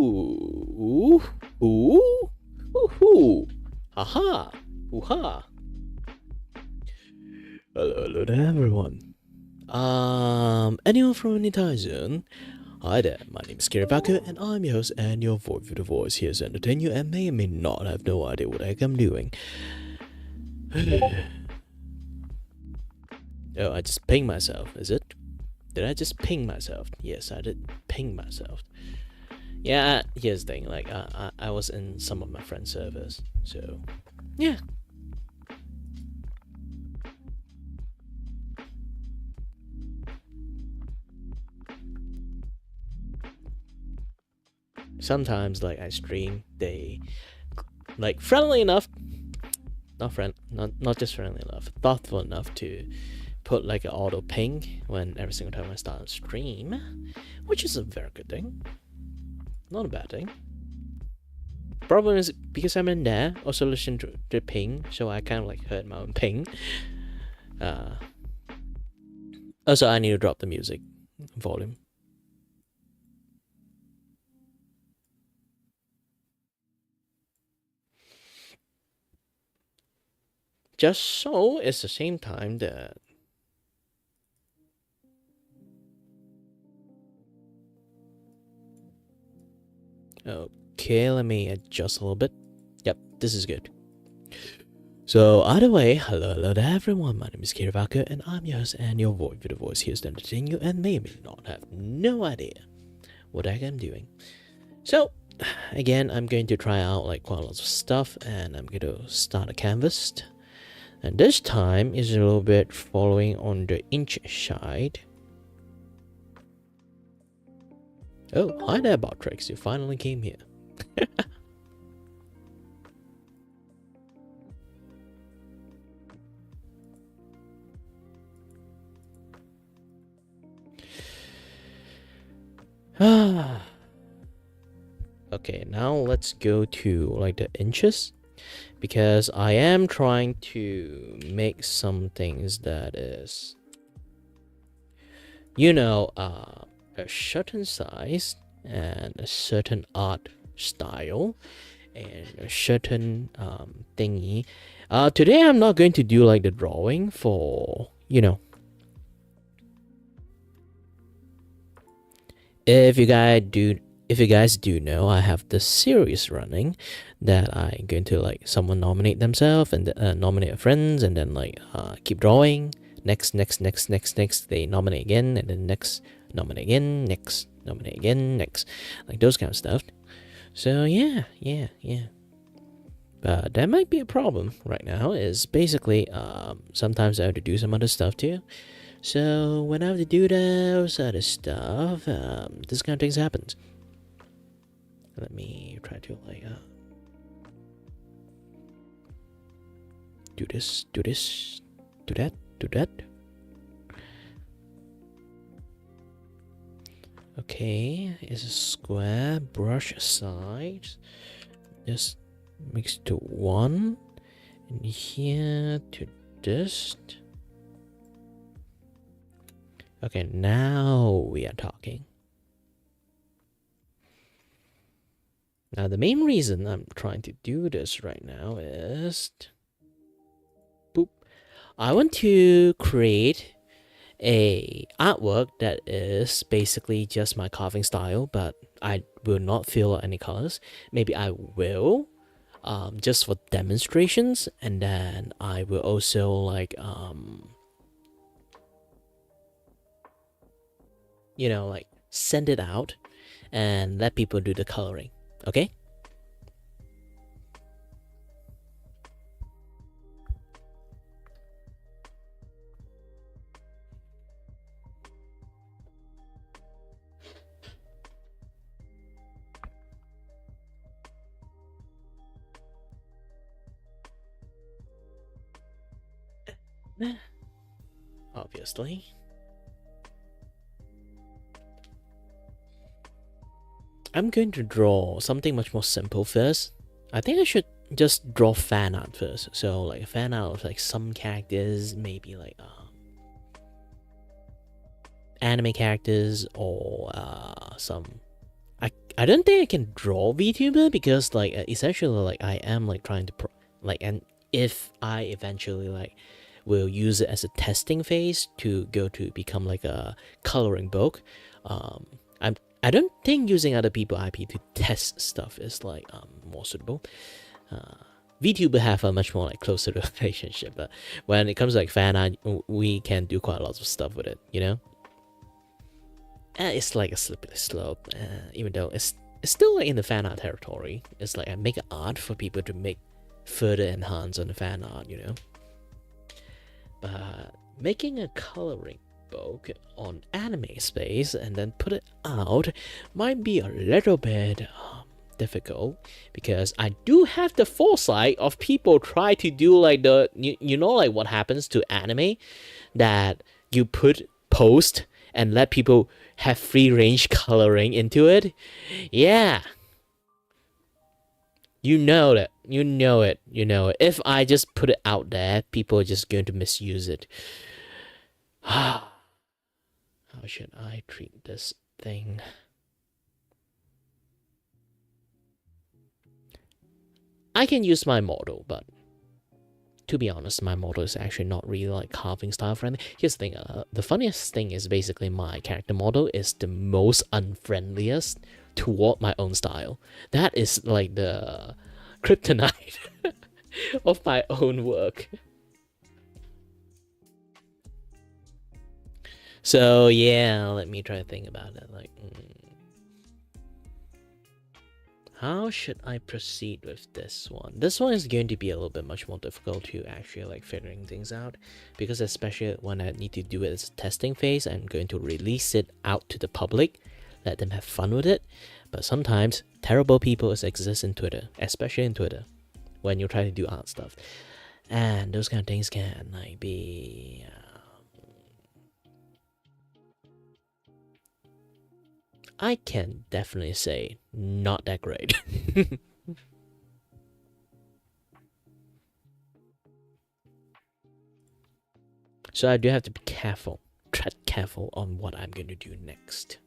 Ooh, ooh, ooh, haha, ooha. Hello to everyone. Anyone from any time zone? Hi there, my name is Kiribaku, and I'm your host and your voice for the voice here to entertain you and may or may not have no idea what the heck I'm doing. Oh, I just pinged myself, is it? Did I just ping myself? Yes, I did ping myself. Yeah, here's the thing, like, I was in some of my friends' servers, so, yeah. Sometimes, like, I stream, they, like, friendly enough, not just friendly enough, thoughtful enough to put, like, an auto ping when every single time I start a stream, which is a very good thing. Not a bad thing. Problem is, because I'm in there, also listen to the ping, so I kind of, like, heard my own ping. Also, I need to drop the music volume. Just so it's the same time that okay, let me adjust a little bit. Yep, this is good. So either way, hello to everyone, my name is Kiribaku and I'm your host and your voice with the voice here to entertain you and maybe not have no idea what the heck I'm doing. So again, I'm going to try out like quite a lot of stuff and I'm going to start a canvas. And this time is a little bit following on the inch side. Oh, hi there, Botrix. You finally came here. Okay, now let's go to like the inches. Because I am trying to make some things that is, you know, a certain size and a certain art style and a certain thingy. Today I'm not going to do like the drawing for, you know, if you guys do know, I have this series running that I'm going to like someone nominate themselves and nominate friends and then like keep drawing. Next, they nominate again and then next, nominate again, next, nominate again, next. Like those kind of stuff. So yeah. But that might be a problem right now is basically sometimes I have to do some other stuff too. So when I have to do those other stuff, this kind of things happens. Let me try to like do this, do that. Okay, it's a square brush size. Just mix to one, and here to this. Okay, now we are talking. Now, the main reason I'm trying to do this right now is... boop. I want to create a artwork that is basically just my carving style, but I will not fill any colors. Maybe I will, just for demonstrations, and then I will also like, you know, like send it out and let people do the coloring. Okay? Obviously. I'm going to draw something much more simple first. I think I should just draw fan art first. So like fan art of like some characters, maybe like anime characters or some. I don't think I can draw VTuber because like essentially like I am like trying to and if I eventually like will use it as a testing phase to go to become like a coloring book, I don't think using other people IP to test stuff is like more suitable. VTuber have a much more like closer relationship, but when it comes to like fan art, we can do quite a lot of stuff with it, you know. It's like a slippery slope, even though it's still like in the fan art territory. It's like I make art for people to make further enhance on the fan art, you know. But making a coloring book on anime space and then put it out might be a little bit difficult, because I do have the foresight of people try to do like the you know like what happens to anime, that you put post and let people have free range coloring into it. Yeah, you know that. You know it. You know it. If I just put it out there, people are just going to misuse it. How should I treat this thing? I can use my model, but to be honest, my model is actually not really like carving style friendly. Here's the thing, the funniest thing is basically my character model is the most unfriendliest toward my own style. That is like the kryptonite of my own work. So yeah, let me try to think about it. Like, how should I proceed with this one? This one is going to be a little bit much more difficult to actually like figuring things out, because especially when I need to do it as a testing phase, I'm going to release it out to the public, let them have fun with it. But sometimes terrible people exist in Twitter, especially in Twitter, when you try to do art stuff, and those kind of things can like be I can definitely say not that great. So I do have to be careful, tread careful on what I'm going to do next.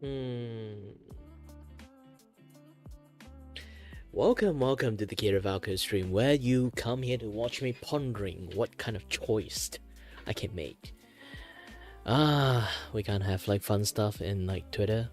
Welcome to the Kiravalko stream, where you come here to watch me pondering what kind of choice I can make. We can't have like fun stuff in like Twitter.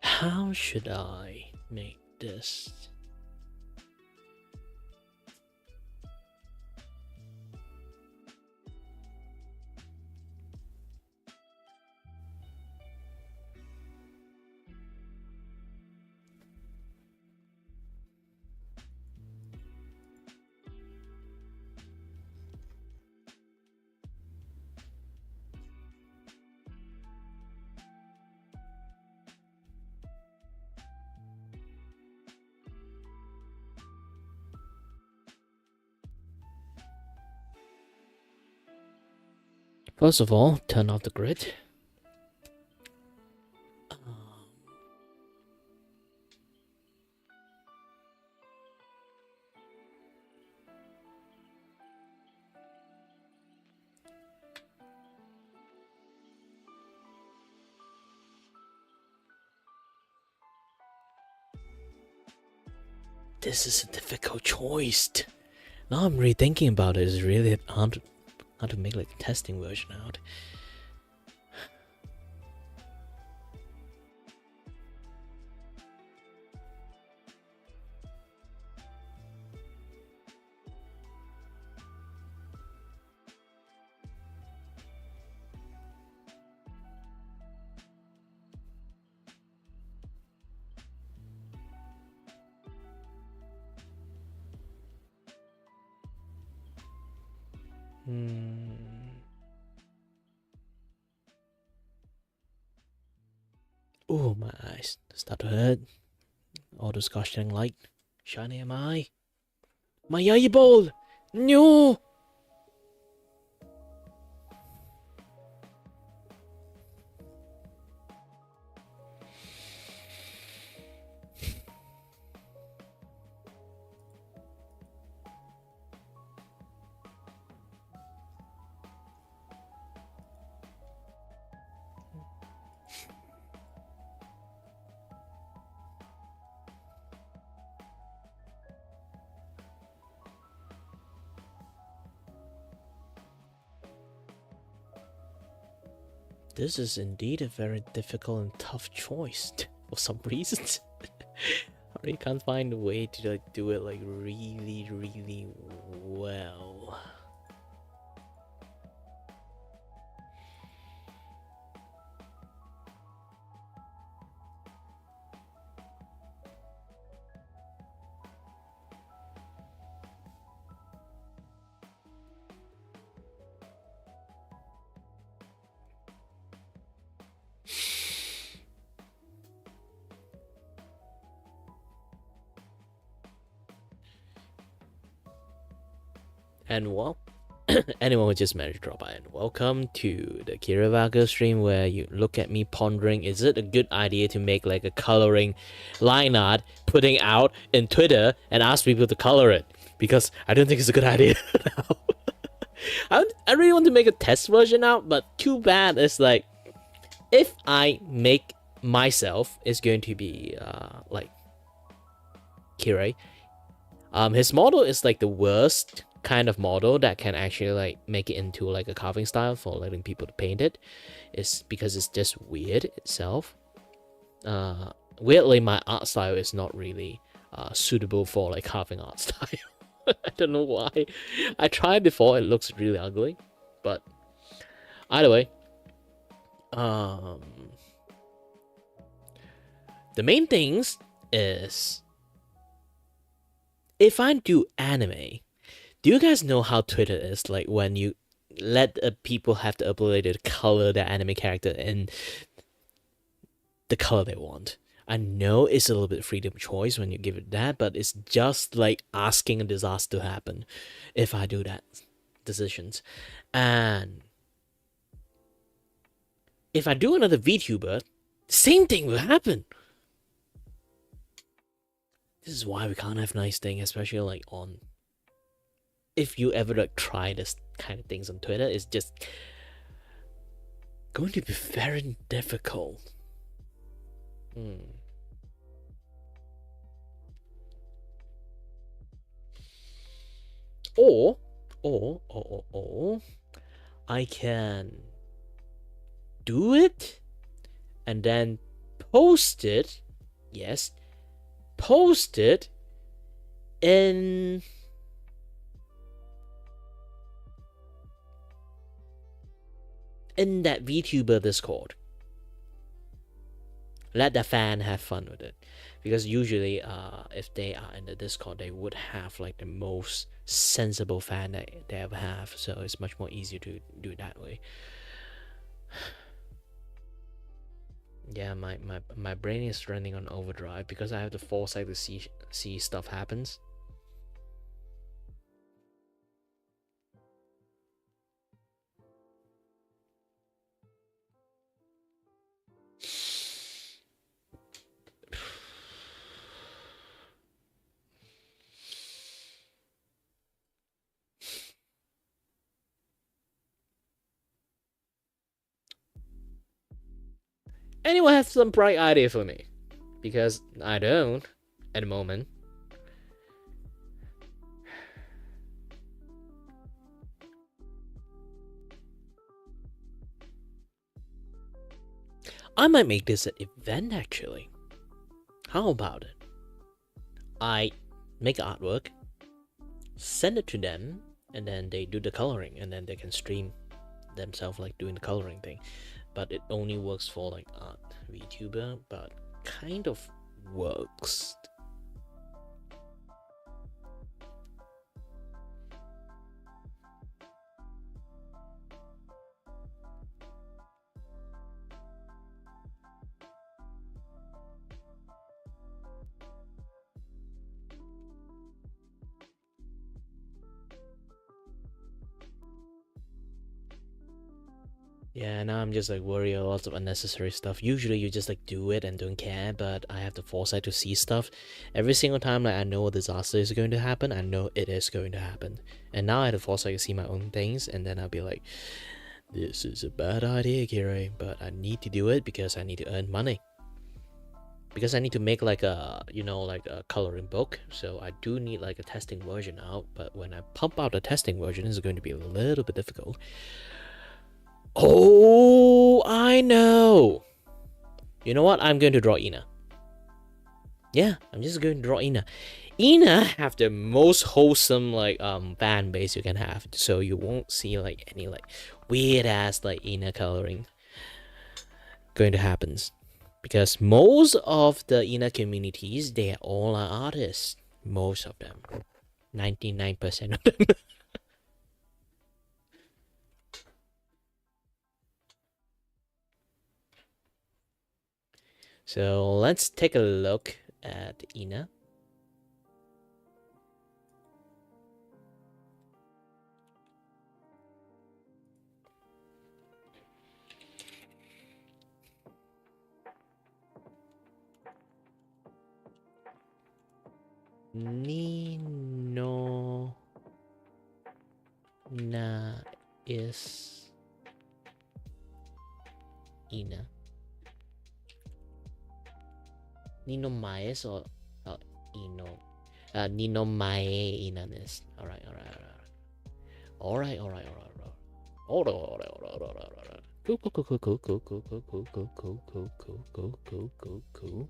How should I make this? First of all, turn off the grid. This is a difficult choice. Now I'm rethinking about it. It's really hard to make like a testing version out. Oh, my eyes start to hurt. All those gosh dang light shining in my eye. My eyeball! No! This is indeed a very difficult and tough choice for some reasons. I really can't find a way to like, do it like really well. And well, anyone who just managed to drop by, and welcome to the Kiravaga stream, where you look at me pondering, is it a good idea to make like a coloring line art, putting out in Twitter and ask people to color it? Because I don't think it's a good idea now. I really want to make a test version out, but too bad it's like, if I make myself, it's going to be like Kirei. His model is like the worst kind of model that can actually like make it into like a carving style for letting people to paint it. It's because it's just weird itself. Weirdly, my art style is not really suitable for like carving art style. I don't know why. I tried before, it looks really ugly. But either way, the main things is if I do anime, do you guys know how Twitter is like when you let people have the ability to color their anime character in the color they want? I know it's a little bit freedom of choice when you give it that, but it's just like asking a disaster to happen if I do that decisions. And if I do another VTuber, same thing will happen. This is why we can't have nice things, especially like on. If you ever like try this kind of things on Twitter, it's just going to be very difficult. Or, I can do it and then post it. Yes, post it in that VTuber Discord. Let the fan have fun with it, because usually if they are in the Discord, they would have like the most sensible fan that they ever have, so it's much more easier to do it that way. Yeah, my brain is running on overdrive because I have the foresight to see stuff happens. Anyone have some bright idea for me? Because I don't at the moment. I might make this an event actually. How about it? I make artwork, send it to them, and then they do the coloring, and then they can stream themselves like doing the coloring thing. But it only works for like art VTuber, but kind of works. Yeah, now I'm just like worried about lots of unnecessary stuff. Usually you just like do it and don't care, but I have the foresight to see stuff. Every single time like I know a disaster is going to happen, I know it is going to happen. And now I have the foresight to see my own things, and then I'll be like, this is a bad idea, Kira, but I need to do it because I need to earn money. Because I need to make like a, you know, like a coloring book, so I do need like a testing version out, but when I pump out the testing version, it's going to be a little bit difficult. Oh, I know. You know what? I'm going to draw Ina. Yeah, I'm just going to draw Ina. Ina have the most wholesome like fan base you can have, so you won't see like any like weird ass like Ina coloring going to happen, because most of the Ina communities, they are all artists. Most of them, 99% of them. So let's take a look at Ina. Nino na is Ina. Nino Maes or Ino? Nino Mae Inanis. Alright. Cool.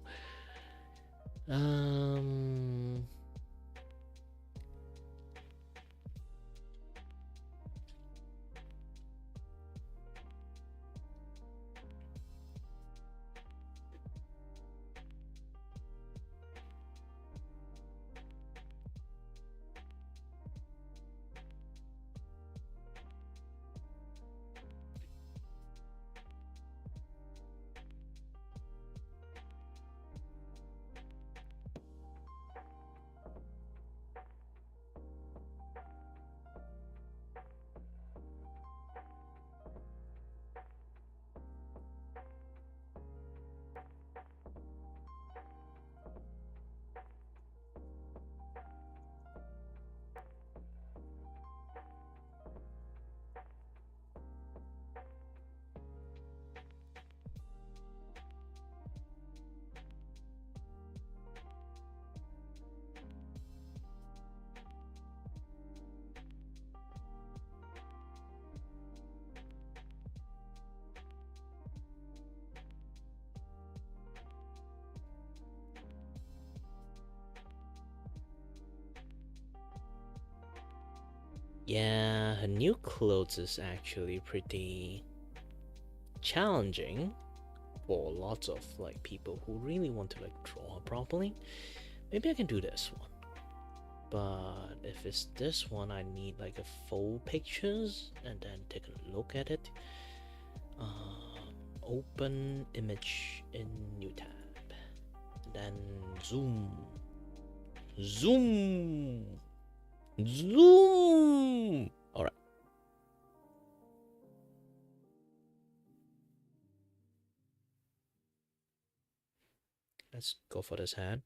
Yeah, her new clothes is actually pretty challenging for lots of like people who really want to like draw her properly. Maybe I can do this one. But if it's this one, I need like a full pictures and then take a look at it. Open image in new tab. Then zoom. Zoom. Zoom. All right. Let's go for this hand.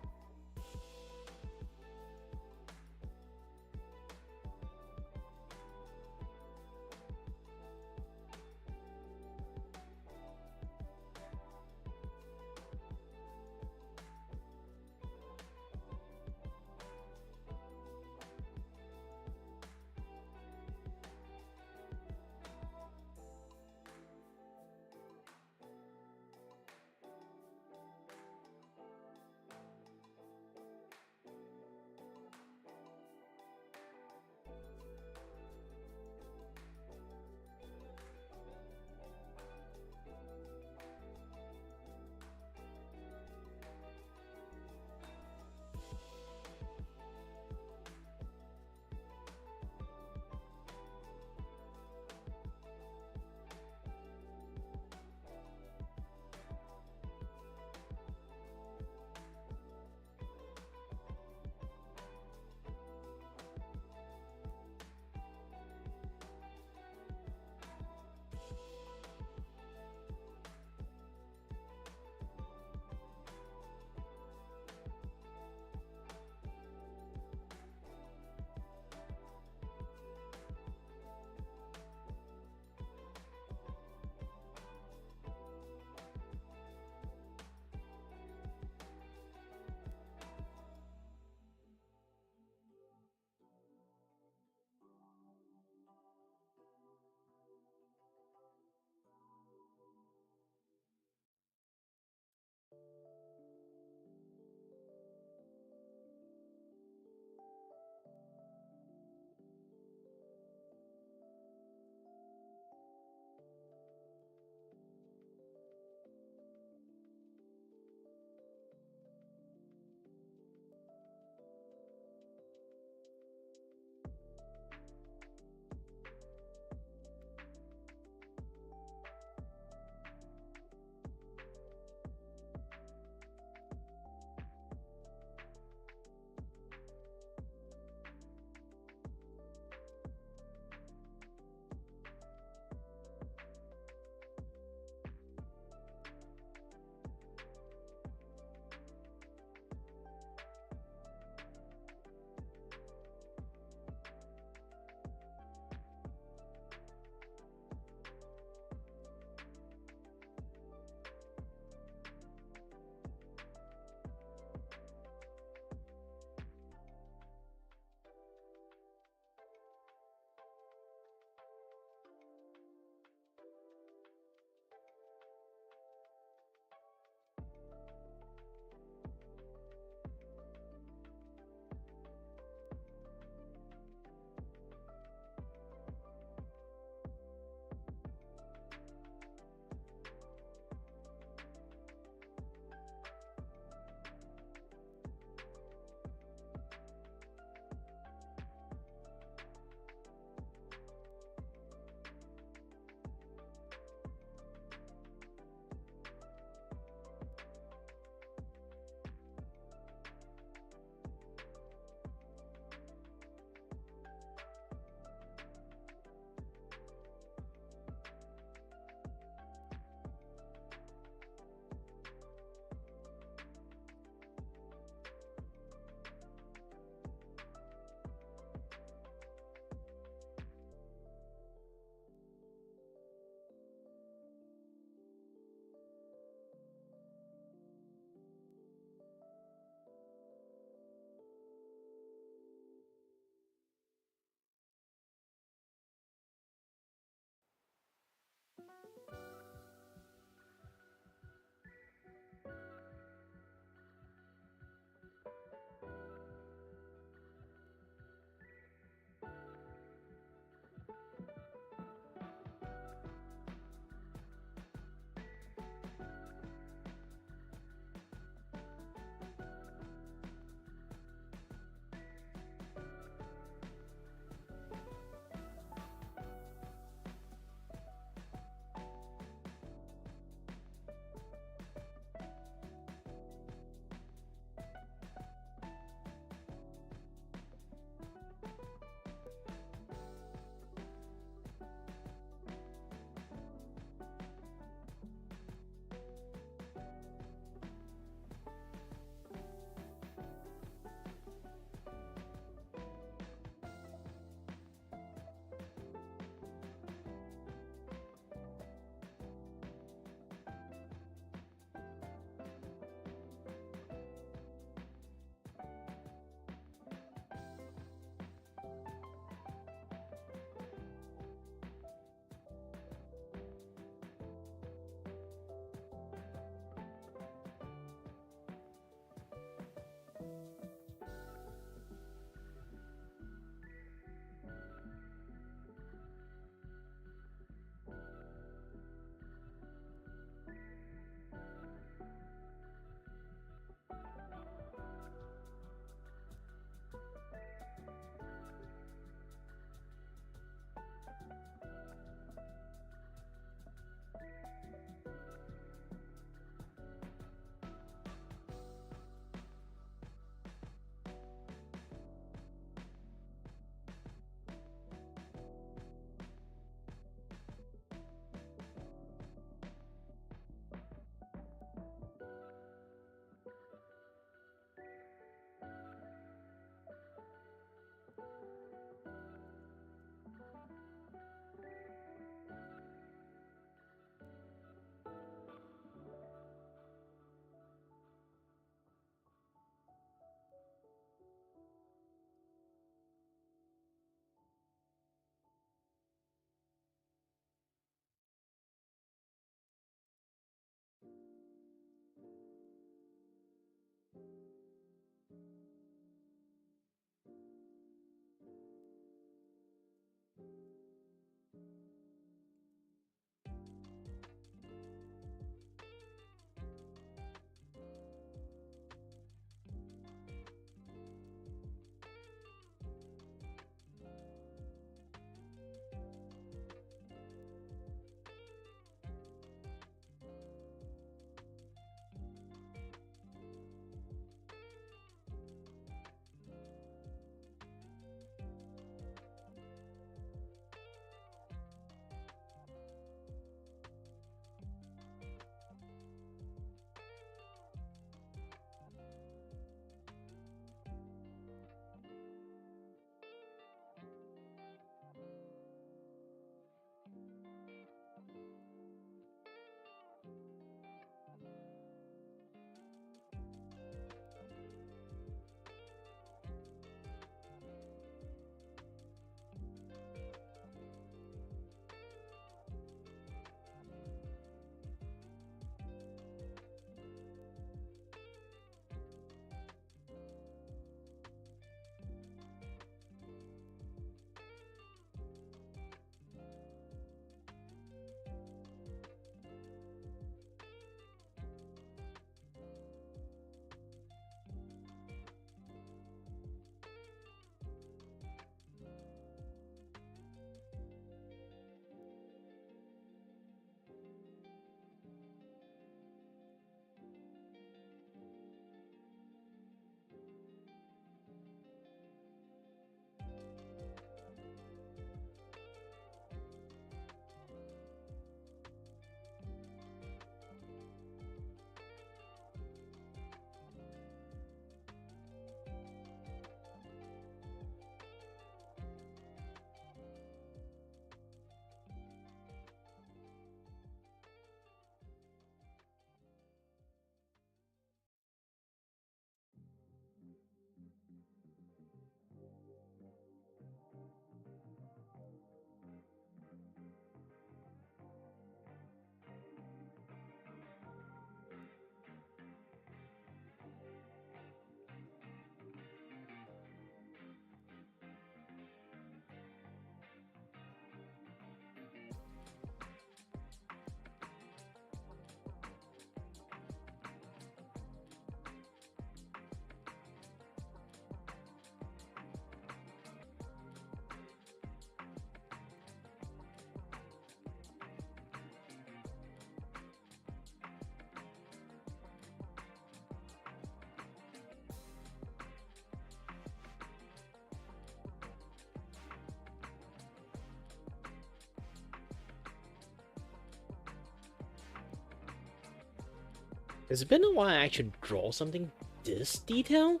It's been a while I actually draw something this detail.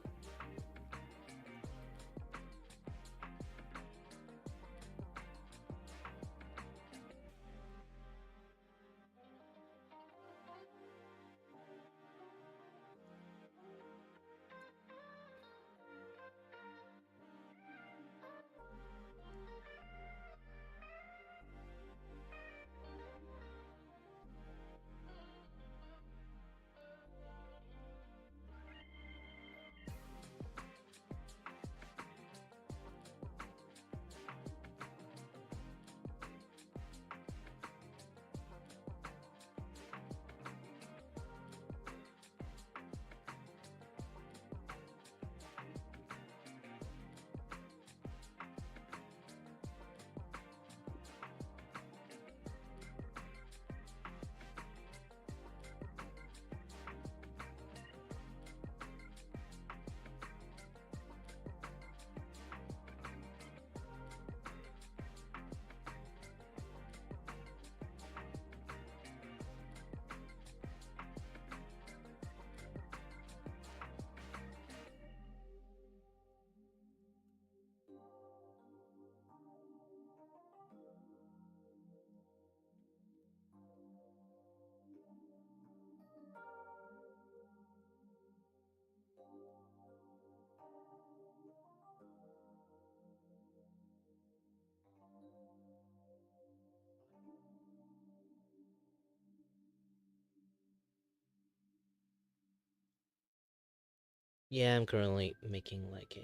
Yeah, I'm currently making like a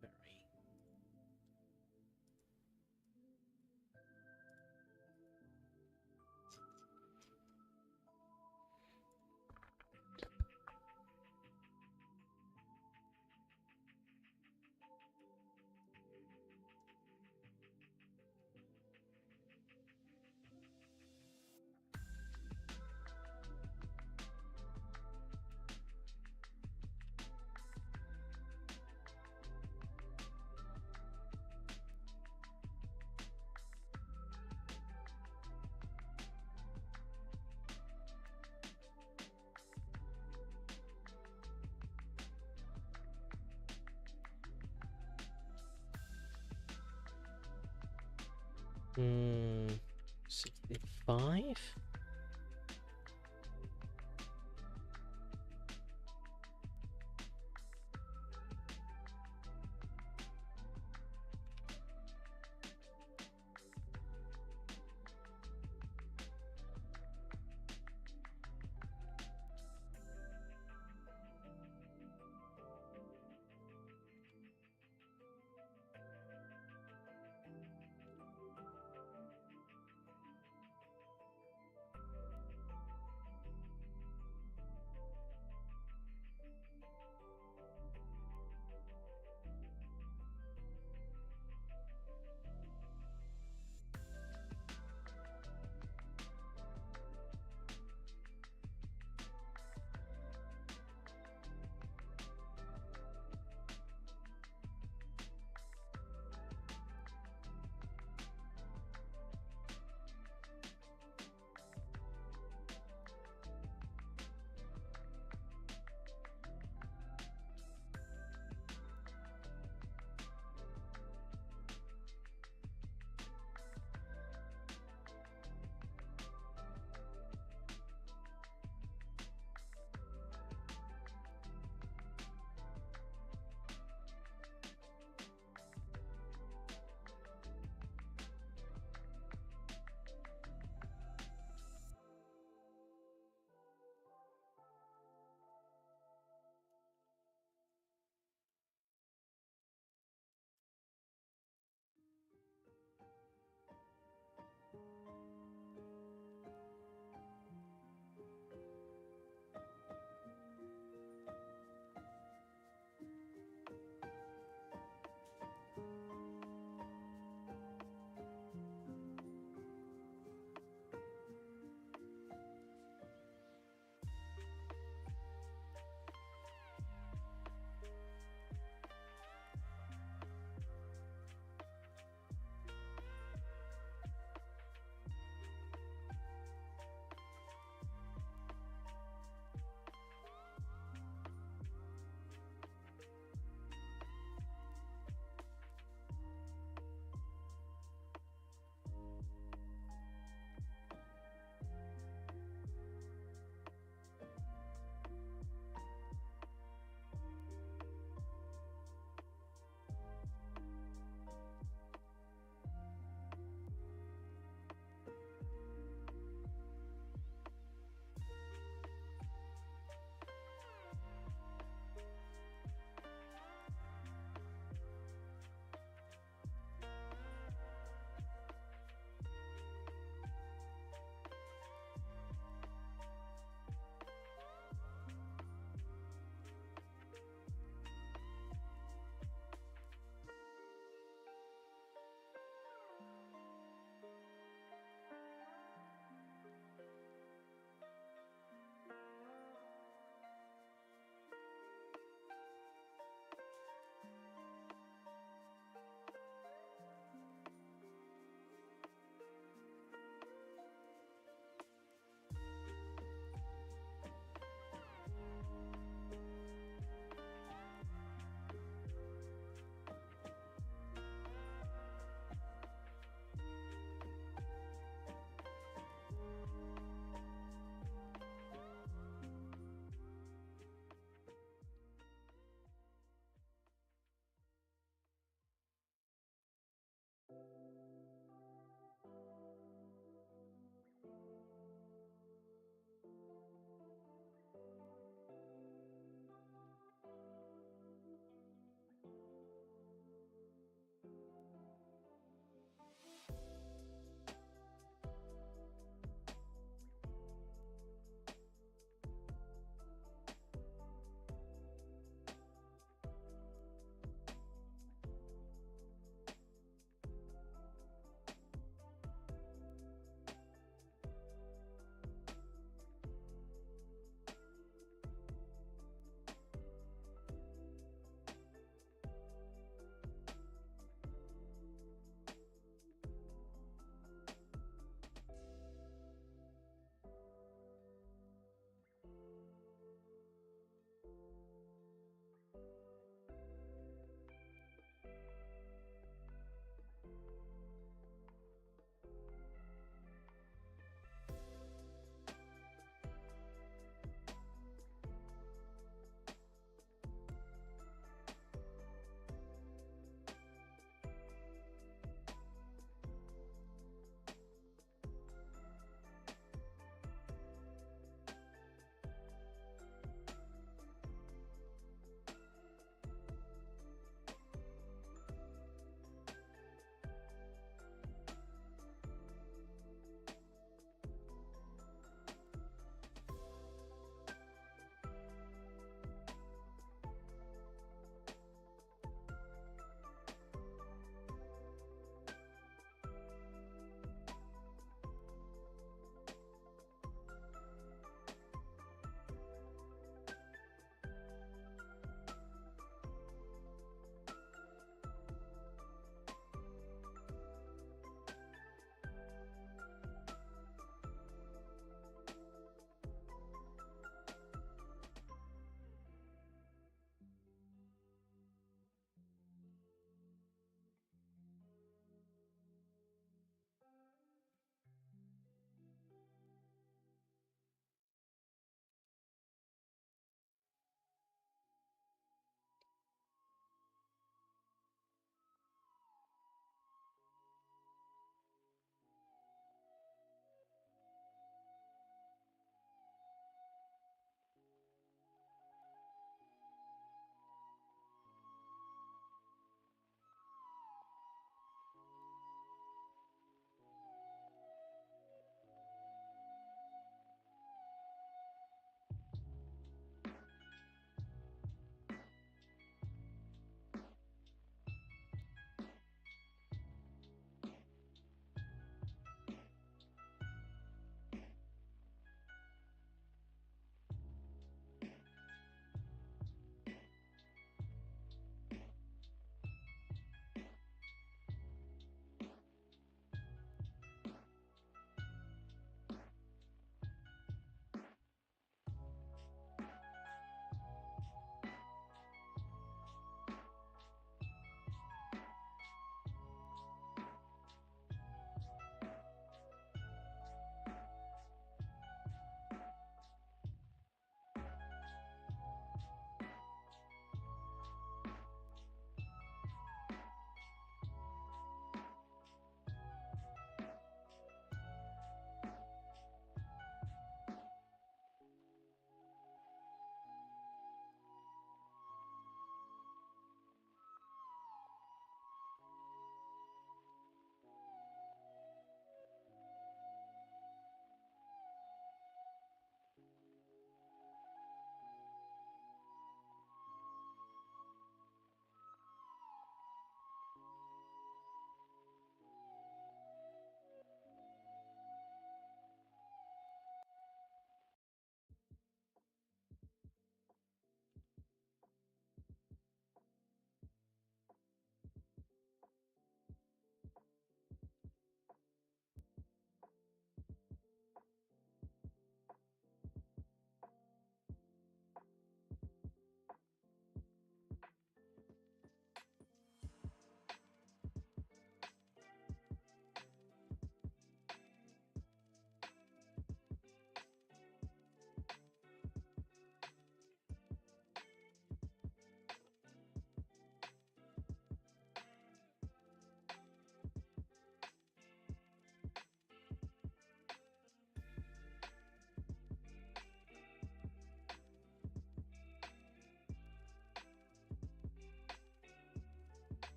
very Hmm, 65?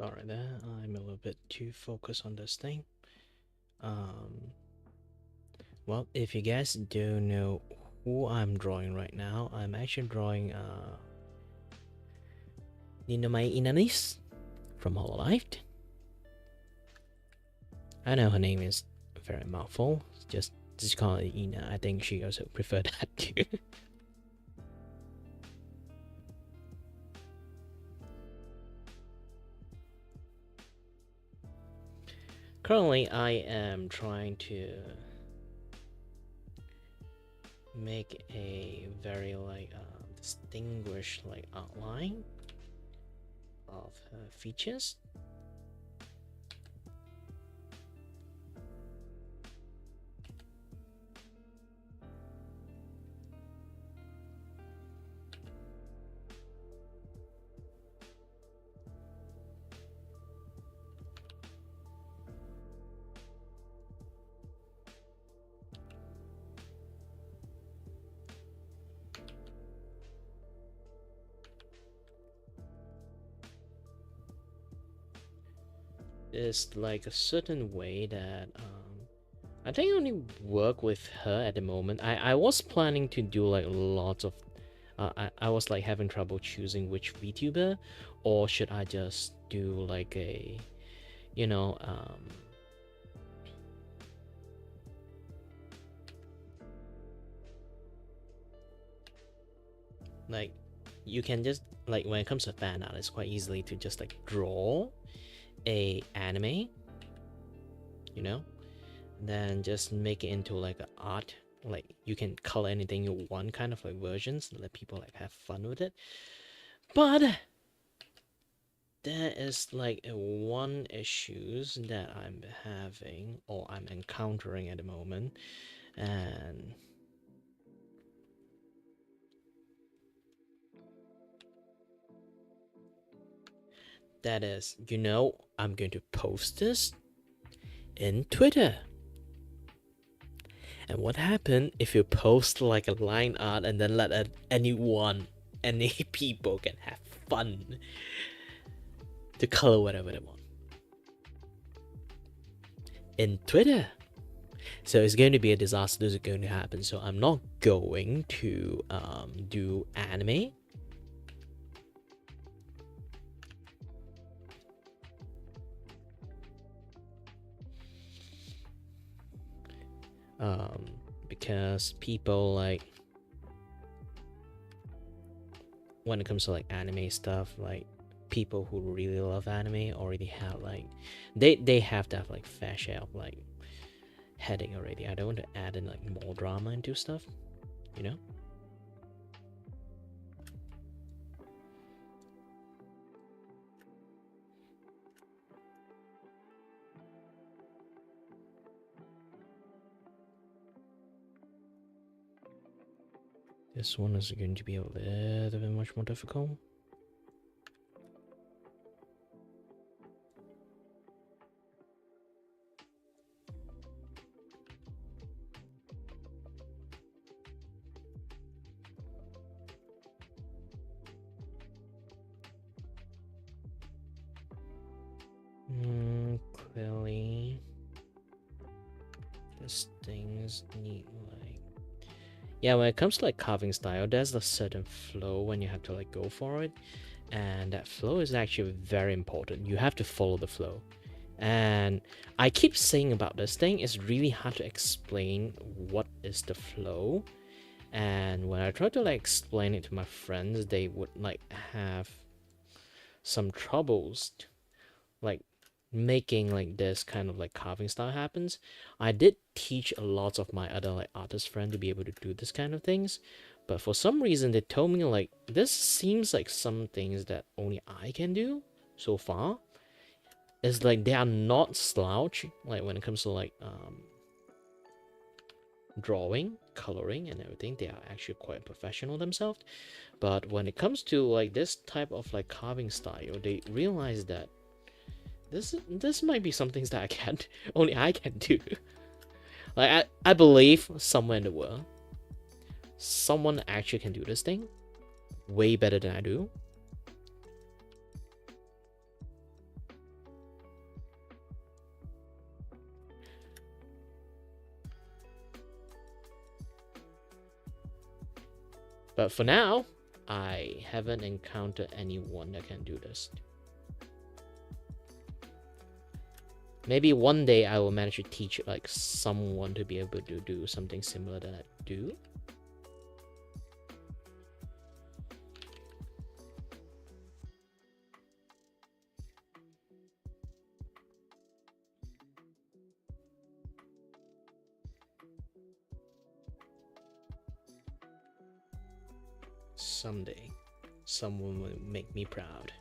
Sorry there, I'm a little bit too focused on this thing. Well, if you guys don't know who I'm drawing right now, I'm actually drawing Ninamai Inanis from Hololive. I know her name is very mouthful. Just call it Ina. I think she also preferred that too. Currently, I am trying to make a very distinguished outline of her features. Is like a certain way that I think I only work with her at the moment. I was planning to do like lots of I was like having trouble choosing which VTuber, or should I just do like a you know like you can just like when it comes to fan art, it's quite easily to just like draw a anime, you know, then just make it into like an art, like you can color anything you want, kind of like versions, and let people like have fun with it. But there is like one issues that I'm having or I'm encountering at the moment, and that is, I'm going to post this in Twitter. And what happened if you post like a line art and then let any people can have fun to color whatever they want in Twitter? So it's going to be a disaster. This is going to happen. So I'm not going to do anime. Because people like when it comes to like anime stuff, like people who really love anime already have like they have to have like fair share of like heading already. I don't want to add in like more drama into stuff, you know. This one is going to be a little bit much more difficult. Clearly, these things need like yeah. When it comes to like carving style, there's a certain flow when you have to like go for it, and that flow is actually very important. You have to follow the flow. And I keep saying about this thing, it's really hard to explain what is the flow. And when I try to like explain it to my friends, they would like have some troubles like making like this kind of like carving style happens. I did teach a lot of my other like artist friends to be able to do this kind of things, but for some reason they told me like this seems like some things that only I can do so far. It's like they are not slouch like when it comes to like drawing, coloring and everything. They are actually quite professional themselves, but when it comes to like this type of like carving style, they realize that this might be some things that I can't only I can do. Like I believe somewhere in the world someone actually can do this thing way better than I do. But for now, I haven't encountered anyone that can do this. Maybe one day I will manage to teach like someone to be able to do something similar that I do. Someday, someone will make me proud.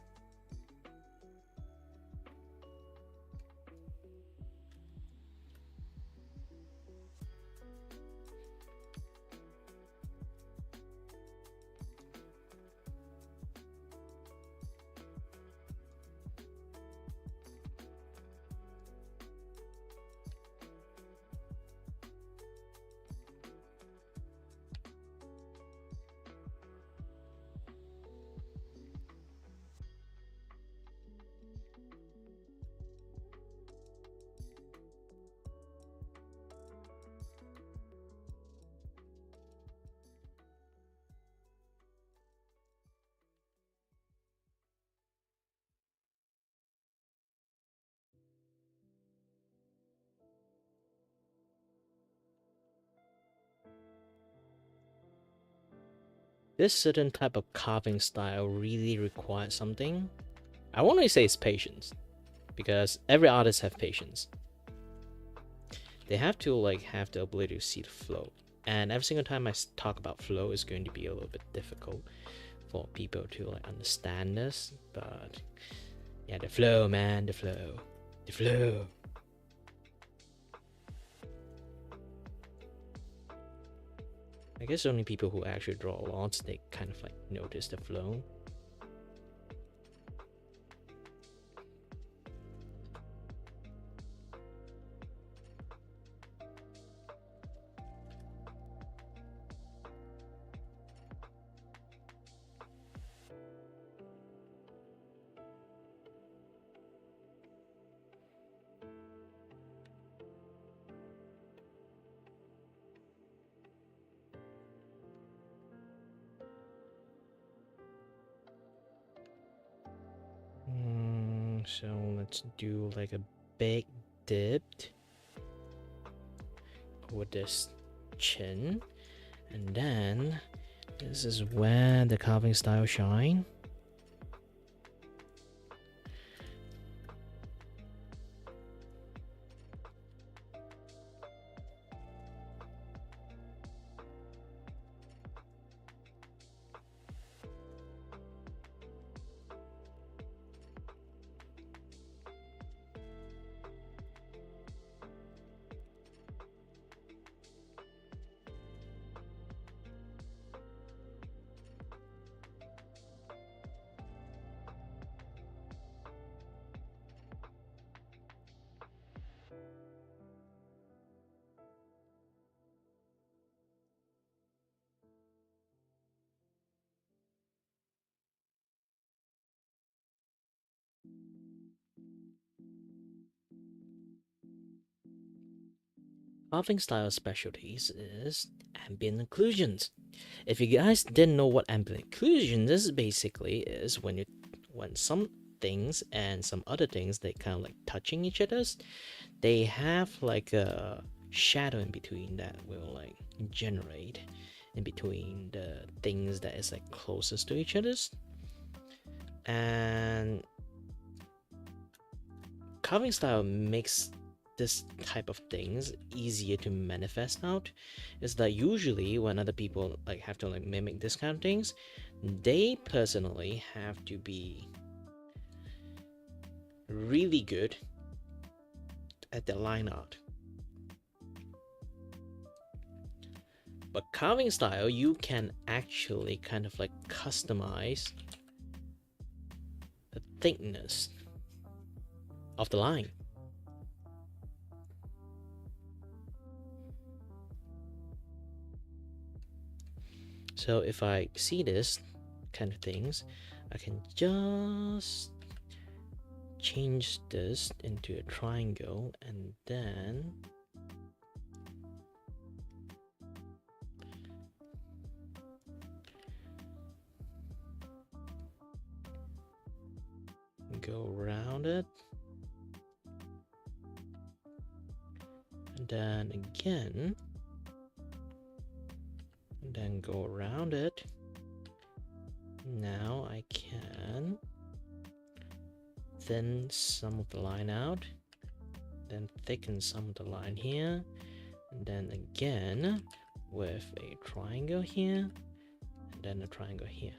This certain type of carving style really requires something. I won't really say it's patience, because every artist have patience. They have to like have the ability to see the flow, and every single time I talk about flow is going to be a little bit difficult for people to like understand this. But yeah, the flow, man, the flow. I guess only people who actually draw lots, they kind of like notice the flow. So let's do like a big dip with this chin, and then this is where the carving style shine. Carving style specialties is ambient occlusions. If you guys didn't know what ambient occlusion is, basically is when some things and some other things, they kind of like touching each other, they have like a shadow in between that will like generate in between the things that is like closest to each other's. And carving style makes this type of things easier to manifest out. Is that usually when other people like have to like mimic this kind of things, they personally have to be really good at the line art. But carving style, you can actually kind of like customize the thickness of the line. So if I see this kind of things, I can just change this into a triangle, and then go around it. And then again. And then go around it. Now I can thin some of the line out, then thicken some of the line here, and then again with a triangle here, and then a triangle here.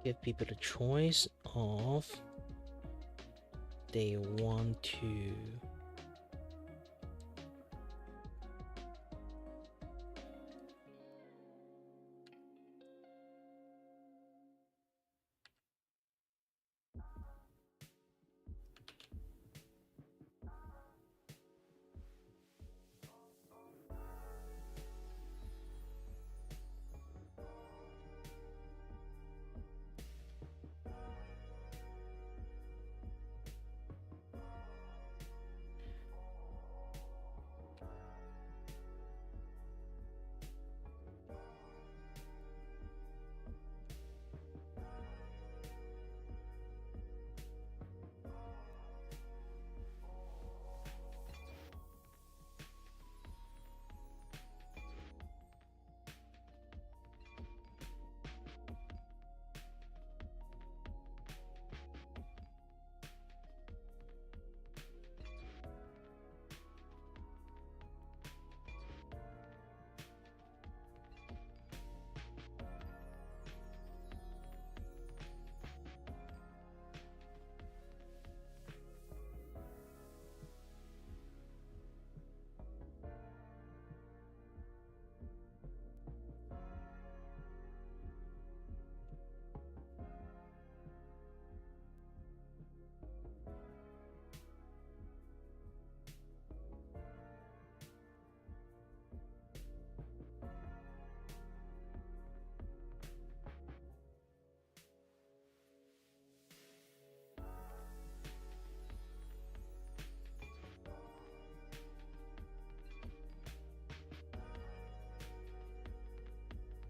Give people the choice of they want to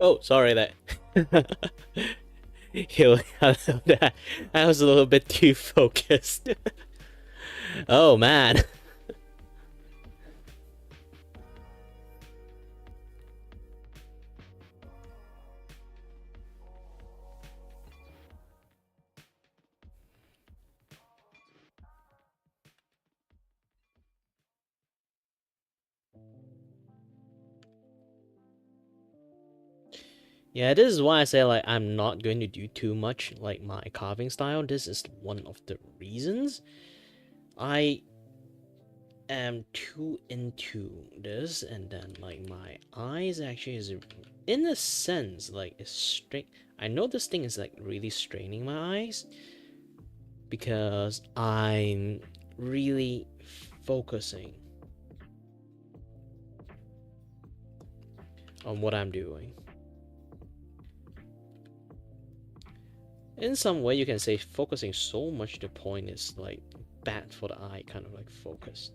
Oh, sorry that. I was a little bit too focused. Oh man. Yeah, this is why I say like I'm not going to do too much like my carving style. This is one of the reasons I am too into this, and then like my eyes actually is in a sense like it's straight. I know this thing is like really straining my eyes because I'm really focusing on what I'm doing. In some way, you can say focusing so much to the point is like bad for the eye, kind of like focus.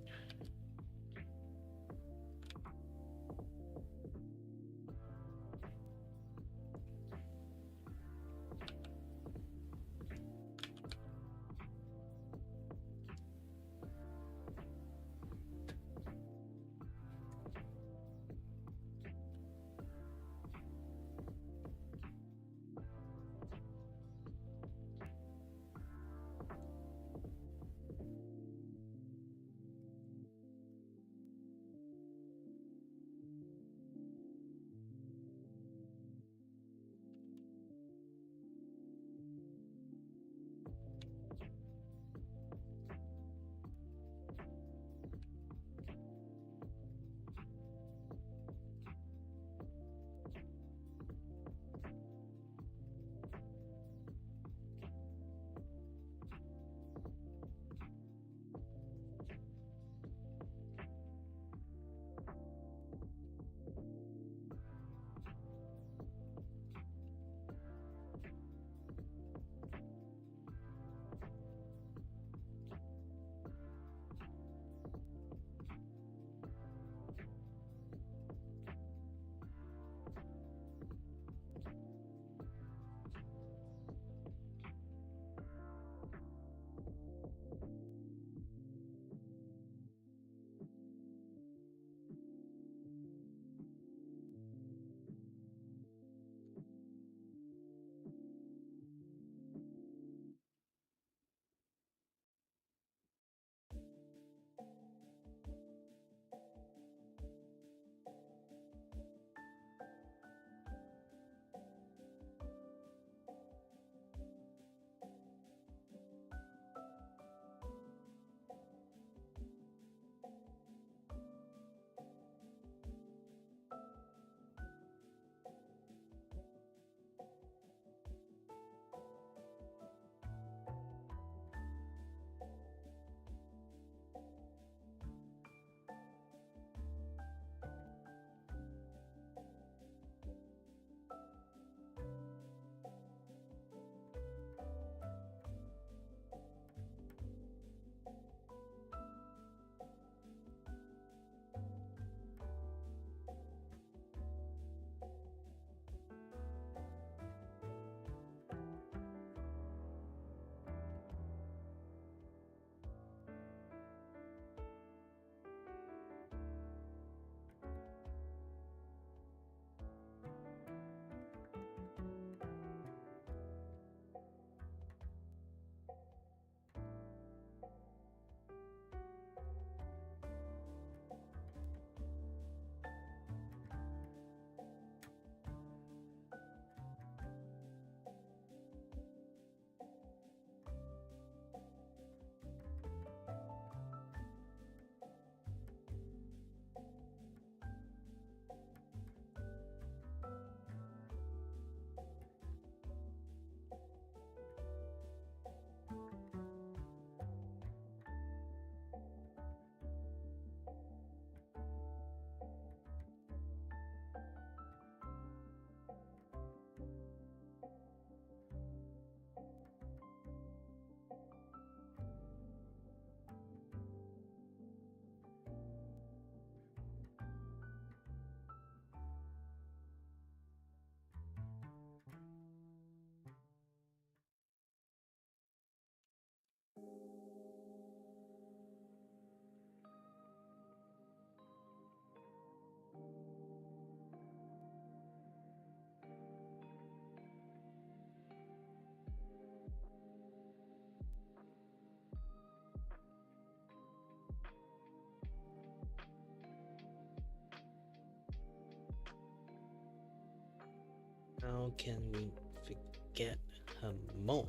How can we forget her mole?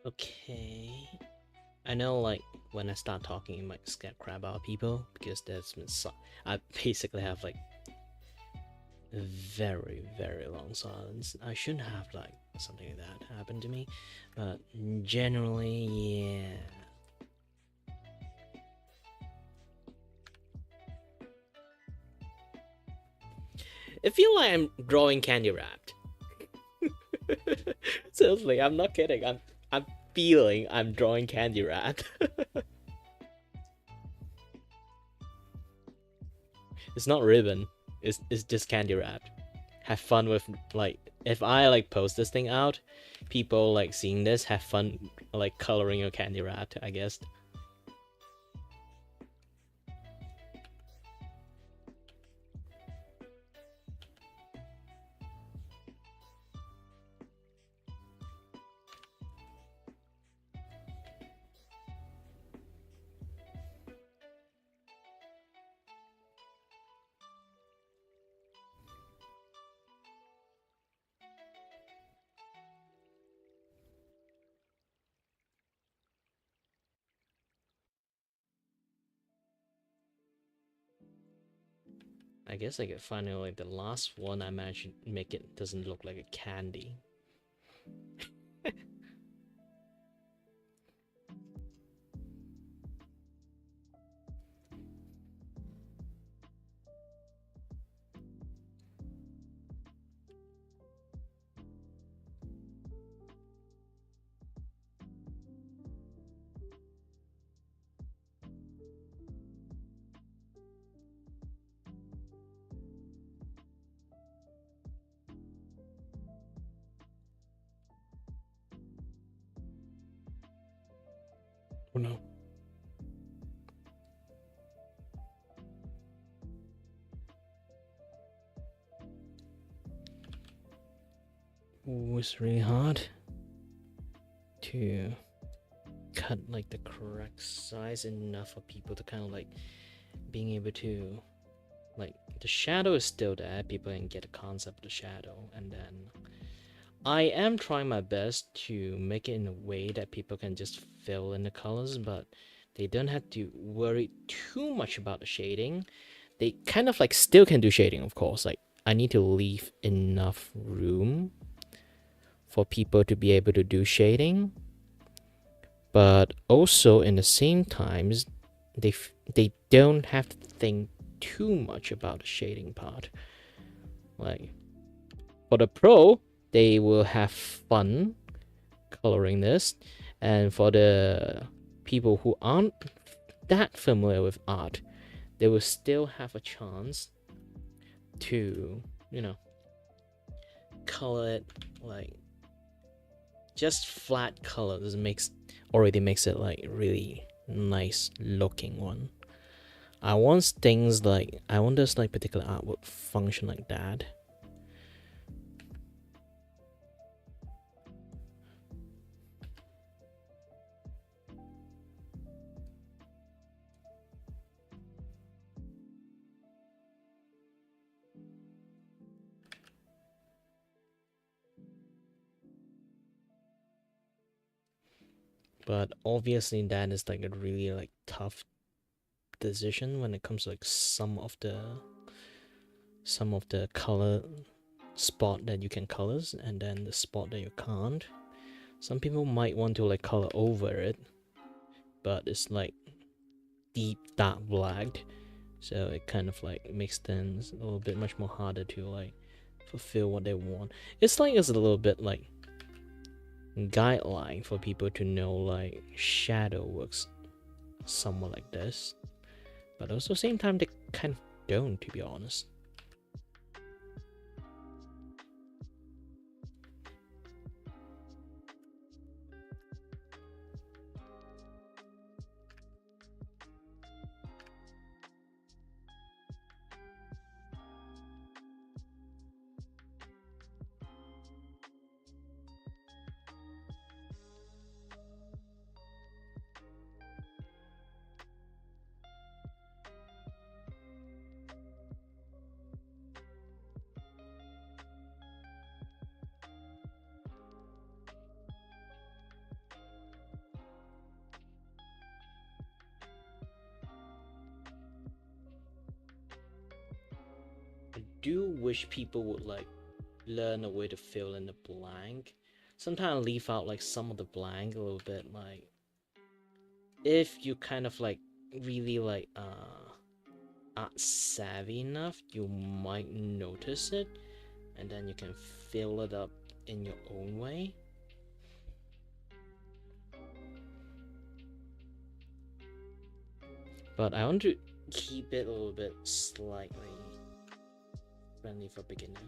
Okay. I know, like, when I start talking, it might scare crap out of people because I basically have like a very, very long silence. I shouldn't have like something like that happen to me, but generally, yeah. It feels like I'm drawing candy wrapped. Seriously, I'm not kidding. I'm feeling I'm drawing candy wrapped. It's not ribbon. It's just candy wrapped. Have fun with, like, if I like post this thing out, people like seeing this have fun like coloring your candy wrapped, I guess. I guess I could finally like the last one I managed to make it doesn't look like a candy. Oh no. Ooh, it's really hard to cut like the correct size enough for people to kind of like being able to, like, the shadow is still there, people can get a concept of the shadow, and then I am trying my best to make it in a way that people can just fill in the colors, but they don't have to worry too much about the shading. They kind of like still can do shading, of course. Like, I need to leave enough room for people to be able to do shading, but also in the same times they don't have to think too much about the shading part. Like, for the pro, they will have fun coloring this, and for the people who aren't that familiar with art, they will still have a chance to, you know, color it like just flat colors already makes it like really nice looking one. I want this like particular art would function like that. But obviously that is like a really like tough decision when it comes to like some of the color spot that you can colors and then the spot that you can't. Some people might want to like color over it, but it's like deep dark black, so it kind of like makes things a little bit much more harder to like fulfill what they want. It's like it's a little bit like guideline for people to know like shadow works somewhat like this, but also same time they kind of don't, to be honest. do wish people would like learn a way to fill in the blank. Sometimes leave out like some of the blank a little bit, like if you kind of like really like aren't savvy enough, you might notice it, and then you can fill it up in your own way. But I want to keep it a little bit slightly friendly for beginner.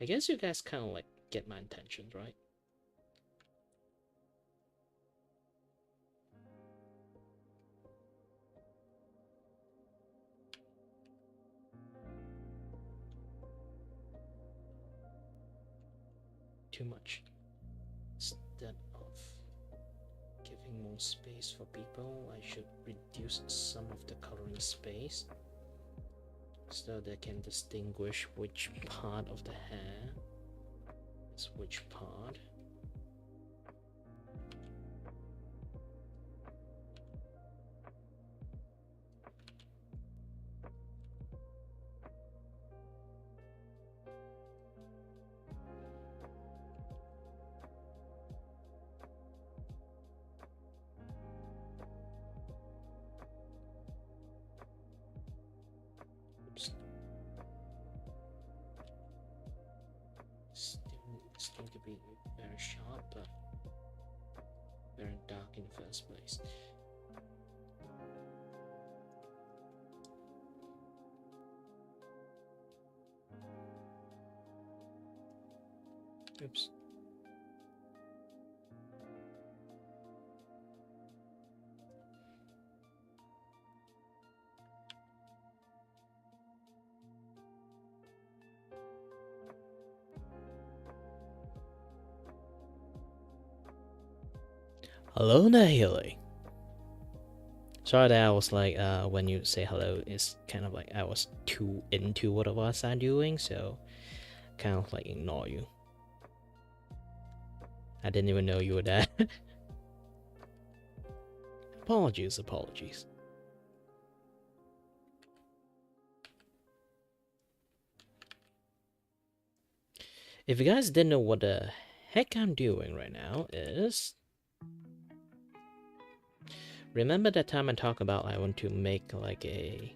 I guess you guys kind of like get my intentions, right? Too much. Instead of giving more space for people, I should reduce some of the coloring space so they can distinguish which part of the hair is which part. Still to be very sharp, but very dark in the first place. Oops. Hello there, Haley. Sorry that I was like, when you say hello, it's kind of like I was too into what it was I'm doing, so kind of like ignore you. I didn't even know you were there. Apologies. If you guys didn't know what the heck I'm doing right now is... Remember that time I talked about I want to make like a...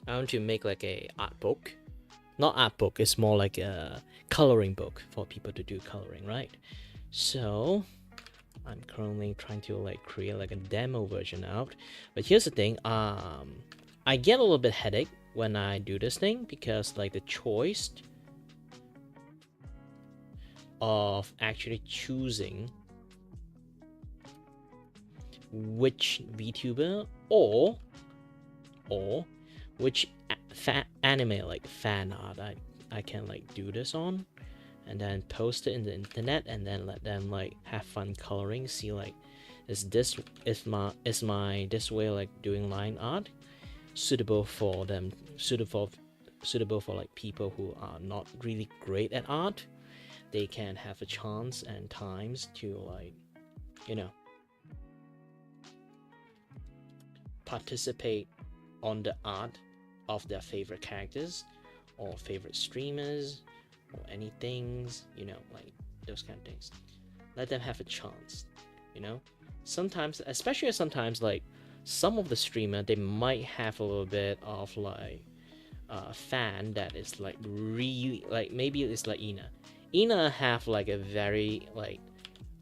I want to make like a art book. Not art book, it's more like a coloring book for people to do coloring, right? So I'm currently trying to like create like a demo version out. But here's the thing, I get a little bit headache when I do this thing because like the choice of actually choosing which VTuber or which anime like fan art I can like do this on, and then post it in the internet, and then let them like have fun coloring, see like is my this way like doing line art suitable for them, suitable for like people who are not really great at art. They can have a chance and times to like, you know, participate on the art of their favorite characters or favorite streamers or anything, you know, like those kind of things. Let them have a chance, you know. Sometimes, especially sometimes, like some of the streamer, they might have a little bit of like a fan that is like really like, maybe it's like Ina have like a very like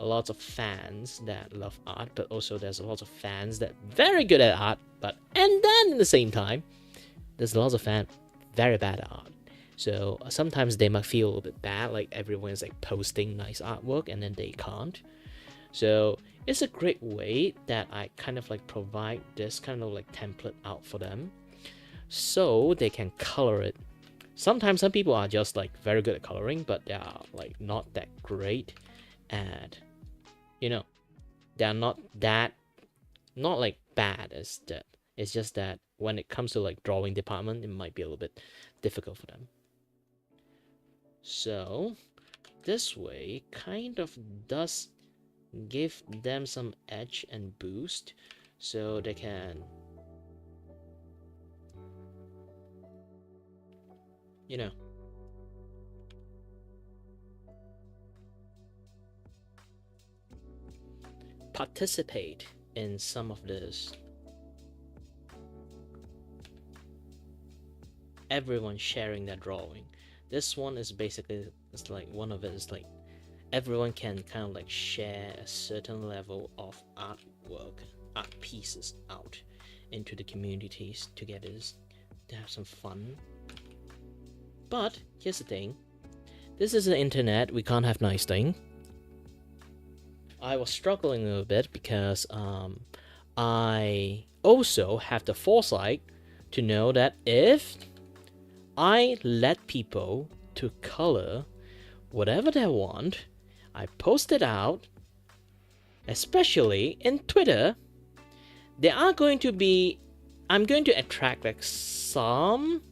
a lot of fans that love art, but also there's a lot of fans that very good at art, but and then at the same time there's lots of very bad art. So sometimes they might feel a little bit bad, like everyone's like posting nice artwork and then they can't. So it's a great way that I kind of like provide this kind of like template out for them so they can color it. Sometimes some people are just like very good at coloring, but they are like not that great at, they're not like bad as that. It's just that when it comes to like drawing department, it might be a little bit difficult for them. So this way kind of does give them some edge and boost so they can, participate in some of this. Everyone sharing their drawing. This one is basically, it's like one of it is like everyone can kind of like share a certain level of art pieces out into the communities together to have some fun. But here's the thing, this is the internet, we can't have nice thing. I was struggling a little bit because I also have the foresight to know that if I let people to color whatever they want, I post it out, especially in Twitter, I'm going to attract like some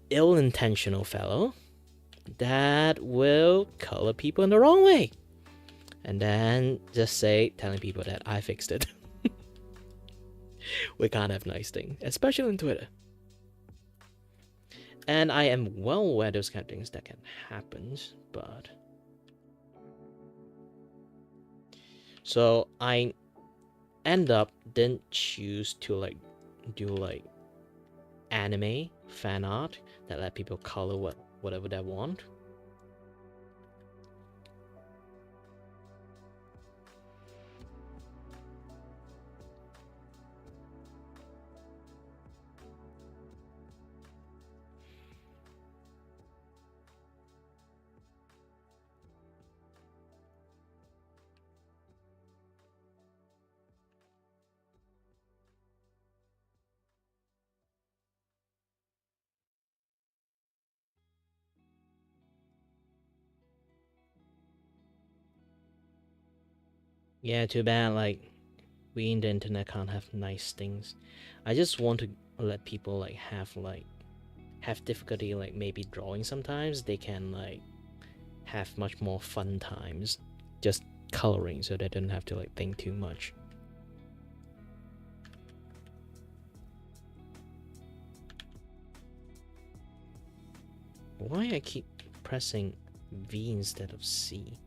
ill-intentional fellow that will color people in the wrong way. And then just telling people that I fixed it. We can't have nice things, especially on Twitter. And I am well aware those kind of things that can happen, but... So I didn't choose to like do like anime fan art that let people color whatever they want. Yeah, too bad, like, we in the internet can't have nice things. I just want to let people, like, have difficulty, like, maybe drawing sometimes. They can, like, have much more fun times just coloring so they don't have to, like, think too much. Why I keep pressing V instead of C?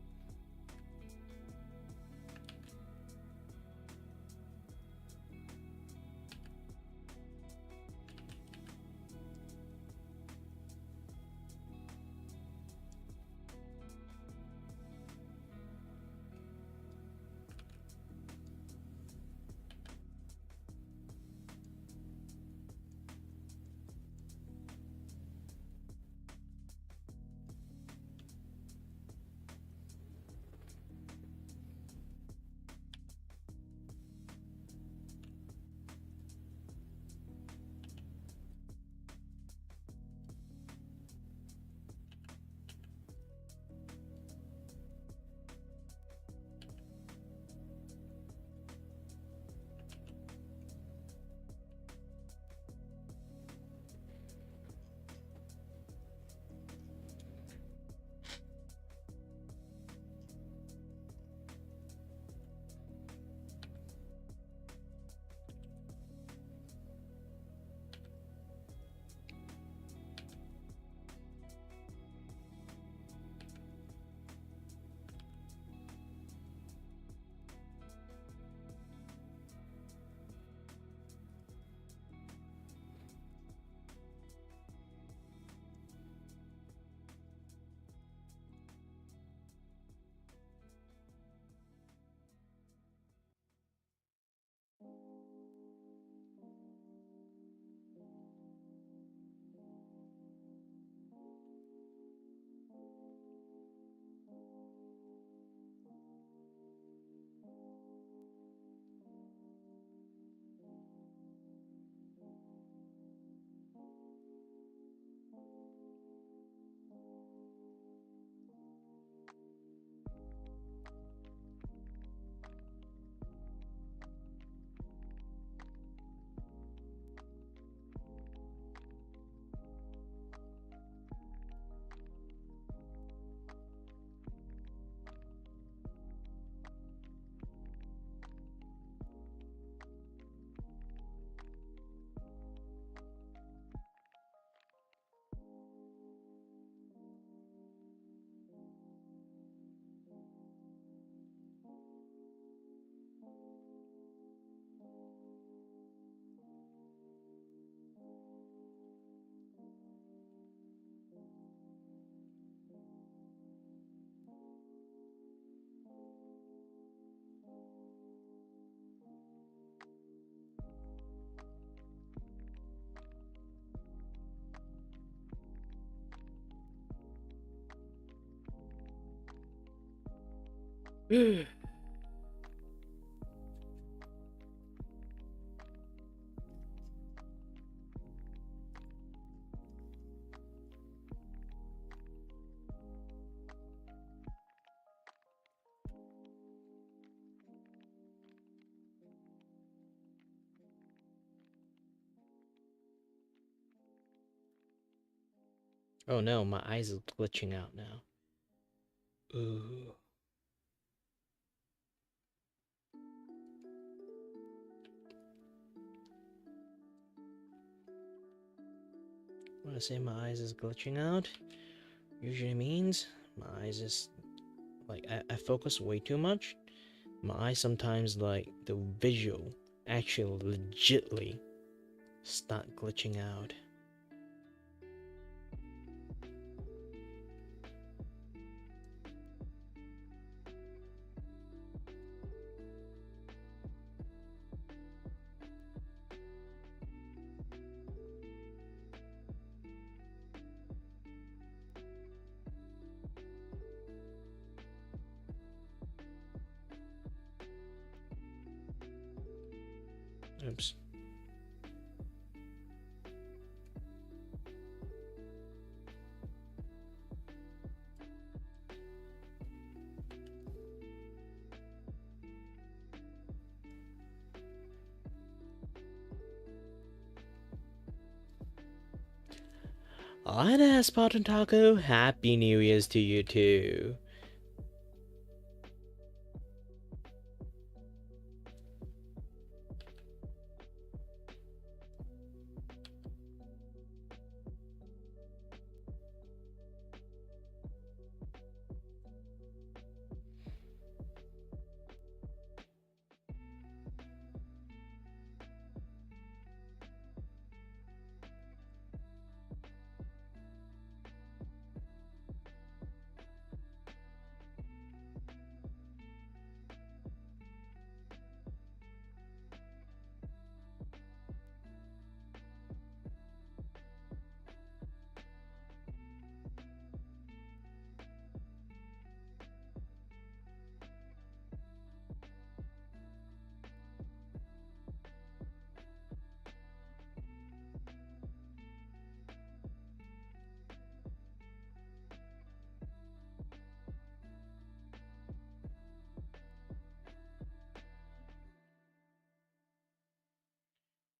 Oh no, my eyes are glitching out now. Ooh. When I say my eyes is glitching out, usually means my eyes is like I focus way too much. My eyes sometimes like the visual actually legitly start glitching out. Oops. Hi there, Spartan Taco. Happy New Year's to you too.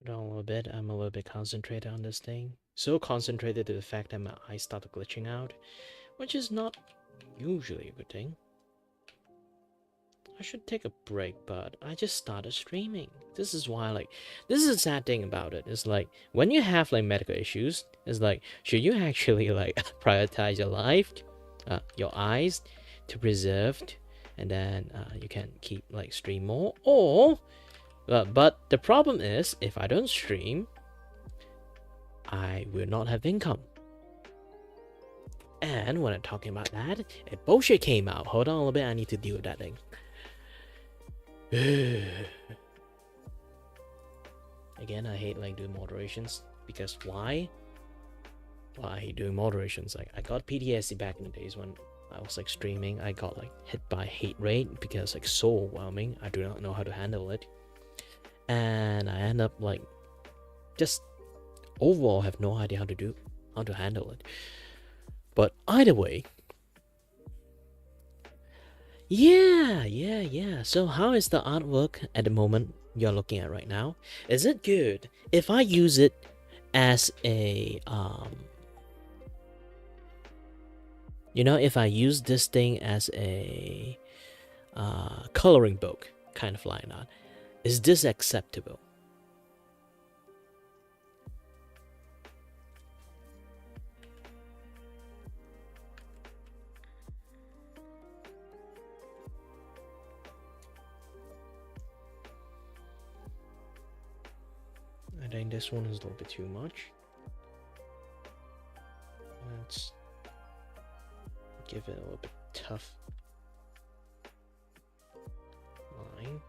Hold on a little bit. I'm a little bit concentrated on this thing. So concentrated to the fact that my eyes started glitching out, which is not usually a good thing. I should take a break, but I just started streaming. This is why, like, this is a sad thing about it. It's like, when you have, like, medical issues, it's like, should you actually, like, prioritize your life, your eyes, to preserve, and then you can keep, like, stream more? Or, but the problem is, if I don't stream, I will not have income. And when I'm talking about that, a bullshit came out. Hold on a little bit, I need to deal with that thing. Again, I hate like doing moderations because why? Well, I hate doing moderations. Like I got PTSD back in the days when I was like streaming. I got like hit by hate rate because like so overwhelming. I do not know how to handle it, and I end up like just overall have no idea how to handle it. But either way, yeah. So how is the artwork at the moment you're looking at right now? Is it good? If I use it as a you know, if I use this thing as a coloring book kind of line art, is this acceptable? I think this one is a little bit too much. Let's give it a little bit tough line.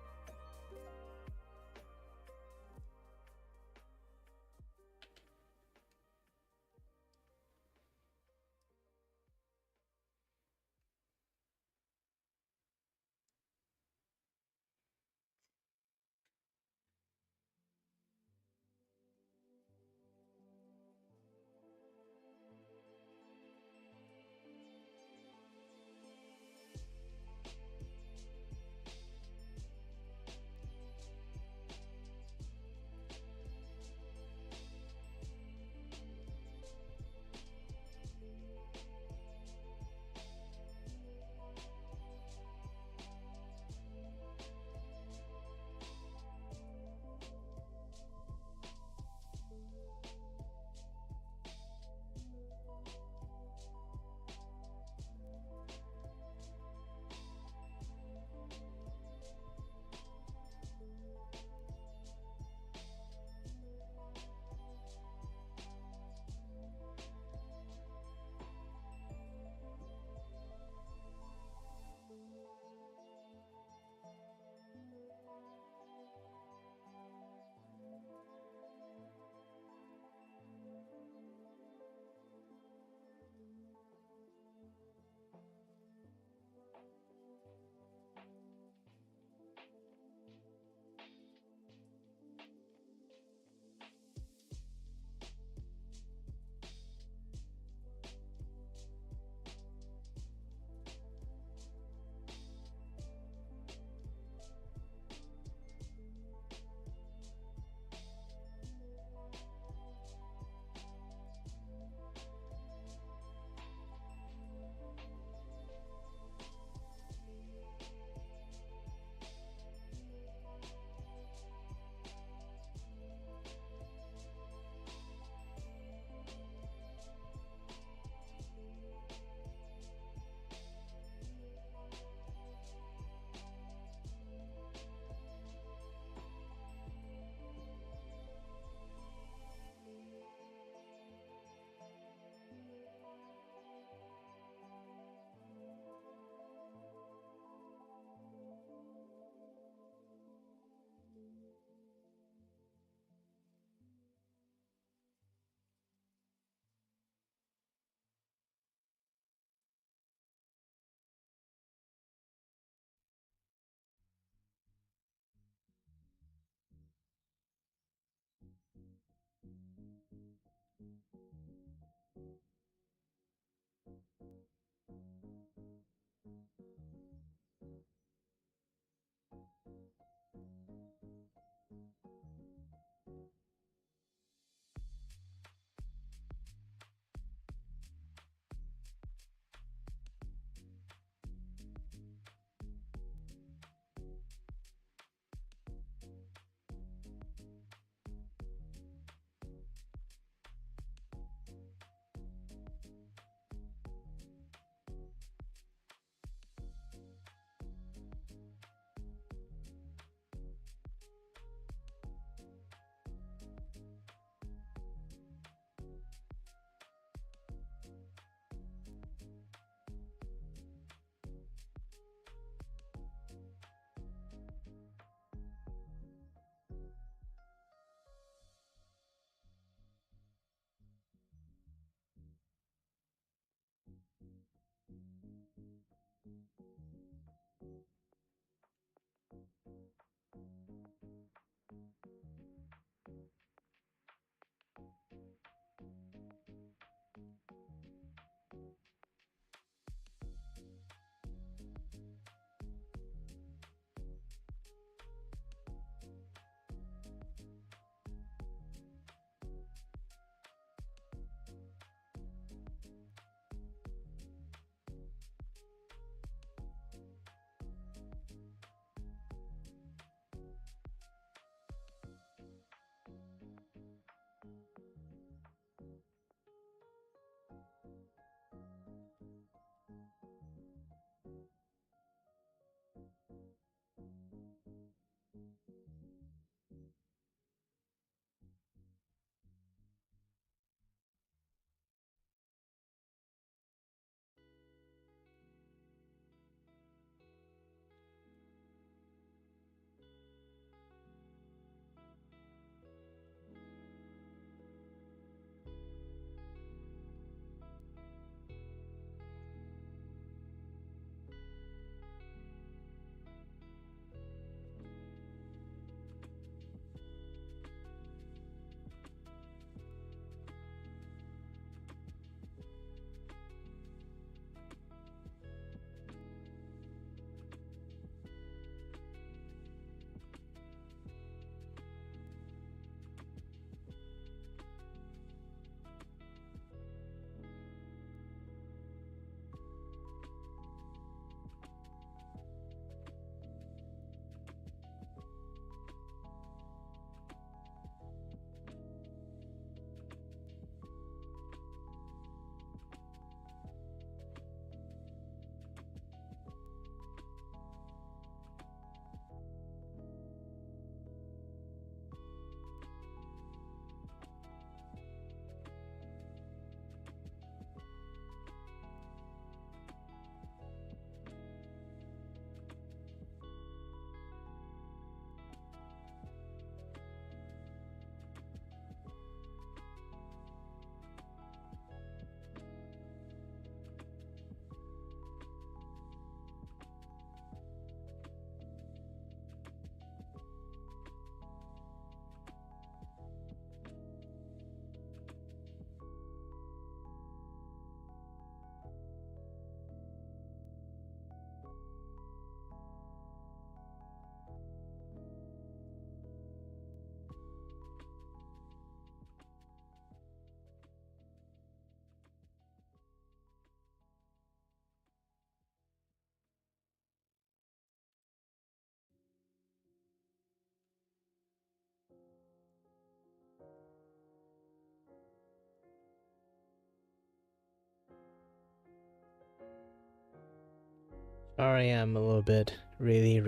Sorry, I'm a little bit really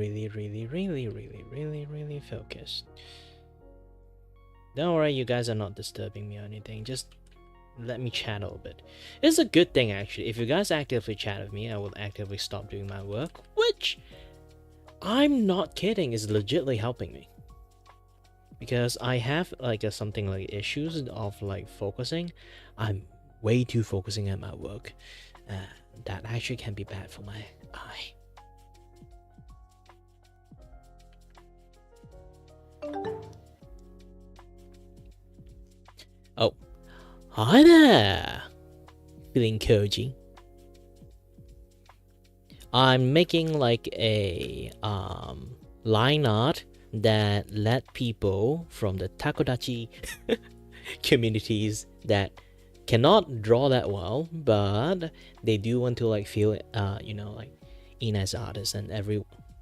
focused. Don't worry, you guys are not disturbing me or anything. Just let me chat a little bit. It's a good thing actually. If you guys actively chat with me, I will actively stop doing my work, which I'm not kidding is legitimately helping me. Because I have like something like issues of like focusing. I'm way too focusing at my work. That actually can be bad for my eye. Oh, hi there. Feeling cozy. I'm making like a line art that let people from the takodachi communities that cannot draw that well, but they do want to like feel you know, like Ina as artists, and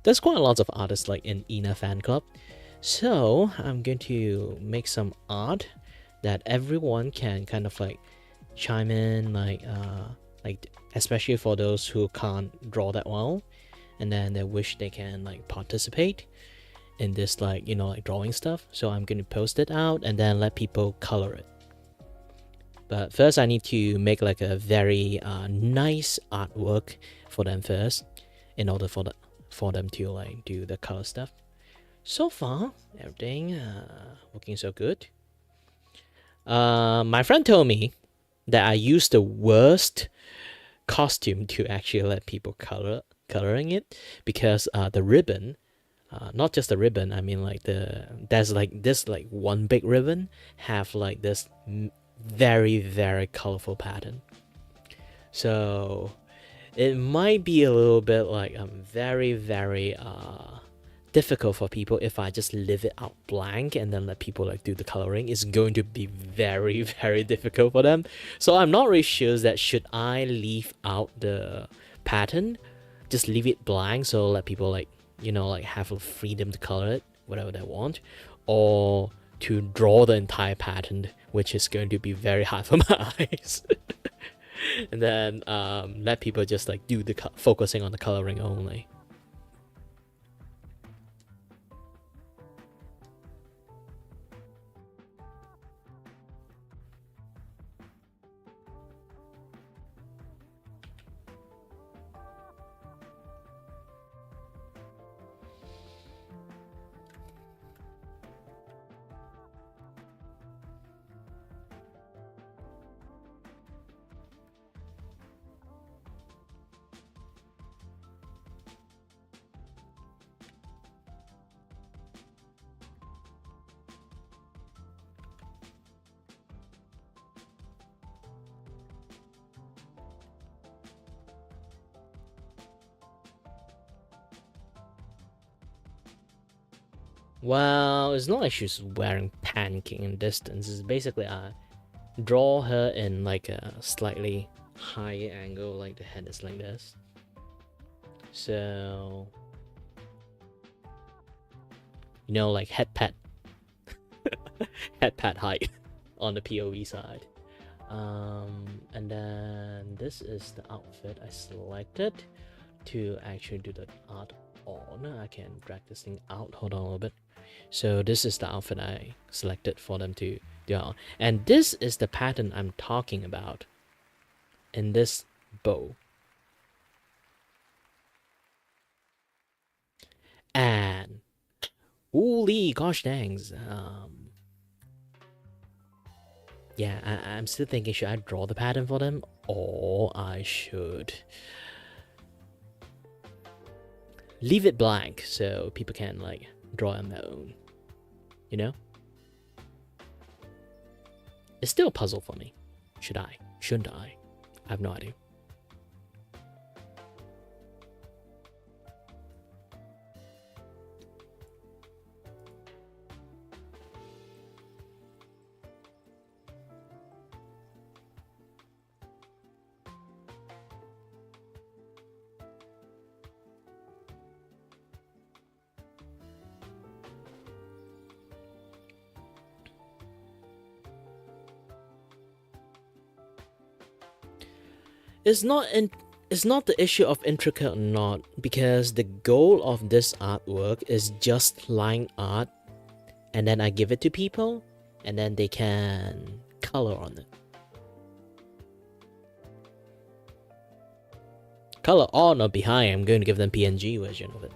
there's quite a lot of artists like in Ina fan club. So I'm going to make some art that everyone can kind of like chime in, like especially for those who can't draw that well, and then they wish they can like participate in this, like, you know, like drawing stuff. So I'm going to post it out and then let people color it. But first I need to make like a very nice artwork for them first, in order for them to like do the color stuff. So far everything looking so good. My friend told me that I used the worst costume to actually let people coloring it, because the ribbon, not just the ribbon, I mean like there's like this like one big ribbon have like this very very colorful pattern. So it might be a little bit like very very difficult for people if I just leave it out blank and then let people like do the coloring. It's going to be very very difficult for them. So I'm not really sure that should I leave out the pattern, just leave it blank, so let people like, you know, like have a freedom to color it whatever they want, or to draw the entire pattern, which is going to be very hard for my eyes. And then let people just like do the focusing on the coloring only. Well, it's not like she's wearing panicking in distance. It's basically I draw her in like a slightly higher angle, like the head is like this. So, you know, like head pat head pat height on the POV side. And then this is the outfit I selected to actually do the art on. I can drag this thing out, hold on a little bit. So this is the outfit I selected for them to do on. And this is the pattern I'm talking about in this bow. And holy gosh dangs, yeah, I'm still thinking, should I draw the pattern for them, or I should leave it blank so people can like draw on their own, you know? It's still a puzzle for me. Should I? Shouldn't I? I have no idea. It's not the issue of intricate or not, because the goal of this artwork is just line art, and then I give it to people and then they can color on it. Color on or behind, I'm going to give them PNG version of it.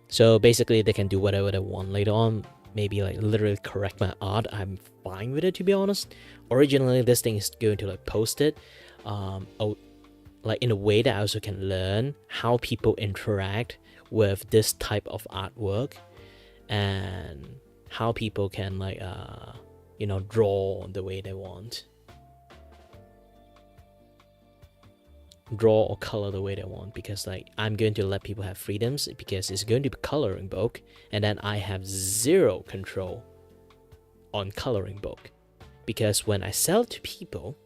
So basically they can do whatever they want later on. Maybe like literally correct my art. I'm fine with it, to be honest. Originally this thing is going to like post it like in a way that I also can learn how people interact with this type of artwork, and how people can like you know, draw the way they want, draw or color the way they want, because like I'm going to let people have freedoms, because it's going to be coloring book, and then I have zero control on coloring book, because when I sell to people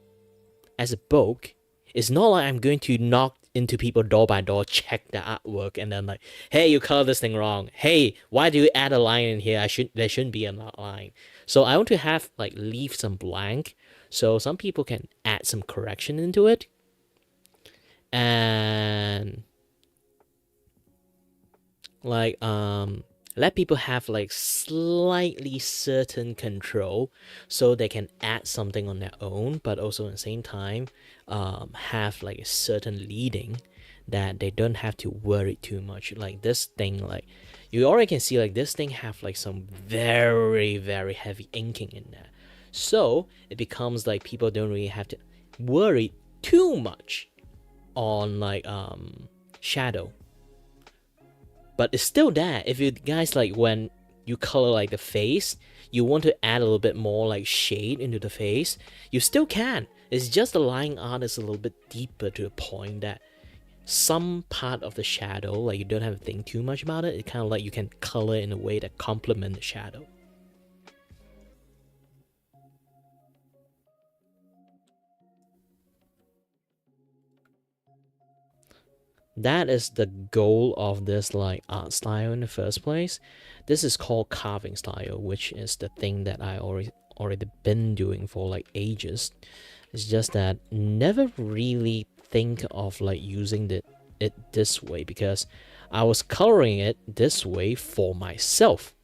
as a book, it's not like I'm going to knock into people door by door, check the artwork, and then like, hey, you color this thing wrong, hey, why do you add a line in here, there shouldn't be a line. So I want to have like leave some blank, so some people can add some correction into it, and like let people have like slightly certain control, so they can add something on their own, but also at the same time have like a certain leading that they don't have to worry too much. Like this thing, like you already can see, like this thing have like some very very heavy inking in there, So it becomes like people don't really have to worry too much on like shadow. But it's still there. If you guys like when you color like the face, you want to add a little bit more like shade into the face, you still can. It's just the line art is a little bit deeper to the point that some part of the shadow, like you don't have to think too much about it. It kind of like you can color in a way that complement the shadow. That is the goal of this like art style in the first place. This is called carving style, which is the thing that I already been doing for like ages. It's just that never really think of like using it this way, because I was coloring it this way for myself.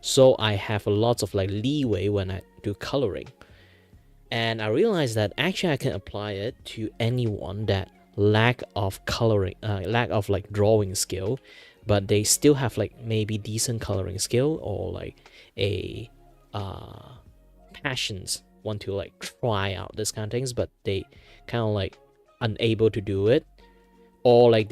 So I have a lot of like leeway when I do coloring. And I realized that actually I can apply it to anyone that lack of coloring, lack of like drawing skill, but they still have like maybe decent coloring skill, or like a passions, want to like try out this kind of things, but they kind of like unable to do it, or like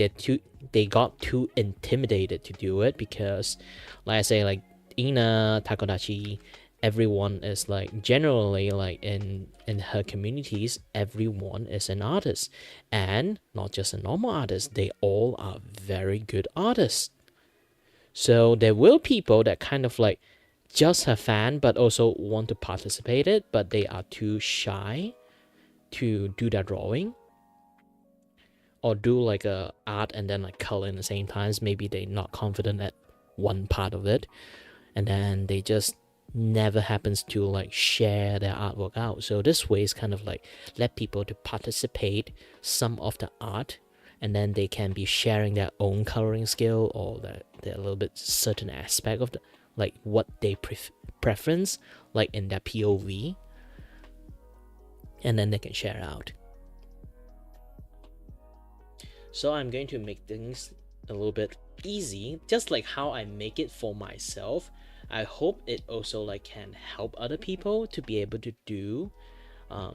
they got too intimidated to do it, because like I say, like Ina Takodachi, everyone is like generally like in her communities, everyone is an artist, and not just a normal artist, they all are very good artists. So there will people that kind of like just have fan but also want to participate it, but they are too shy to do their drawing, or do like a art and then like color in the same times. Maybe they're not confident at one part of it, and then they just never happens to like share their artwork out. So this way is kind of like let people to participate some of the art, and then they can be sharing their own coloring skill, or their little bit certain aspect of the like what they preference, like in their POV, and then they can share out. So I'm going to make things a little bit easy, just like how I make it for myself. I hope it also like can help other people to be able to do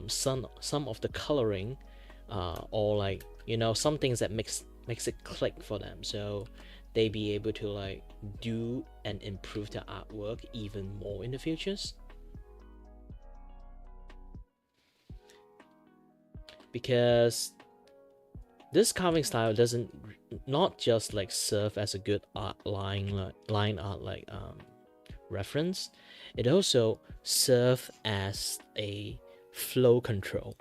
some of the coloring, or like, you know, some things that makes it click for them, so they be able to like do and improve their artwork even more in the futures. Because this carving style doesn't not just like serve as a good line art like reference, it also serve as a flow control.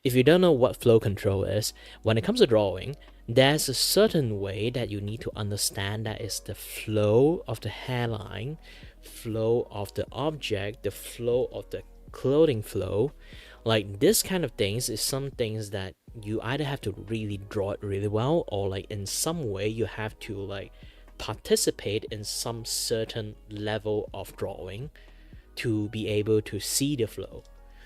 If you don't know what flow control is, when it comes to drawing, there's a certain way that you need to understand, that is the flow of the hairline, flow of the object, the flow of the clothing flow. Like this kind of things is some things that you either have to really draw it really well, or like in some way you have to like participate in some certain level of drawing to be able to see the flow.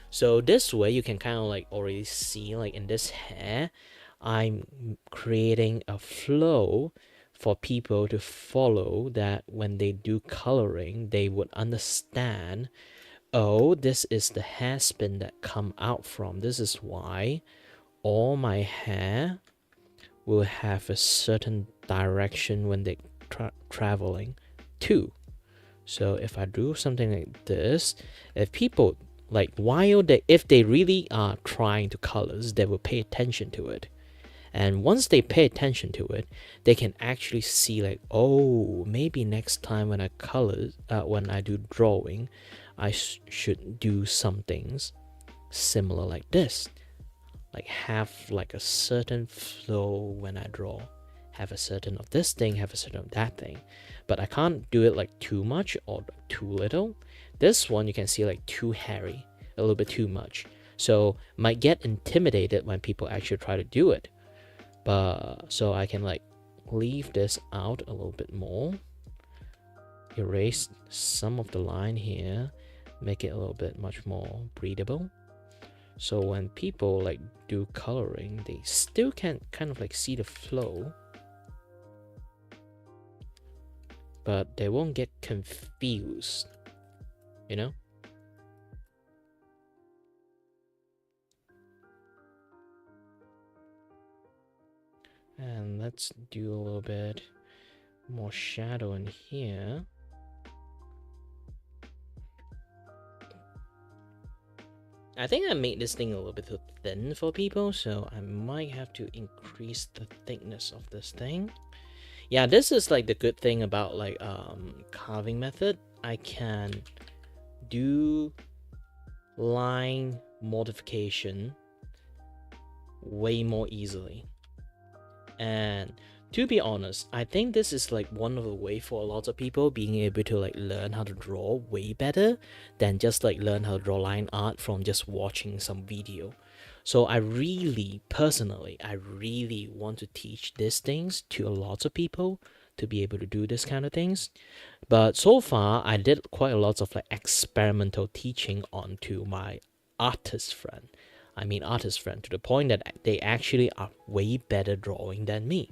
So this way you can kind of like already see, like in this hair, I'm creating a flow for people to follow, that when they do coloring they would understand, oh, this is the hairspin that come out from, this is why all my hair will have a certain direction when they traveling too. So if I do something like this, if people like, while they, if they really are trying to colors, they will pay attention to it. And once they pay attention to it, they can actually see like, oh, maybe next time when I color, when I do drawing, I should do some things similar like this. Like have like a certain flow when I draw, have a certain of this thing, have a certain of that thing, but I can't do it like too much or too little. This one you can see like too hairy, a little bit too much, so might get intimidated when people actually try to do it. But so I can like leave this out a little bit more, erase some of the line here, make it a little bit much more breathable. So when people like do coloring, they still can kind of like see the flow, but they won't get confused, you know? let's do a little bit more shadow in here. I think I made this thing a little bit too thin for people, so I might have to increase the thickness of this thing. Yeah, this is like the good thing about like carving method. I can do line modification way more easily. And to be honest, I think this is like one of the way for a lot of people being able to like learn how to draw way better than just like learn how to draw line art from just watching some video. So I really, personally, I really want to teach these things to a lot of people to be able to do this kind of things. But so far, I did quite a lot of like experimental teaching onto my artist friend. I mean artist friend, to the point that they actually are way better drawing than me.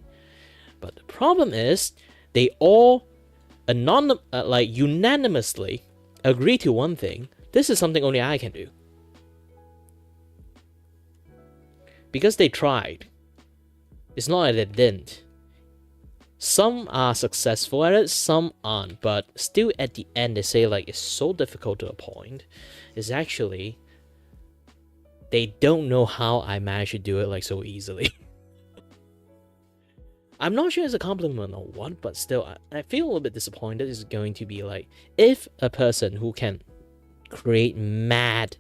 But the problem is, they all unanimously agree to one thing: this is something only I can do. Because they tried. It's not like they didn't. Some are successful at it, some aren't, but still at the end they say like it's so difficult to a point. It's actually, they don't know how I managed to do it like so easily. I'm not sure it's a compliment or what, but still, I feel a little bit disappointed. It's going to be like, if a person who can create mad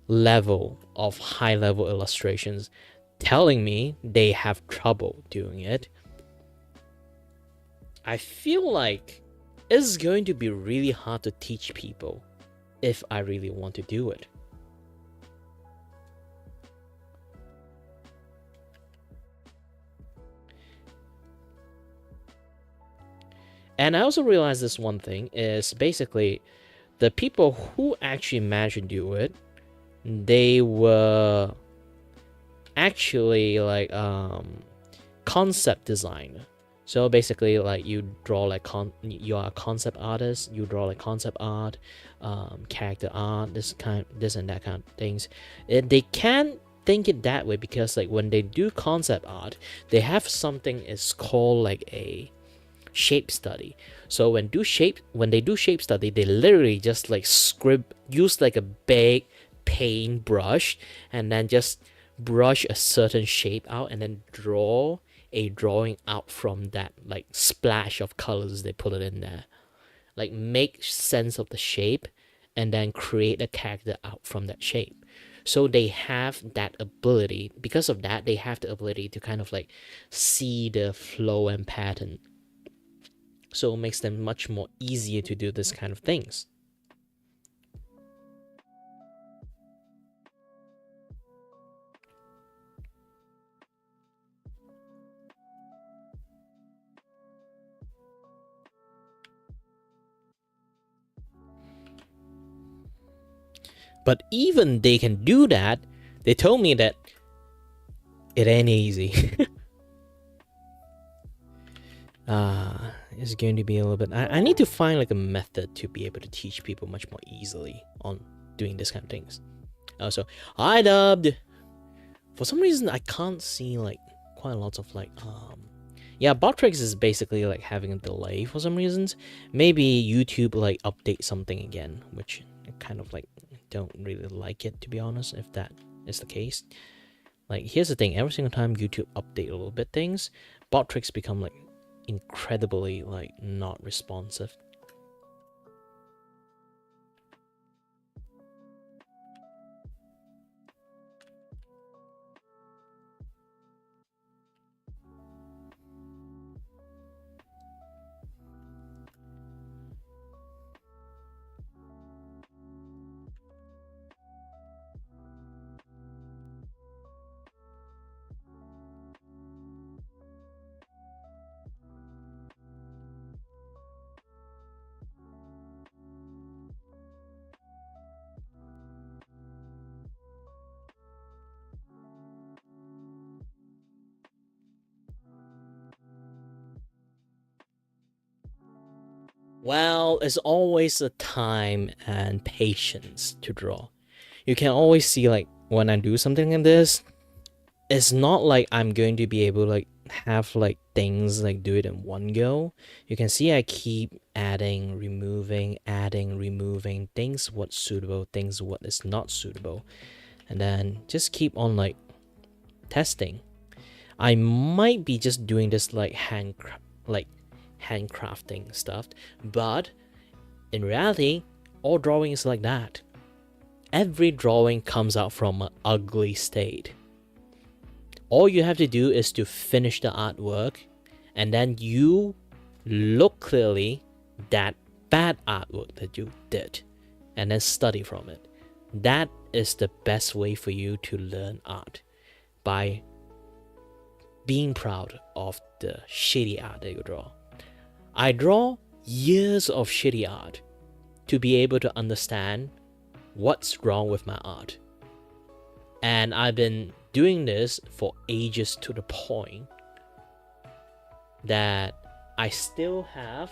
level of high level illustrations telling me they have trouble doing it, I feel like it's going to be really hard to teach people if I really want to do it. And I also realized this one thing is basically the people who actually managed to do it, they were actually like concept designer. So basically, like you draw like you are a concept artist, you draw like concept art, character art, this and that kind of things. They can think it that way because like when they do concept art, they have something is called like a shape study. So when they do shape study, they literally just like use like a big paint brush and then just brush a certain shape out and then draw a drawing out from that like splash of colors they put it in there. Like make sense of the shape and then create a character out from that shape. So they have that ability. Because of that, they have the ability to kind of like see the flow and pattern. So it makes them much more easier to do this kind of things. But even they can do that, they told me that it ain't easy. It's going to be a little bit... I need to find like a method to be able to teach people much more easily on doing this kind of things. So, hi dubbed! For some reason, I can't see like quite a lot of like... Yeah, Botrix is basically like having a delay for some reasons. Maybe YouTube like update something again, which I kind of like don't really like it, to be honest, if that is the case. Like, here's the thing, every single time YouTube update a little bit things, Botrix become like incredibly like not responsive. Well, it's always a time and patience to draw. You can always see like when I do something like this, it's not like I'm going to be able to like have like things like do it in one go. You can see I keep adding, removing things what's suitable, things what is not suitable, and then just keep on like testing. I might be just doing this like handcrafting stuff, but in reality, all drawing is like that. Every drawing comes out from an ugly state. All you have to do is to finish the artwork, and then you look clearly that bad artwork that you did, and then study from it. That is the best way for you to learn art, by being proud of the shitty art that you draw. I draw years of shitty art to be able to understand what's wrong with my art. And I've been doing this for ages, to the point that I still have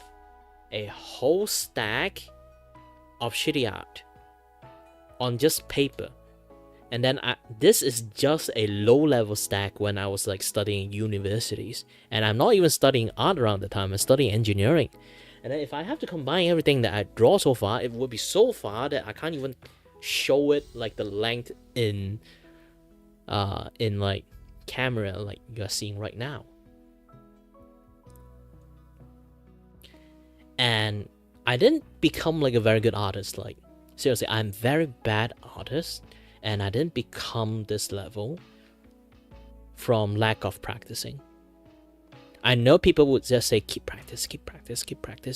a whole stack of shitty art on just paper. And then this is just a low-level stack when I was like studying universities. And I'm not even studying art around the time, I'm studying engineering. And then if I have to combine everything that I draw so far, it would be so far that I can't even show it like the length in like camera like you're seeing right now. And I didn't become like a very good artist. Like seriously, I'm very bad artist, and I didn't become this level from lack of practicing. I know people would just say keep practice,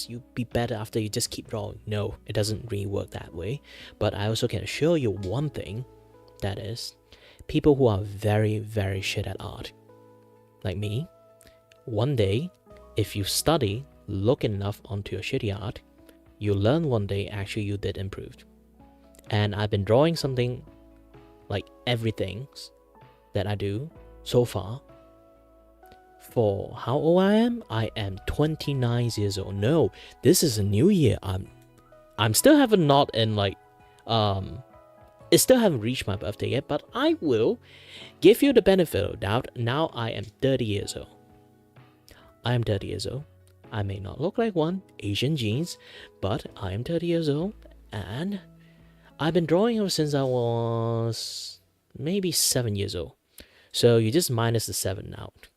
you be better after you just keep drawing. No, it doesn't really work that way. But I also can assure you one thing, that is, people who are very, very shit at art, like me, one day, if you study, look enough onto your shitty art, you learn one day actually you did improve. And I've been drawing something like everything that I do so far. For how old I am? I am 29 years old. No, this is a new year. I'm still haven't not in like it still haven't reached my birthday yet, but I will give you the benefit of doubt. Now I am 30 years old. I am 30 years old. I may not look like one, Asian genes, but I am 30 years old, and I've been drawing ever since I was maybe 7 years old. So you just minus the 7 out.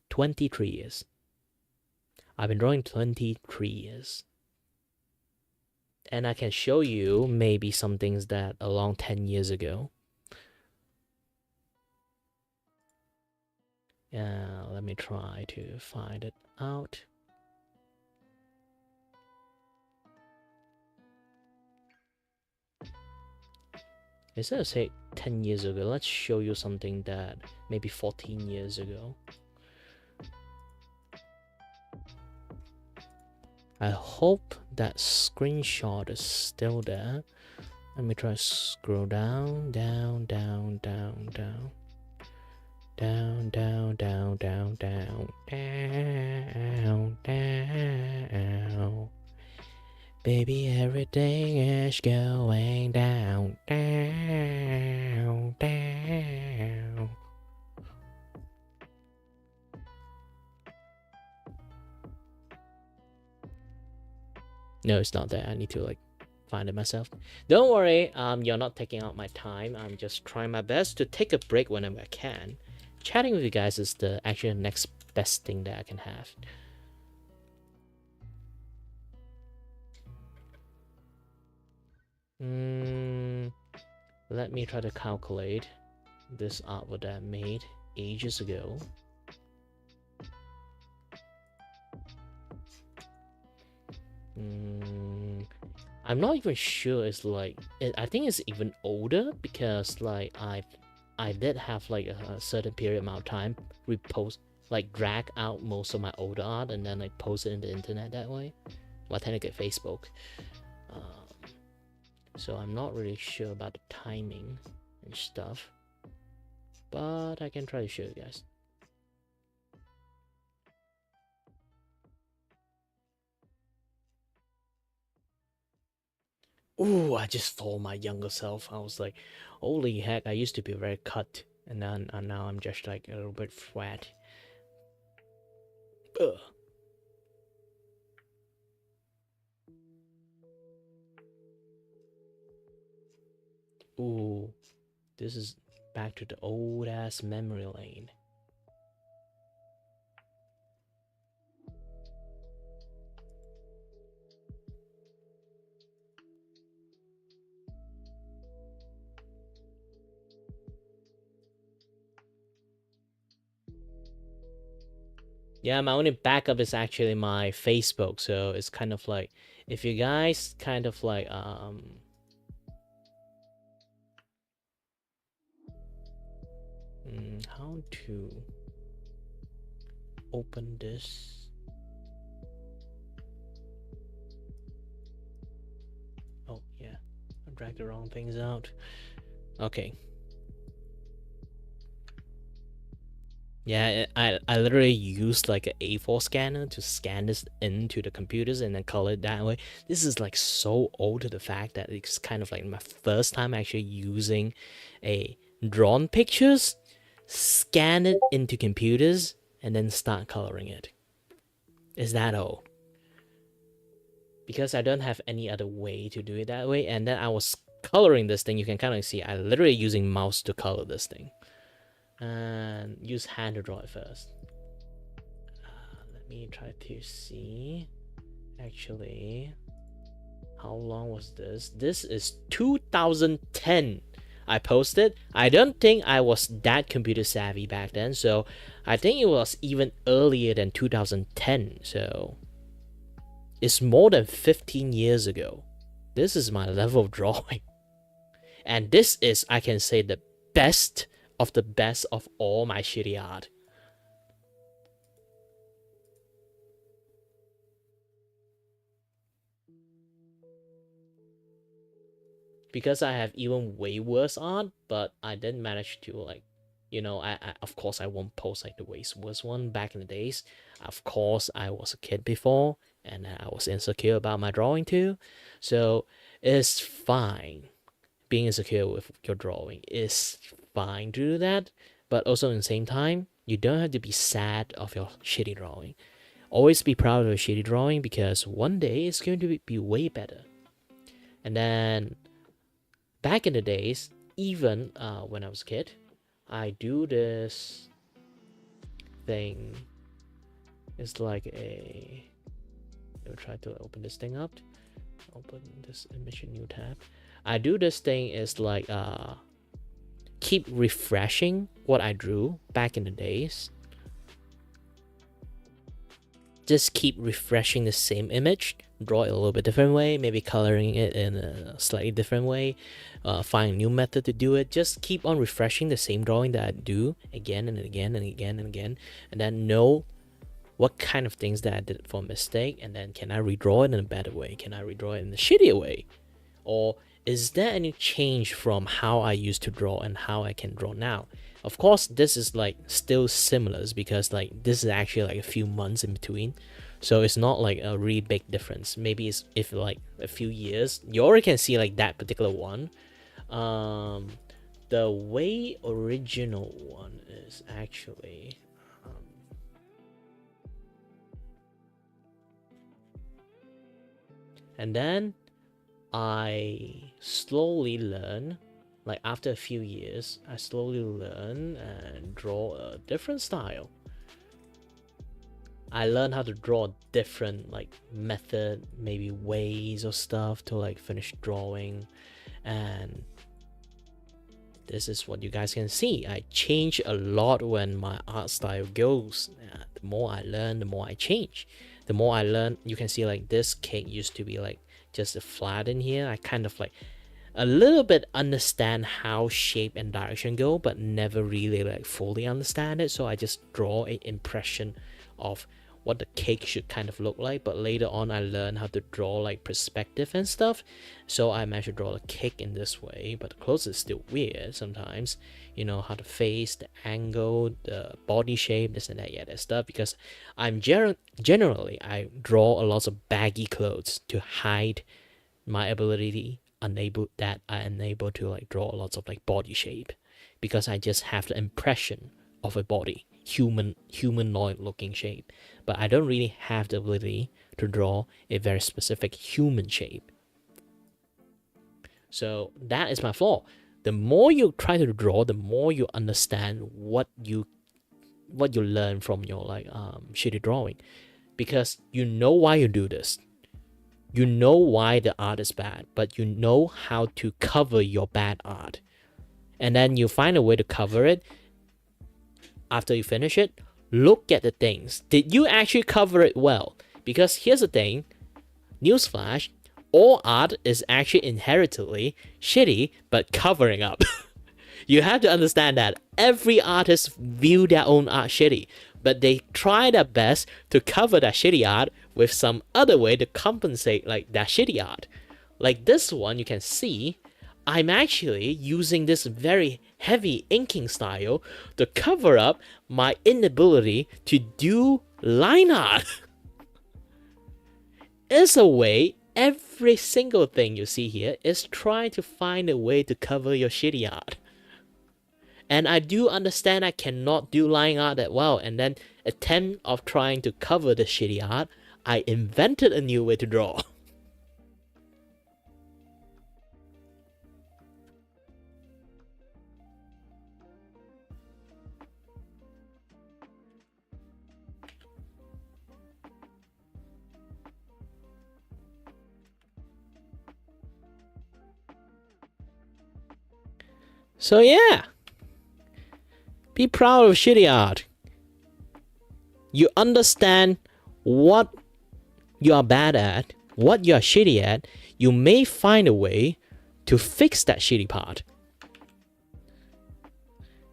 23 years. I've been drawing 23 years. And I can show you maybe some things that along 10 years ago. Let me try to find it out. Instead of say 10 years ago, let's show you something that maybe 14 years ago. I hope that screenshot is still there. Let me try to scroll down, down, down, down, down. Down, down, down, down, down, down, down. Baby, everything is going down, down, down. No, it's not there. I need to like find it myself. Don't worry, you're not taking out my time. I'm just trying my best to take a break whenever I can. Chatting with you guys is the actually next best thing that I can have. Let me try to calculate this artwork that I made ages ago. I'm not even sure it's like I think it's even older, because like I did have like a certain period amount of time repost, like drag out most of my older art and then like post it in the internet that way. Well, technically Facebook. So I'm not really sure about the timing and stuff, but I can try to show you guys. Ooh, I just saw my younger self. I was like, holy heck, I used to be very cut. And then now I'm just like a little bit flat. Ugh. Ooh, this is back to the old ass memory lane. Yeah, my only backup is actually my Facebook, so it's kind of like if you guys kind of like how to open this. Oh yeah, I dragged the wrong things out. Okay. Yeah, I literally used like an A4 scanner to scan this into the computers and then color it that way. This is like so old to the fact that it's kind of like my first time actually using a drawn pictures, scan it into computers, and then start coloring it. Is that old? Because I don't have any other way to do it that way. And then I was coloring this thing. You can kind of see I literally using mouse to color this thing. And use hand to draw it first. Let me try to see. Actually, how long was this? This is 2010. I posted. I don't think I was that computer savvy back then, so I think it was even earlier than 2010. So it's more than 15 years ago. This is my level of drawing. And this is, I can say, the best of all my shitty art. Because I have even way worse art, but I didn't manage to like, I of course I won't post like the way worse one back in the days. Of course I was a kid before, and I was insecure about my drawing too, so it's fine. Being insecure with your drawing is fine to do that, but also in the same time, you don't have to be sad of your shitty drawing. Always be proud of your shitty drawing because one day it's going to be way better. And then back in the days, even when I was a kid, I do this thing. It's like a. I'll try to open this thing up. Open this image in new tab. I do this thing is like keep refreshing what I drew back in the days. Just keep refreshing the same image, draw it a little bit different way, maybe coloring it in a slightly different way, find a new method to do it. Just keep on refreshing the same drawing that I do again and again and again and again, and then know what kind of things that I did for a mistake, and then can I redraw it in a better way? Can I redraw it in a shittier way? Or is there any change from how I used to draw and how I can draw now? Of course, this is like still similar because like this is actually like a few months in between, so it's not like a really big difference. Maybe it's if like a few years, you already can see like that particular one. The way original one is actually and then I slowly learn, like after a few years, I slowly learn and draw a different style. I learned how to draw different like method, maybe ways or stuff to like finish drawing, and this is what you guys can see. I change a lot when my art style goes. The more I learn, the more I change. The more I learn, you can see like this cake used to be like just a flat in here. I kind of like a little bit understand how shape and direction go, but never really like fully understand it. So I just draw an impression of what the cake should kind of look like. But later on I learned how to draw like perspective and stuff, so I managed to draw the cake in this way. But the clothes is still weird sometimes, how to face, the angle, the body shape, this and that, yeah, that stuff. Because I'm generally I draw a lot of baggy clothes to hide my ability unable to like draw lots of like body shape, because I just have the impression of a body, humanoid looking shape, but I don't really have the ability to draw a very specific human shape. So that is my flaw. The more you try to draw, the more you understand what you learn from your shitty drawing, because you know why you do this. You know why the art is bad, but you know how to cover your bad art. And then you find a way to cover it. After you finish it, look at the things. Did you actually cover it well? Because here's the thing, newsflash, all art is actually inherently shitty, but covering up. You have to understand that every artist view their own art shitty, but they try their best to cover that shitty art with some other way to compensate like that shitty art. Like this one, you can see I'm actually using this very heavy inking style to cover up my inability to do line art. It's a way, every single thing you see here is trying to find a way to cover your shitty art. And I do understand I cannot do line art that well, and then attempt of trying to cover the shitty art, I invented a new way to draw. So yeah, be proud of shitty art. You understand what you are bad at, what you are shitty at, you may find a way to fix that shitty part.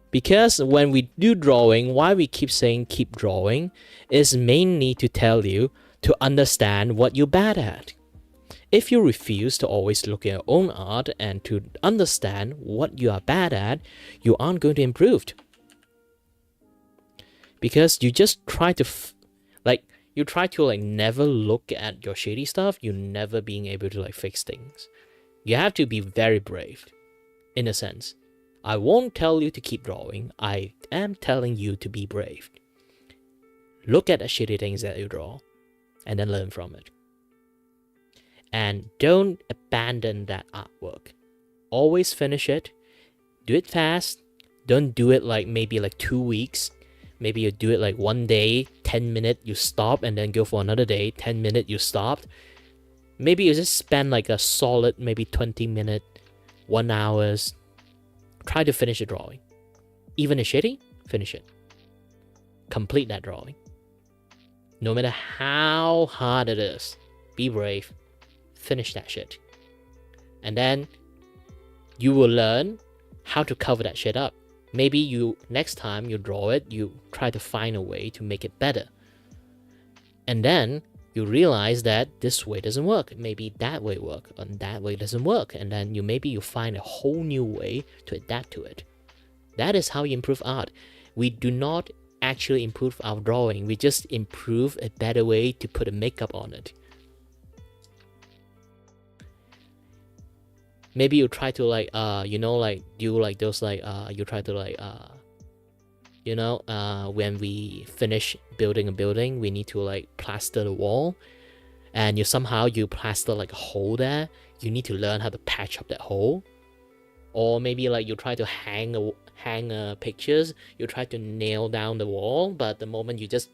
Because when we do drawing, why we keep saying keep drawing is mainly to tell you to understand what you're bad at. If you refuse to always look at your own art and to understand what you are bad at, you aren't going to improve. Because you just try to never look at your shitty stuff, you never being able to fix things. You have to be very brave, in a sense. I won't tell you to keep drawing, I am telling you to be brave. Look at the shitty things that you draw, and then learn from it. And don't abandon that artwork. Always finish it. Do it fast. Don't do it maybe 2 weeks. Maybe you do it 1 day, 10 minutes, you stop, and then go for another day, 10 minutes, you stopped. Maybe you just spend a solid maybe 20 minutes, 1 hour. Try to finish the drawing. Even if shitty, finish it. Complete that drawing. No matter how hard it is, be brave. Finish that shit. And then you will learn how to cover that shit up. Maybe next time you draw it, you try to find a way to make it better. And then you realize that this way doesn't work. Maybe that way works, and that way doesn't work. And then you find a whole new way to adapt to it. That is how you improve art. We do not actually improve our drawing. We just improve a better way to put a makeup on it. Maybe you try to when we finish building a building, we need to plaster the wall, and you plaster a hole there. You need to learn how to patch up that hole. Or maybe you try to hang pictures, you try to nail down the wall, but the moment you just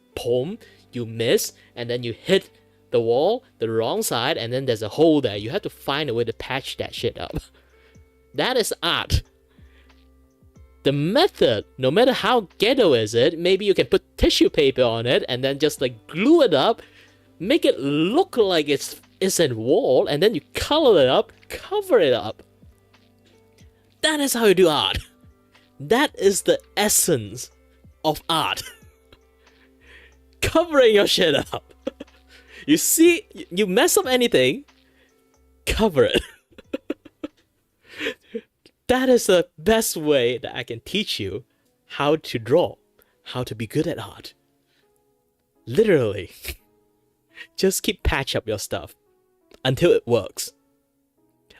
you miss, and then you hit the wall the wrong side, and then there's a hole there. You have to find a way to patch that shit up. That is art. The method, no matter how ghetto is it, maybe you can put tissue paper on it and then just glue it up, make it look like it's a wall, and then you color it up, cover it up. That is how you do art. That is the essence of art. Covering your shit up. You see, you mess up anything, cover it. That is the best way that I can teach you how to draw, how to be good at art. Literally. Just keep patch up your stuff until it works.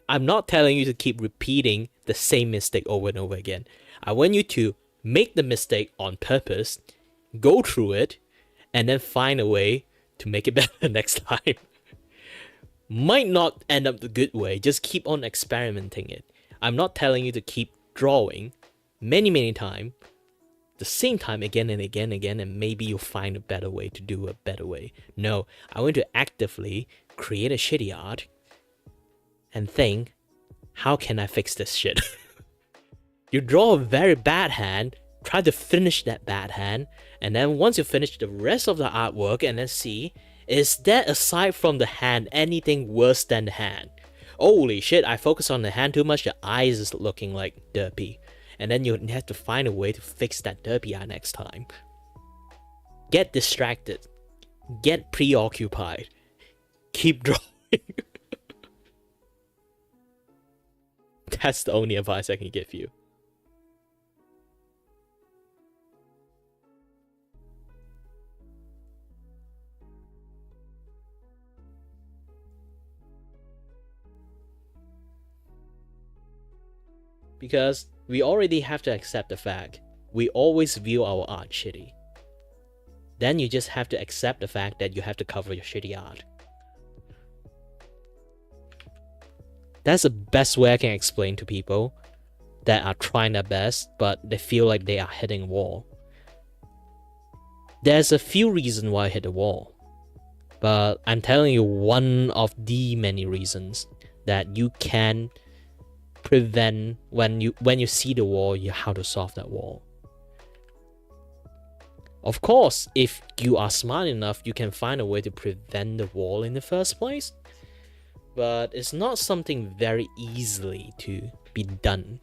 I'm not telling you to keep repeating the same mistake over and over again. I want you to make the mistake on purpose, go through it, and then find a way to make it better next time. Might not end up the good way, just keep on experimenting it. I'm not telling you to keep drawing many times, the same time again and again, and maybe you'll find a better way to do a better way. No, I want to actively create a shitty art and think, how can I fix this shit? You draw a very bad hand, try to finish that bad hand, and then once you finish the rest of the artwork and then see, is there aside from the hand anything worse than the hand? Holy shit, I focus on the hand too much, the eyes is looking like derpy. And then you have to find a way to fix that derpy eye next time. Get distracted. Get preoccupied. Keep drawing. That's the only advice I can give you. Because we already have to accept the fact we always view our art shitty. Then you just have to accept the fact that you have to cover your shitty art. That's the best way I can explain to people that are trying their best, but they feel like they are hitting a wall. There's a few reasons why I hit a wall, but I'm telling you one of the many reasons that you can prevent when you see the wall, how to solve that wall. Of course, if you are smart enough, you can find a way to prevent the wall in the first place, but it's not something very easily to be done.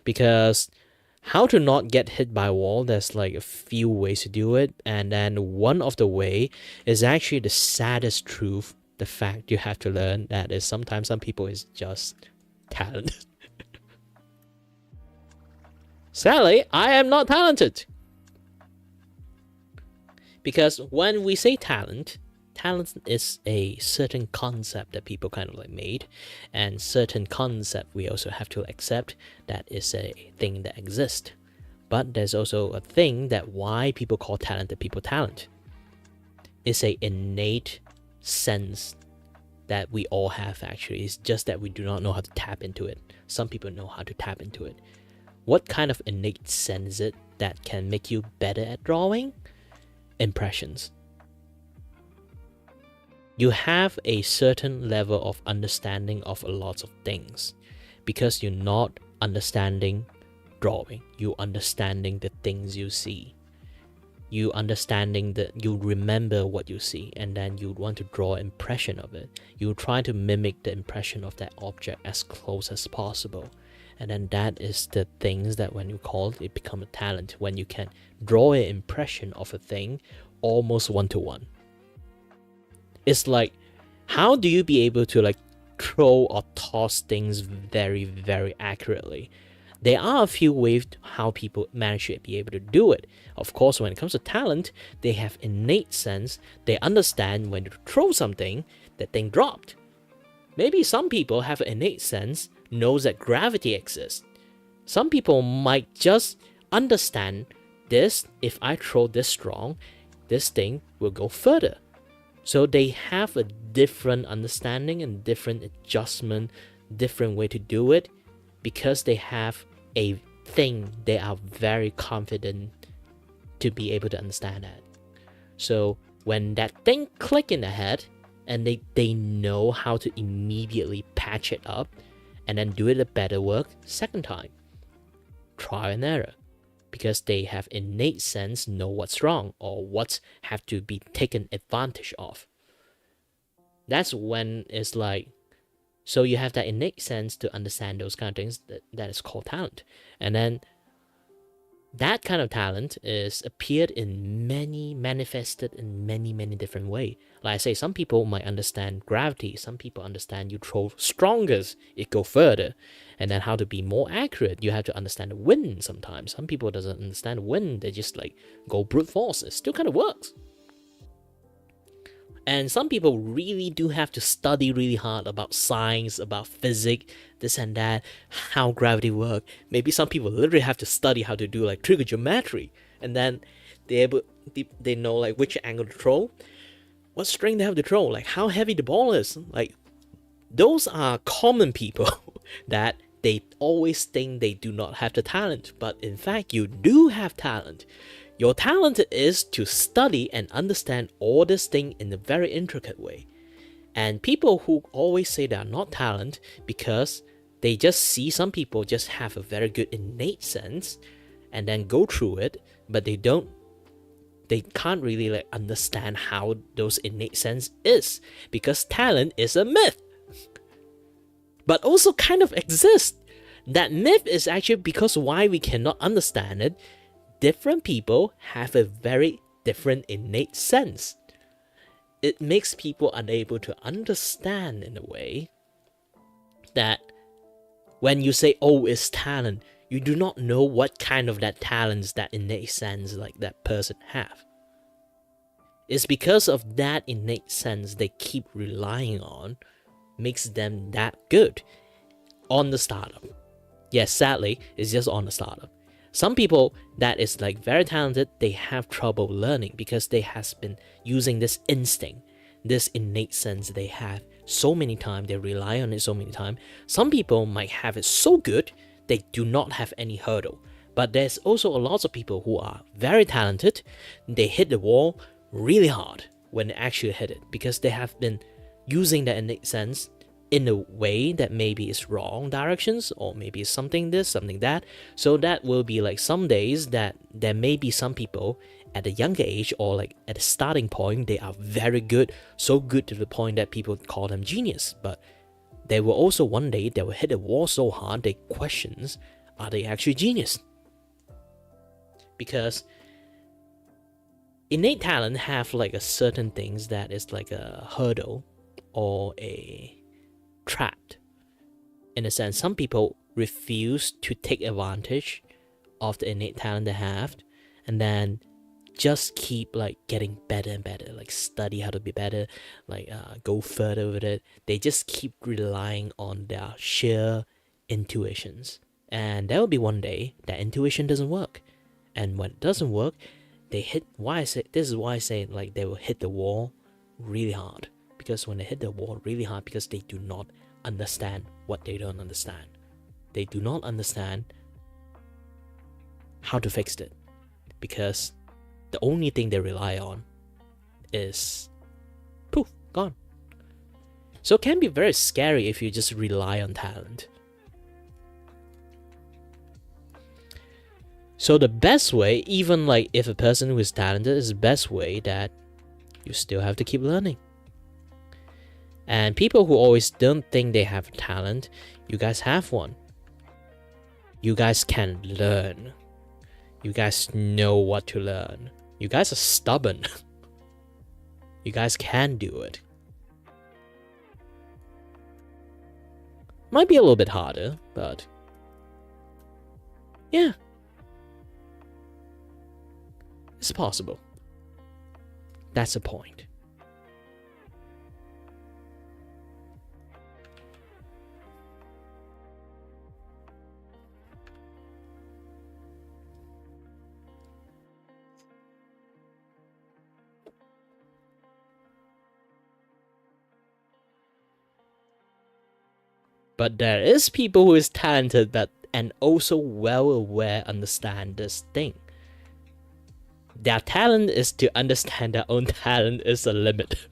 Because how to not get hit by a wall, there's like a few ways to do it, and then one of the way is actually the saddest truth, the fact you have to learn, that is sometimes some people is just talent. Sadly, I am not talented. Because when we say talent is a certain concept that people kind of like made, and certain concept we also have to accept that is a thing that exists. But there's also a thing that why people call talented people talent. It's a innate sense that we all have actually. It's just that we do not know how to tap into it. Some people know how to tap into it. What kind of innate sense is it that can make you better at drawing? Impressions. You have a certain level of understanding of a lot of things because you're not understanding drawing. You're understanding the things you see. You understanding that you remember what you see, and then you want to draw an impression of it. You try to mimic the impression of that object as close as possible. And then that is the things that when you call it become a talent, when you can draw an impression of a thing almost one-to-one. It's like, how do you be able to like throw or toss things very accurately? There are a few ways how people manage to be able to do it. Of course, when it comes to talent, they have innate sense. They understand when to throw something, that thing dropped. Maybe some people have an innate sense, knows that gravity exists. Some people might just understand this, if I throw this strong, this thing will go further. So they have a different understanding and different adjustment, different way to do it, because they have a thing they are very confident to be able to understand that. So when that thing click in the head and they know how to immediately patch it up and then do it a better work second time. Trial and error. Because they have innate sense, know what's wrong or what's have to be taken advantage of. That's when it's like, so you have that innate sense to understand those kind of things, that is called talent. And then that kind of talent is appeared in manifested in many different ways. Like I say, some people might understand gravity, some people understand you throw strongest, it go further. And then how to be more accurate, you have to understand the wind sometimes. Some people doesn't understand wind, they just like go brute force. It still kind of works. And some people really do have to study really hard about science, about physics, this and that, how gravity works. Maybe some people literally have to study how to do like trigonometry, and then they know like which angle to throw, what string they have to throw, like how heavy the ball is. Like those are common people that they always think they do not have the talent, but in fact you do have talent. Your talent is to study and understand all this thing in a very intricate way. And people who always say they are not talent because they just see some people just have a very good innate sense and then go through it, but they can't really like understand how those innate sense is, because talent is a myth, but also kind of exists. That myth is actually because why we cannot understand it. Different people have a very different innate sense. It makes people unable to understand in a way that when you say, oh, it's talent, you do not know what kind of that talents, that innate sense like that person have. It's because of that innate sense they keep relying on, makes them that good on the startup. Yes, sadly, it's just on the startup. Some people that is like very talented, they have trouble learning because they has been using this instinct, this innate sense they have so many times, they rely on it so many times. Some people might have it so good, they do not have any hurdle. But there's also a lot of people who are very talented, they hit the wall really hard when they actually hit it because they have been using that innate sense in a way that maybe is wrong directions, or maybe something this, something that. So that will be like some days that there may be some people at a younger age or like at the starting point, they are very good, so good to the point that people call them genius. But there will also one day they will hit a wall so hard they questions, are they actually genius? Because innate talent have like a certain things that is like a hurdle or a trapped. In a sense, some people refuse to take advantage of the innate talent they have, and then just keep like getting better and better, like study how to be better, like go further with it. They just keep relying on their sheer intuitions, and there will be one day that intuition doesn't work, and when it doesn't work, they hit. This is why I say like they will hit the wall really hard. Because when they hit the wall really hard, because they do not understand what they don't understand. They do not understand how to fix it. Because the only thing they rely on is poof, gone. So it can be very scary if you just rely on talent. So the best way, even like if a person who is talented, is the best way that you still have to keep learning. And people who always don't think they have talent, you guys have one. You guys can learn. You guys know what to learn. You guys are stubborn. You guys can do it. Might be a little bit harder, but yeah, it's possible. That's the point. But there is people who is talented but and also well aware, understand this thing. Their talent is to understand their own talent is a limit.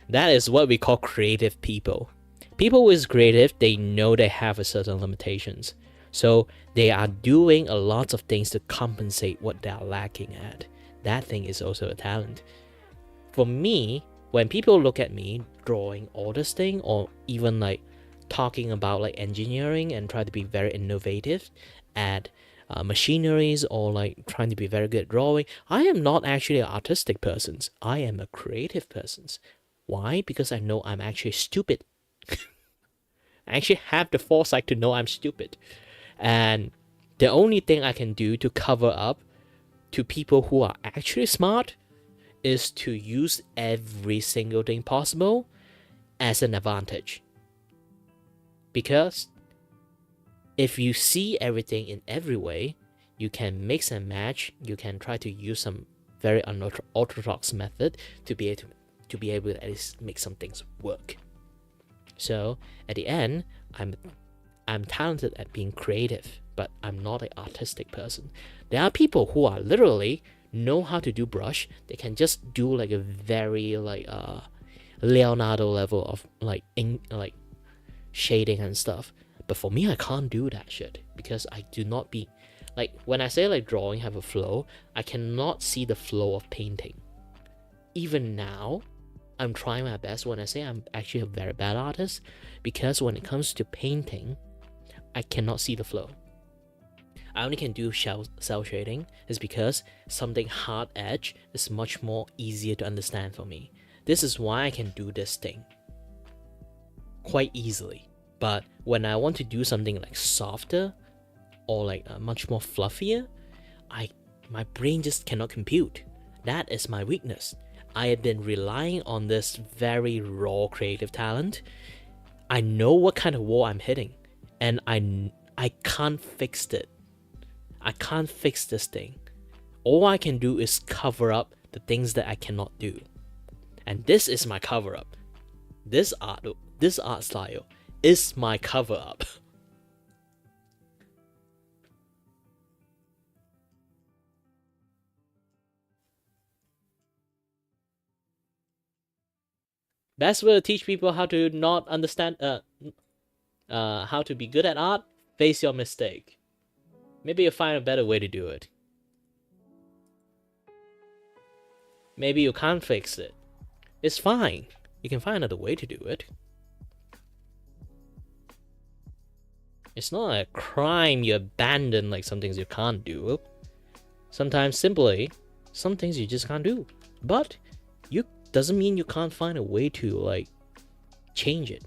That is what we call creative people. People who is creative, they know they have a certain limitations. So they are doing a lot of things to compensate what they are lacking at. That thing is also a talent. For me, when people look at me drawing all this thing, or even like talking about like engineering and try to be very innovative at machineries, or like trying to be very good at drawing, I am not actually an artistic person. I am a creative person. Why? Because I know I'm actually stupid. I actually have the foresight to know I'm stupid. And the only thing I can do to cover up to people who are actually smart is to use every single thing possible as an advantage. Because if you see everything in every way, you can mix and match, you can try to use some very unorthodox method to be able to at least make some things work. So at the end, I'm talented at being creative, but I'm not an artistic person. There are people who are literally know how to do brush. They can just do like a very like Leonardo level of like shading and stuff. But for me, I can't do that shit because I do not be like, when I say like drawing have a flow, I cannot see the flow of painting. Even now, I'm trying my best when I say I'm actually a very bad artist, because when it comes to painting, I cannot see the flow. I only can do cell shading is because something hard edge is much more easier to understand for me. This is why I can do this thing quite easily. But when I want to do something like softer or like much more fluffier, my brain just cannot compute. That is my weakness. I have been relying on this very raw creative talent. I know what kind of wall I'm hitting, and I can't fix it. I can't fix this thing. All I can do is cover up the things that I cannot do. And this is my cover up. This art style is my cover up. Best way to teach people how to not understand how to be good at art, face your mistake. Maybe you'll find a better way to do it. Maybe you can't fix it. It's fine. You can find another way to do it. It's not a crime you abandon like some things you can't do. Sometimes simply, some things you just can't do. But you doesn't mean you can't find a way to like change it.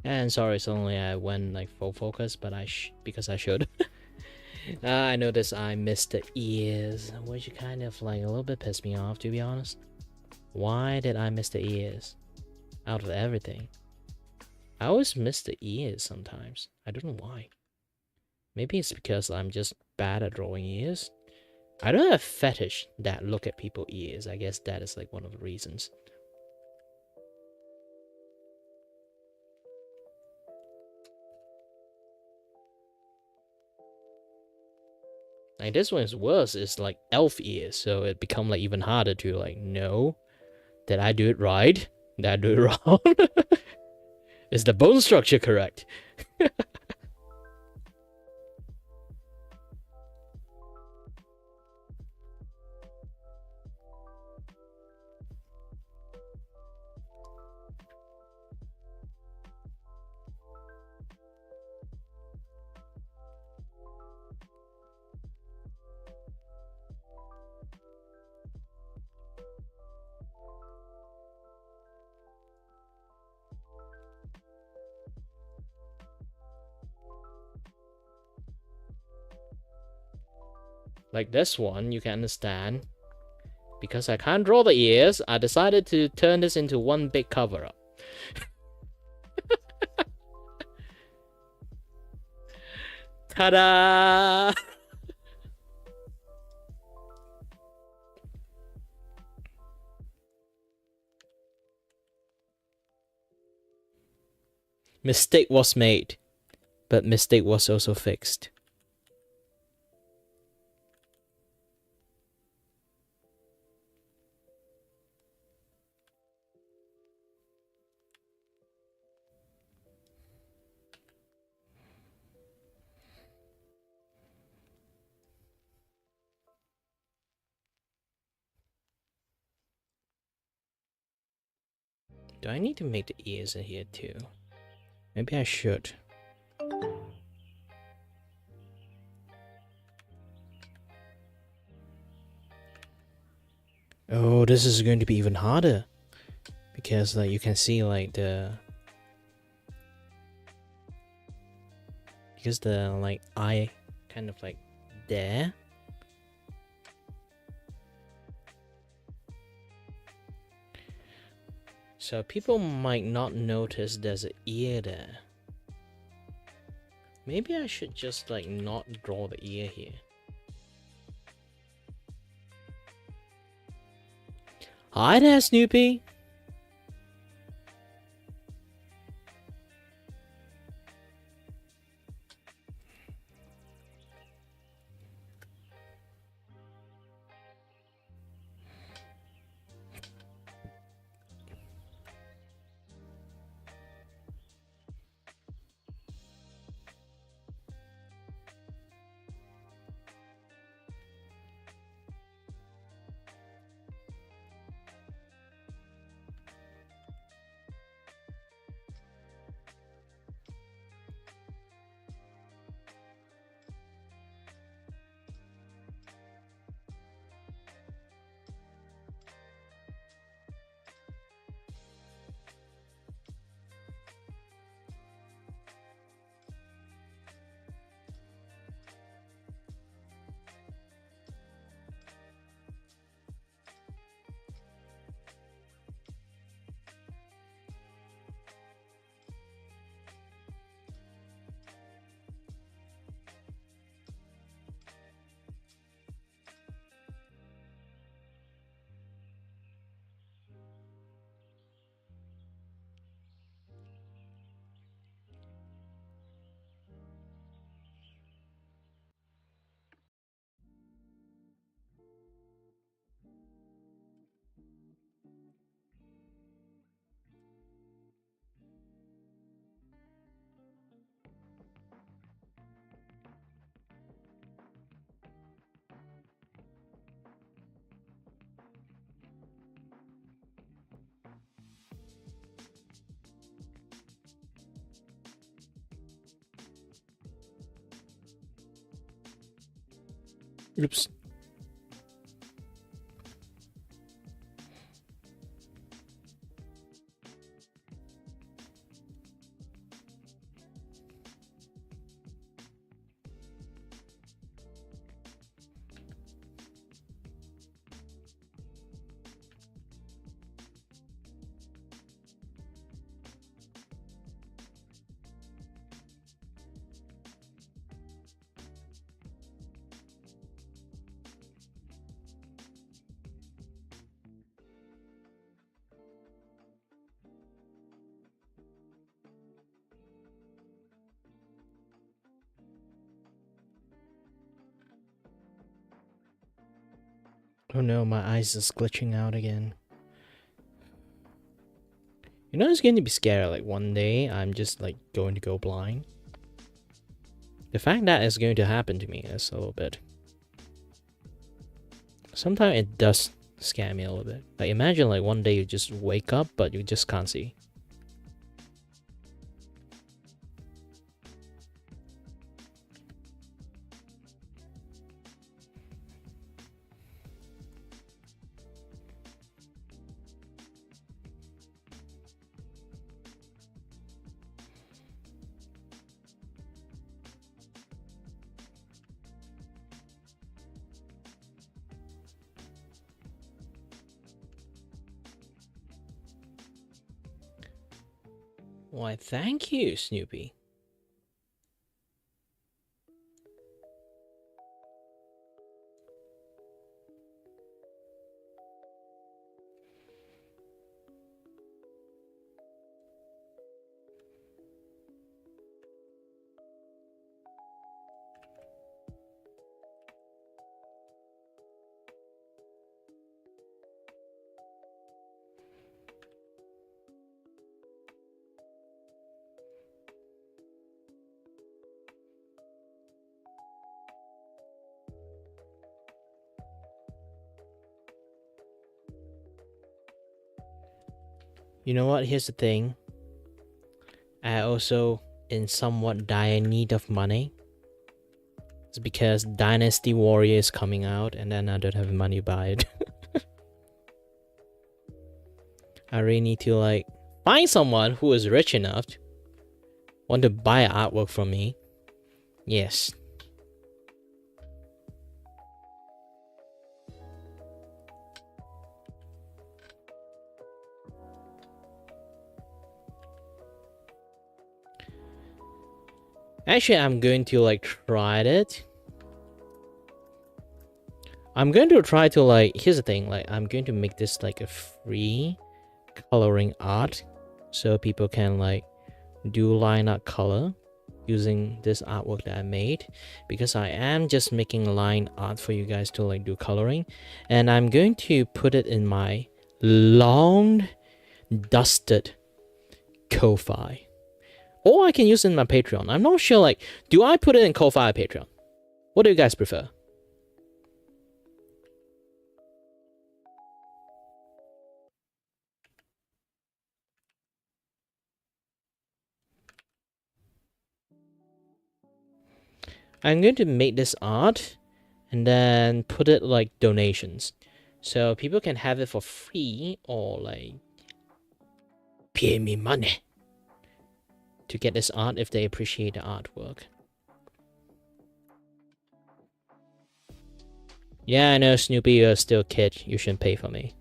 And sorry, suddenly I went like full focus, but because I should. I noticed I missed the ears, which kind of like a little bit pissed me off, to be honest. Why did I miss the ears? Out of everything. I always miss the ears sometimes. I don't know why. Maybe it's because I'm just bad at drawing ears. I don't have a fetish that look at people's ears. I guess that is like one of the reasons. Like this one is worse. It's like elf ears, so it become like even harder to like know. Did I do it right? Did I do it wrong? Is the bone structure correct? Like this one, you can understand. Because I can't draw the ears, I decided to turn this into one big cover-up. Ta-da! Mistake was made, but mistake was also fixed. Do I need to make the ears in here too? Maybe I should. Oh, this is going to be even harder. Because like you can see like the like eye kind of like there. So people might not notice there's an ear there. Maybe I should just like not draw the ear here. Hi there, Snoopy. Oops. Oh no, my eyes is glitching out again. You know, it's going to be scary. Like one day, I'm just like going to go blind. The fact that it's going to happen to me is a little bit. Sometimes it does scare me a little bit. Like imagine like one day you just wake up, but you just can't see. Why, thank you, Snoopy. You know what? Here's the thing. I also in somewhat dire need of money. It's because Dynasty Warrior is coming out and then I don't have money to buy it. I really need to like find someone who is rich enough to want to buy artwork from me. Yes. Actually, I'm going to like try it. I'm going to try to like, here's the thing, like I'm going to make this like a free coloring art so people can like do line art color using this artwork that I made, because I am just making line art for you guys to like do coloring, and I'm going to put it in my long dusted Ko-Fi. Or I can use it in my Patreon. I'm not sure, like, do I put it in Ko-Fi or Patreon? What do you guys prefer? I'm going to make this art and then put it like donations. So people can have it for free or like pay me money to get this art if they appreciate the artwork. Yeah, I know, Snoopy, you're still a kid. You shouldn't pay for me.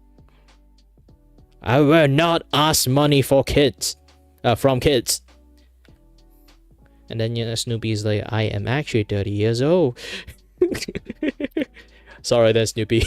I will not ask money for kids. From kids. And then, you know, Snoopy's like, I am actually 30 years old. Sorry then, Snoopy.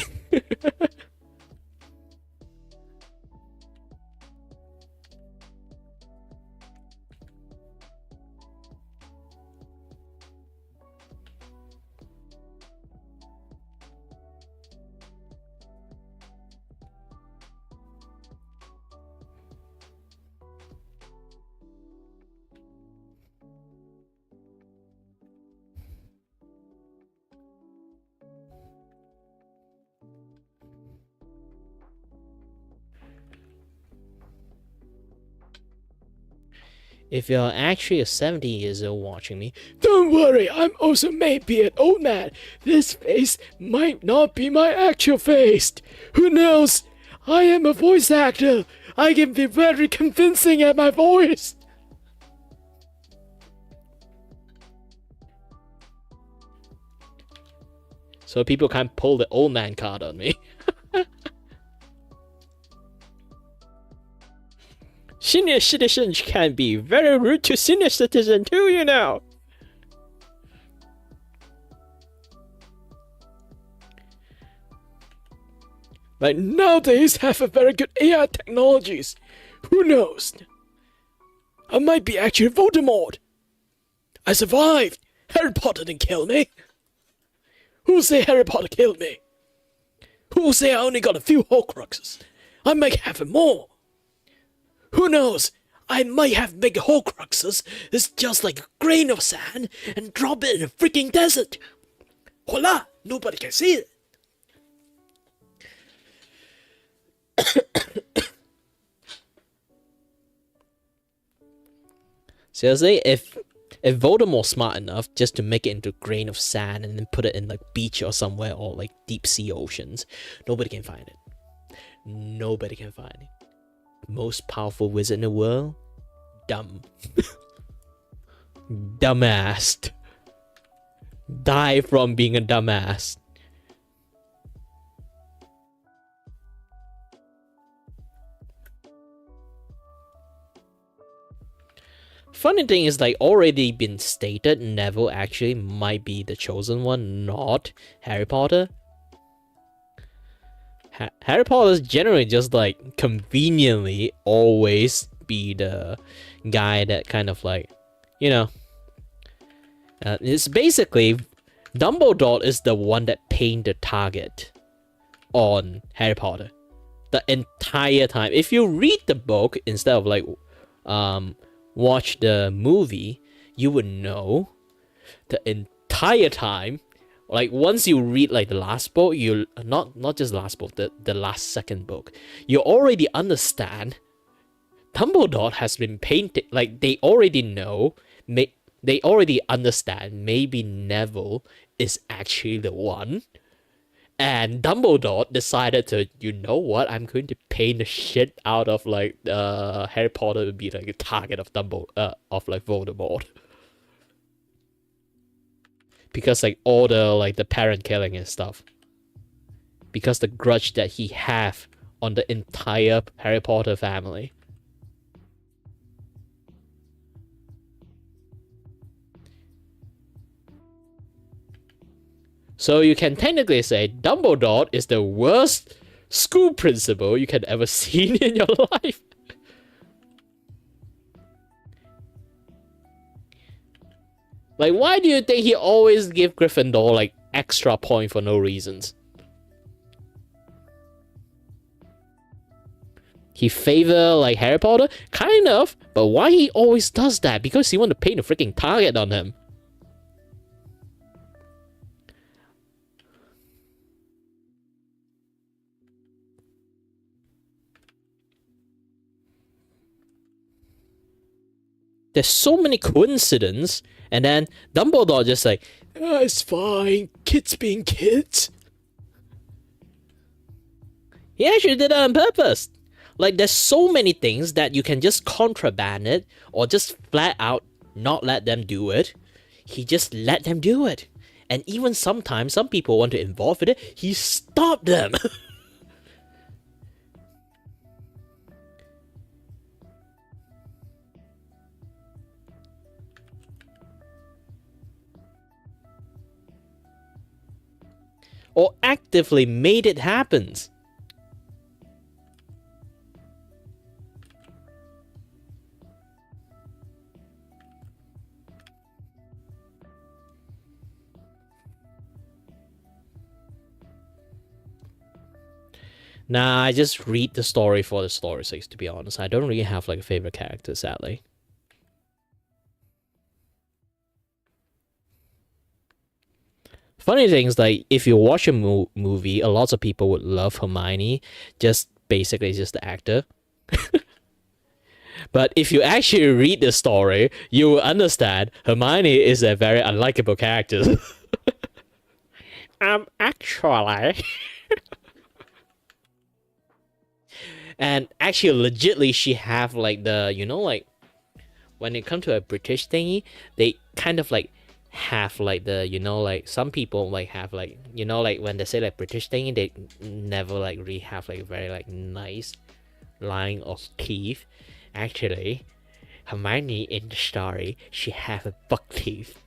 If you're actually a 70 years old watching me, don't worry, I'm also maybe an old man. This face might not be my actual face. Who knows? I am a voice actor. I can be very convincing at my voice. So people can't pull the old man card on me. Senior citizens can be very rude to senior citizens too, you know. Like nowadays have a very good AI technologies. Who knows? I might be actually Voldemort. I survived. Harry Potter didn't kill me. Who say Harry Potter killed me? Who say I only got a few Horcruxes? I might have more. Who knows? I might have big Horcruxes. It's just like a grain of sand and drop it in a freaking desert. Voila! Nobody can see it. Seriously, if Voldemort's smart enough just to make it into a grain of sand and then put it in like beach or somewhere or like deep sea oceans, nobody can find it. Nobody can find it. Most powerful wizard in the world? Dumb. Dumbass. Die from being a dumbass. Funny thing is, like, already been stated, Neville actually might be the chosen one, not Harry Potter. Harry Potter is generally just like conveniently always be the guy that kind of like, you know, it's basically Dumbledore is the one that painted the target on Harry Potter the entire time. If you read the book instead of like watch the movie, you would know the entire time. Like once you read like the last book, you not just last book, the last second book, you already understand Dumbledore has been painted. Like they already know, they already understand. Maybe Neville is actually the one, and Dumbledore decided to, you know what, I'm going to paint the shit out of like Harry Potter to be like a target of of like Voldemort. Because like all the parent killing and stuff. Because the grudge that he have on the entire Harry Potter family. So you can technically say Dumbledore is the worst school principal you can ever see in your life. Like, why do you think he always give Gryffindor like extra point for no reasons? He favor like Harry Potter? Kind of, but why he always does that? Because he want to paint a freaking target on him. There's so many coincidences, and then Dumbledore just like, oh, it's fine, kids being kids. He actually did that on purpose. Like, there's so many things that you can just contraband it, or just flat out not let them do it. He just let them do it. And even sometimes, some people want to involve with it, he stopped them. Or actively made it happen. Nah, I just read the story for the story's sake, to be honest. I don't really have like a favorite character, sadly. Funny thing is, like, if you watch a movie, a lot of people would love Hermione, just basically just the actor. But if you actually read the story, you will understand Hermione is a very unlikable character. Actually. And actually, legitly, she have like the, you know, like when it comes to a British thingy, they kind of like have like the, you know, like some people like have like, you know, like when they say like British thingy, they never like really have like very like nice line of teeth. Actually, Hermione in the story, she have a buck teeth.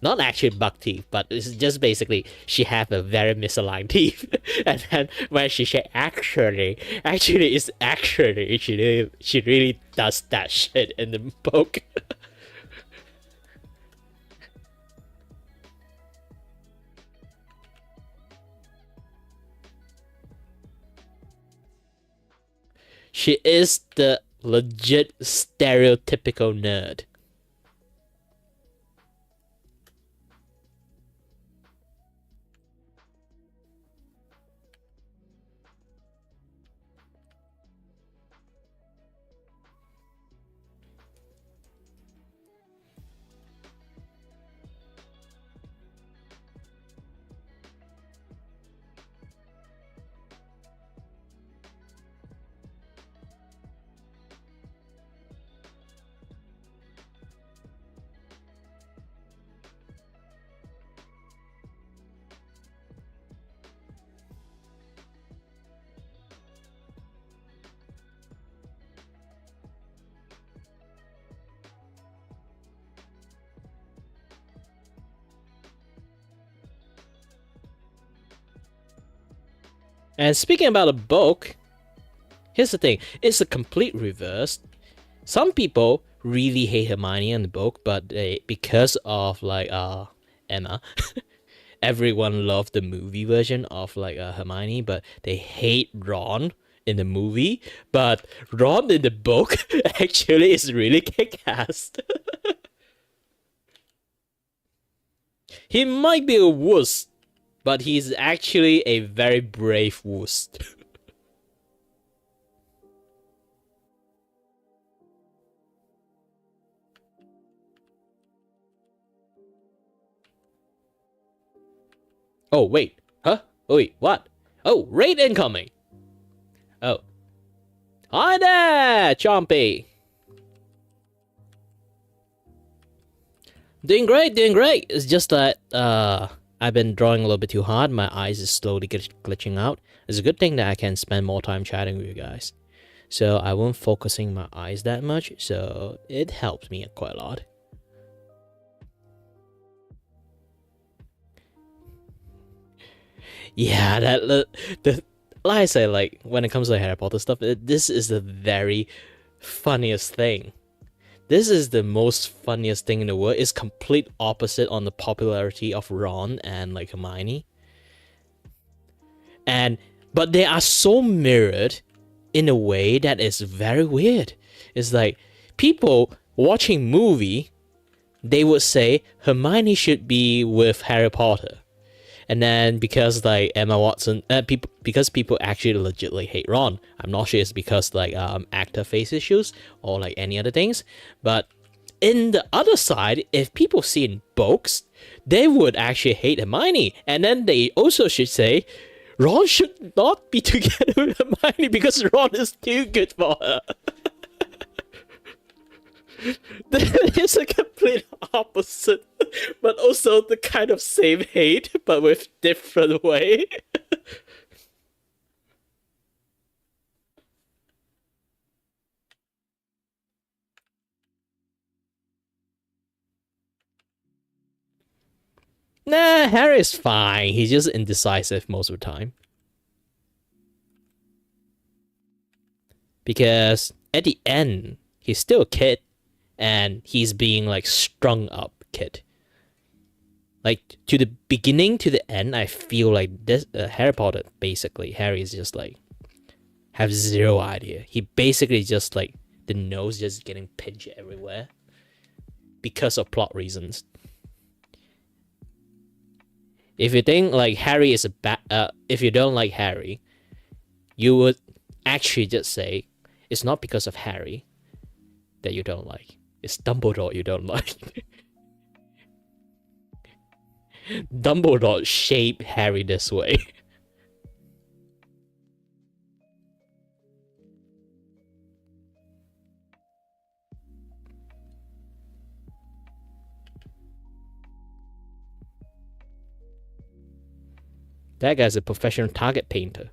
Not actually buck teeth, but it's just basically she have a very misaligned teeth. And then when she say actually it's actually she really does that shit in the book. She is the legit stereotypical nerd. And speaking about a book, here's the thing. It's a complete reverse. Some people really hate Hermione in the book, but because of like Emma, everyone loved the movie version of like Hermione, but they hate Ron in the movie. But Ron in the book actually is really kick-ass. He might be a wuss, but he's actually a very brave wuss. Oh, wait. Huh? Oh, wait, what? Oh, raid incoming! Oh. Hi there, Chompy! Doing great, doing great! It's just that, I've been drawing a little bit too hard. My eyes is slowly glitching out. It's a good thing that I can spend more time chatting with you guys. So I won't focusing my eyes that much, so it helps me quite a lot. Yeah, the like I say, like when it comes to Harry Potter stuff, this is the very funniest thing. This is the most funniest thing in the world. It's complete opposite on the popularity of Ron and like Hermione. But they are so mirrored in a way that is very weird. It's like people watching movie, they would say Hermione should be with Harry Potter. And then because like Emma Watson, because people actually legitimately hate Ron. I'm not sure it's because like actor face issues or like any other things. But in the other side, if people see in books, they would actually hate Hermione, and then they also should say Ron should not be together with Hermione because Ron is too good for her. It's a complete opposite, but also the kind of same hate, but with different way. Nah, Harry's fine. He's just indecisive most of the time. Because at the end, he's still a kid, and he's being like strung up kid. Like to the beginning to the end, I feel like this Harry Potter basically Harry is just like have zero idea. He basically just like the nose just getting pinched everywhere because of plot reasons. If you think like Harry is a bad, if you don't like Harry, you would actually just say it's not because of Harry that you don't like. It's Dumbledore you don't like. Dumbledore shaped Harry this way. That guy's a professional target painter.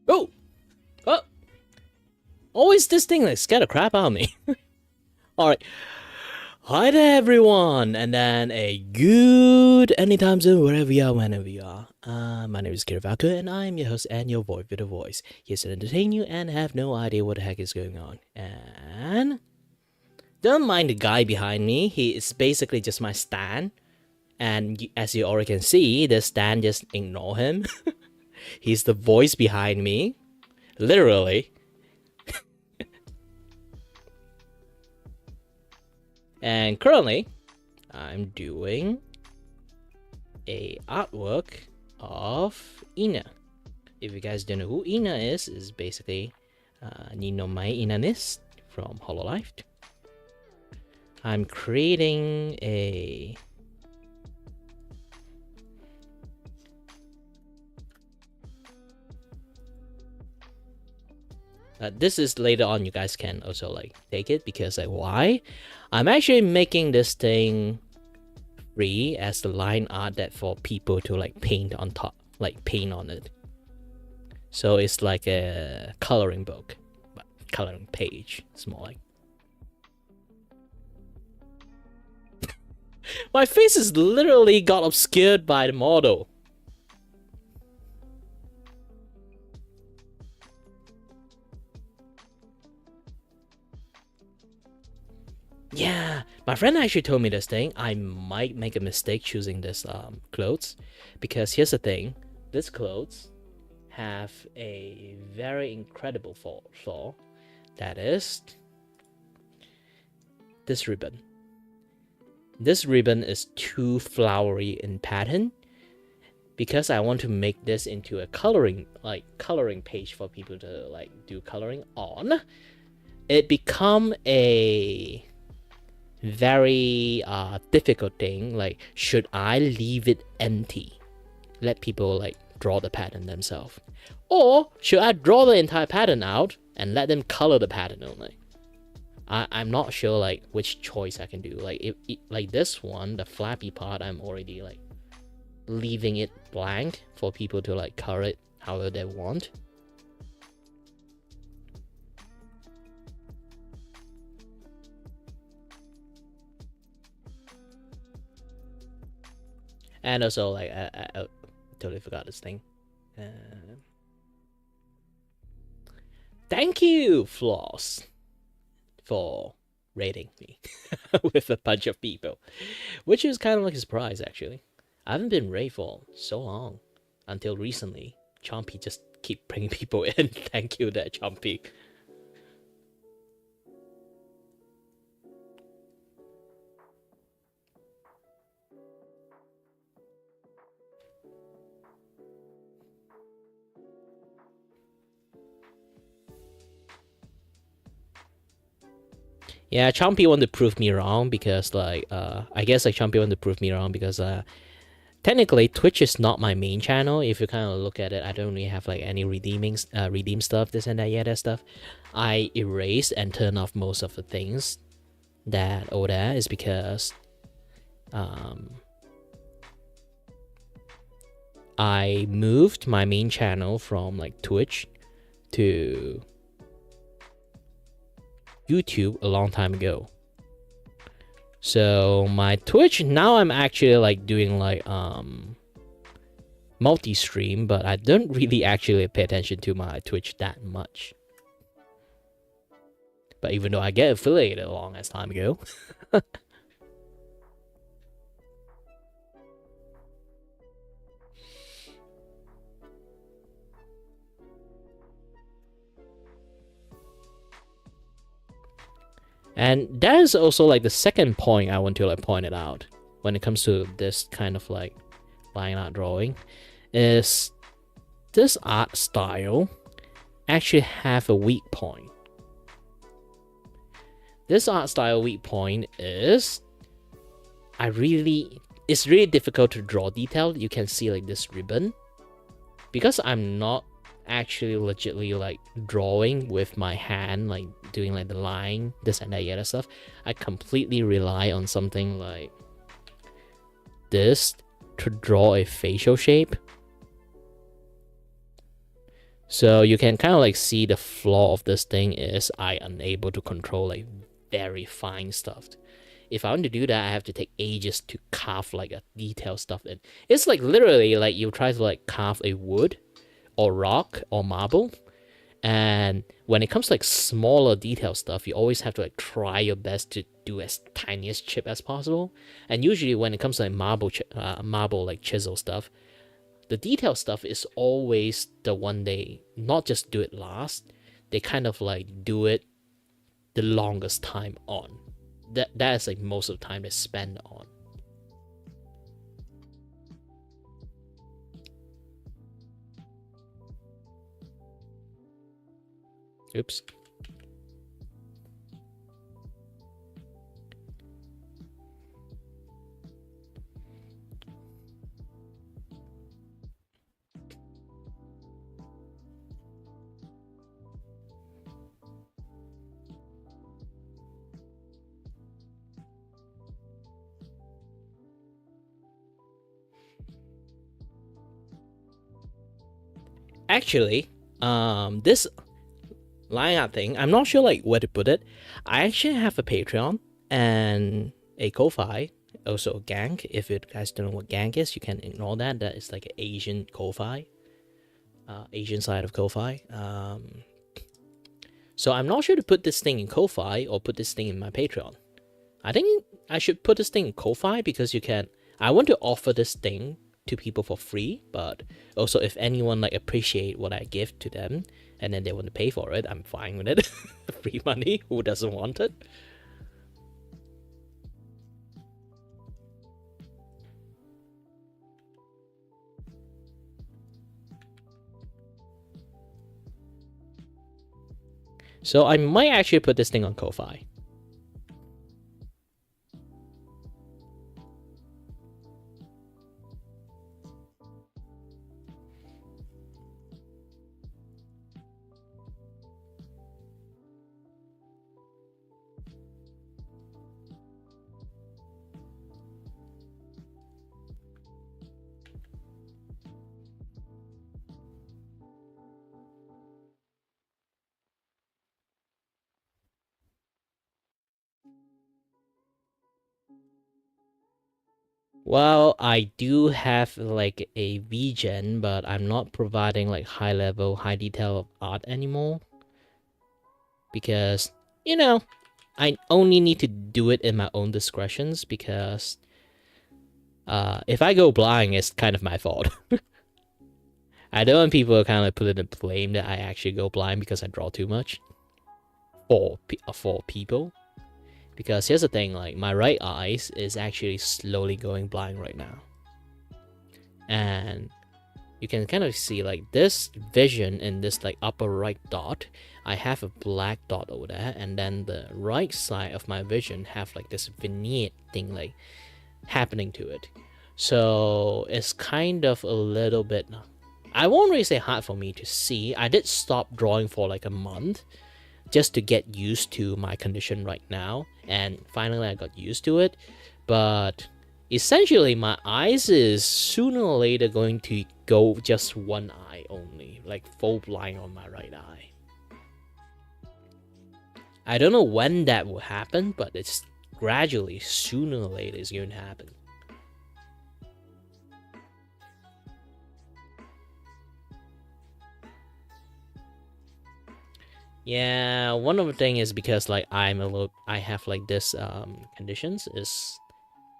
Oh! Oh! Always this thing that scared the crap out of me. Alright. Hi there everyone! And then a good anytime soon, wherever you are, whenever you are. My name is Kirivaka, and I am your host and your voice with a voice. Here to entertain you and have no idea what the heck is going on. And don't mind the guy behind me, he is basically just my stand. And as you already can see, the stand just ignore him. He's the voice behind me. Literally. And currently, I'm doing a artwork of Ina. If you guys don't know who Ina is basically Nino Mai Inanis from Hololive. I'm creating a this is later on, you guys can also like take it, because like why? I'm actually making this thing free as the line art that for people to like paint on top, like paint on it. So it's like a coloring book, but coloring page. It's more like. My face is literally got obscured by the model. Yeah, my friend actually told me this thing. I might make a mistake choosing this clothes, because here's the thing: this clothes have a very incredible flaw. That is this ribbon. This ribbon is too flowery in pattern. Because I want to make this into a coloring page for people to like do coloring on, it become a very difficult thing. Like, should I leave it empty, let people like draw the pattern themselves, or should I draw the entire pattern out and let them color the pattern only? I'm not sure like which choice I can do. Like if like this one, the flappy part, I'm already like leaving it blank for people to like color it however they want. And also like I totally forgot this thing. Thank you, Floss, for rating me with a bunch of people, which is kind of like a surprise actually. I haven't been raid for so long, until recently. Chompy just keep bringing people in. Thank you there, Chompy. Yeah, Chompy wanted to prove me wrong because like I guess like Chompy wanted to prove me wrong because technically Twitch is not my main channel. If you kind of look at it, I don't really have like any redeem stuff, this and that, yeah, that stuff. I erased and turned off most of the things that there is because I moved my main channel from like Twitch to YouTube a long time ago. So my Twitch now, I'm actually like doing like multi-stream, but I don't really actually pay attention to my Twitch that much. But even though I get affiliated a long as time ago. And that is also like the second point I want to like point it out when it comes to this kind of like line art drawing, is this art style actually have a weak point. This art style weak point is it's really difficult to draw detail. You can see like this ribbon, because I'm not actually legitly like drawing with my hand, like doing like the line, this and that, yeah, that stuff. I completely rely on something like this to draw a facial shape. So you can kind of like see the flaw of this thing is I unable to control like very fine stuff. If I want to do that, I have to take ages to carve like a detailed stuff in. It's like literally like you try to like carve a wood or rock or marble, and when it comes to like smaller detail stuff, you always have to like try your best to do as tiniest chip as possible. And usually when it comes to like marble like chisel stuff, the detail stuff is always the one they not just do it last, they kind of like do it the longest time on. That is like most of the time they spend on. Oops. actually, this line art thing, I'm not sure like where to put it. I actually have a Patreon and a Ko-Fi, also a Gank. If you guys don't know what Gank is, you can ignore that. That is like an Asian Ko-Fi, Asian side of Ko-Fi. So I'm not sure to put this thing in Ko-Fi or put this thing in my Patreon. I think I should put this thing in Ko-Fi because you can. I want to offer this thing to people for free, but also if anyone like appreciate what I give to them and then they want to pay for it, I'm fine with it. Free money, who doesn't want it? So I might actually put this thing on Ko-Fi. Well, I do have like a VGen, but I'm not providing like high level, high detail of art anymore. Because, you know, I only need to do it in my own discretions because if I go blind, it's kind of my fault. I don't want people to kind of put it in blame that I actually go blind because I draw too much for people. Because here's the thing, like my right eye is actually slowly going blind right now. And you can kind of see like this vision in this like upper right dot. I have a black dot over there, and then the right side of my vision have like this vignette thing like happening to it. So it's kind of a little bit, I won't really say hard for me to see. I did stop drawing for like a month just to get used to my condition right now, and finally I got used to it. But essentially my eyes is sooner or later going to go just one eye only, like full blind on my right eye. I don't know when that will happen, but it's gradually, sooner or later, it's going to happen. Yeah, one of the thing is because like I have like this conditions is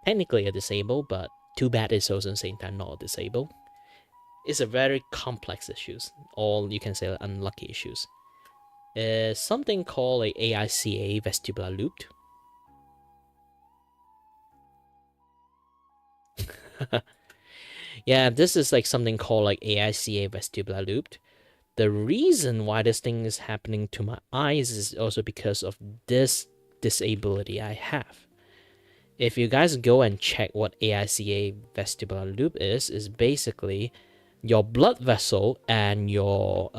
technically a disabled, but too bad it's also at the same time not a disabled. It's a very complex issues, or you can say like, unlucky issues. It's something called like AICA vestibular loop. Yeah, this is like something called like AICA vestibular loop. The reason why this thing is happening to my eyes is also because of this disability I have. If you guys go and check what AICA vestibular loop is basically your blood vessel and your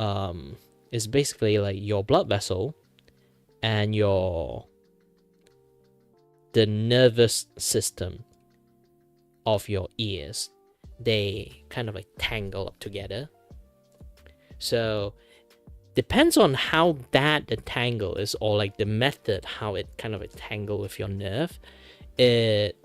is basically like your blood vessel and the nervous system of your ears. They kind of like tangle up together. So depends on how that the tangle is, or like the method how it kind of tangle with your nerve, it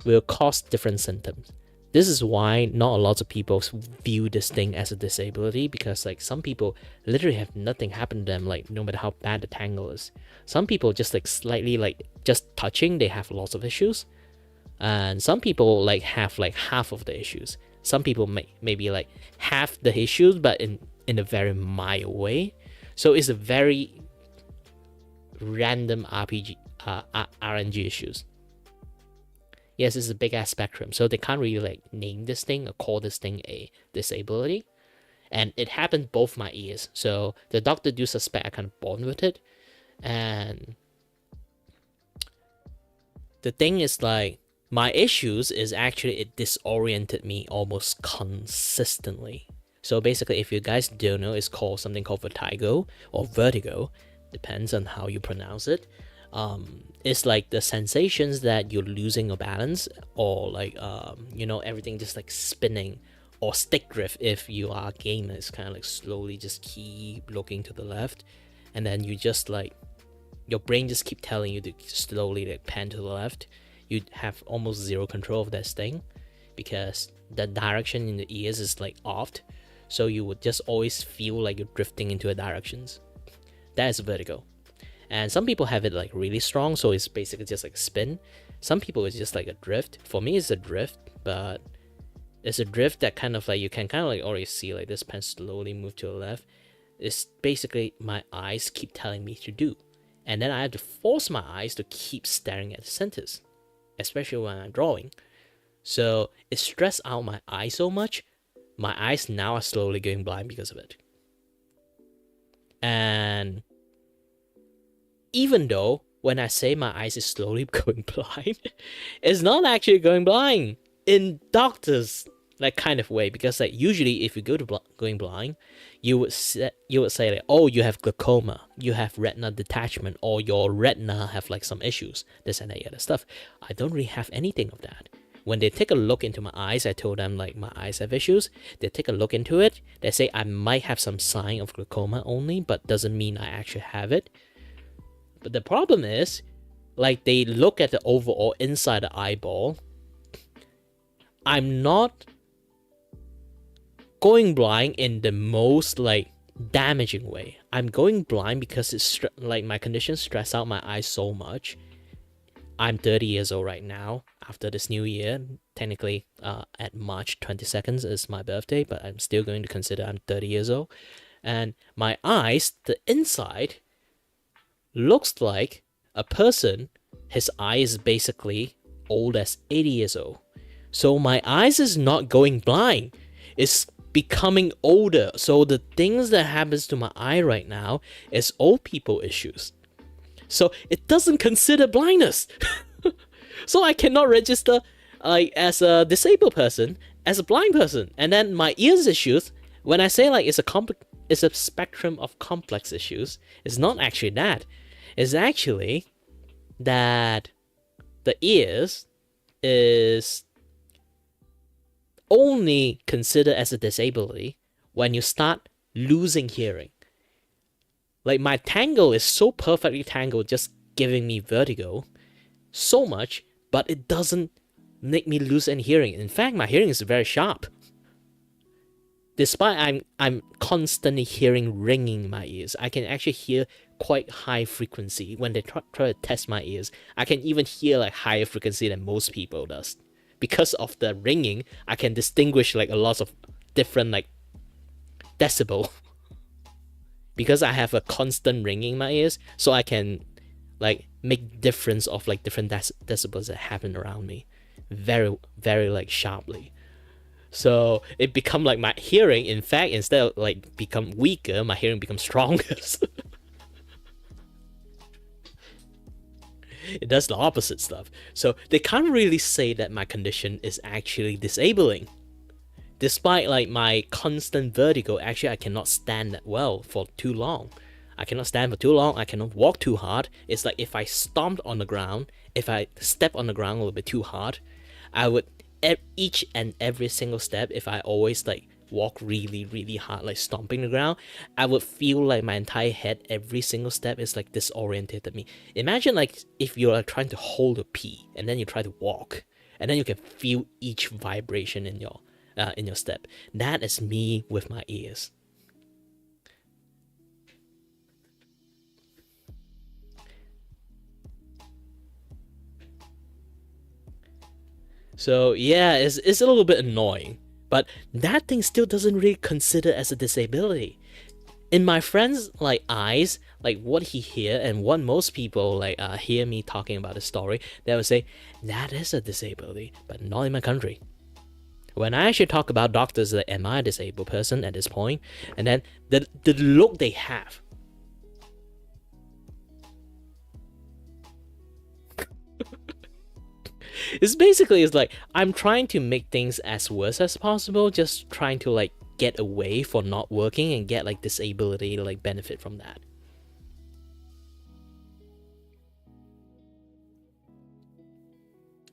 will cause different symptoms. This is why not a lot of people view this thing as a disability, because like some people literally have nothing happen to them, like no matter how bad the tangle is. Some people just like slightly like just touching, they have lots of issues. And some people like have like half of the issues. Some people maybe like half the issues, but in a very mild way. So it's a very random RNG issues. Yes, it's a big ass spectrum, so they can't really like name this thing or call this thing a disability. And it happened both my ears, so the doctor do suspect I kind of born with it. And the thing is like, my issues is actually it disoriented me almost consistently. So basically, if you guys don't know, it's called something called vertigo or vertigo, depends on how you pronounce it. It's like the sensations that you're losing your balance, or like everything just like spinning or stick drift if you are a gamer. It's kind of like slowly just keep looking to the left, and then you just like your brain just keep telling you to slowly like pan to the left. You have almost zero control of this thing because the direction in the ears is like off, so you would just always feel like you're drifting into a directions. That is vertigo. And some people have it like really strong, so it's basically just like spin. Some people it's just like a drift. For me it's a drift, but it's a drift that kind of like you can kind of like already see like this pen slowly move to the left. It's basically my eyes keep telling me to do, and then I have to force my eyes to keep staring at the centers, especially when I'm drawing. So it stressed out my eyes so much, my eyes now are slowly going blind because of it. And even though when I say my eyes is slowly going blind, it's not actually going blind in doctors like kind of way, because like usually if you go to going blind, you would say like, oh, you have glaucoma, you have retina detachment, or your retina have like some issues, this and that other stuff. I don't really have anything of that. When they take a look into my eyes, I told them like my eyes have issues. They take a look into it. They say I might have some sign of glaucoma only, but doesn't mean I actually have it. But the problem is, like, they look at the overall inside the eyeball. I'm not going blind in the most like damaging way. I'm going blind because it's like my condition stress out my eyes so much. I'm 30 years old right now. After this new year, technically at March 22nd is my birthday, but I'm still going to consider I'm 30 years old. And my eyes, the inside, looks like a person, his eye is basically old as 80 years old. So my eyes is not going blind. It's becoming older. So the things that happens to my eye right now is old people issues. So it doesn't consider blindness. So I cannot register as a disabled person, as a blind person. And then my ears issues, when I say like it's a spectrum of complex issues, it's not actually that. It's actually that the ears is only considered as a disability when you start losing hearing. Like my tangle is so perfectly tangled, just giving me vertigo so much, but it doesn't make me lose any hearing. In fact, my hearing is very sharp. Despite I'm constantly hearing ringing in my ears, I can actually hear quite high frequency. When they try to test my ears, I can even hear like higher frequency than most people does. Because of the ringing, I can distinguish like a lot of different like decibel. Because I have a constant ringing in my ears, so I can like make difference of like different decibels that happen around me very, very like sharply. So it become like my hearing, in fact, instead of like become weaker, my hearing becomes stronger. It does the opposite stuff. So they can't really say that my condition is actually disabling. Despite like my constant vertigo, actually I cannot stand that well for too long. I cannot stand for too long, I cannot walk too hard. It's like if I stomped on the ground, if I step on the ground a little bit too hard, I would, each and every single step, if I always like walk really, really hard, like stomping the ground, I would feel like my entire head, every single step is like disoriented me. Imagine like if you're like trying to hold a pee and then you try to walk, and then you can feel each vibration in your step. That is me with my ears. So yeah, it's a little bit annoying, but that thing still doesn't really consider as a disability. In my friends' like eyes, like what he hear and what most people like hear me talking about the story, they would say that is a disability, but not in my country. When I actually talk about doctors, like, am I a disabled person at this point? And then the look they have. It's basically, it's like, I'm trying to make things as worse as possible, just trying to like get away for not working and get like disability to like benefit from that.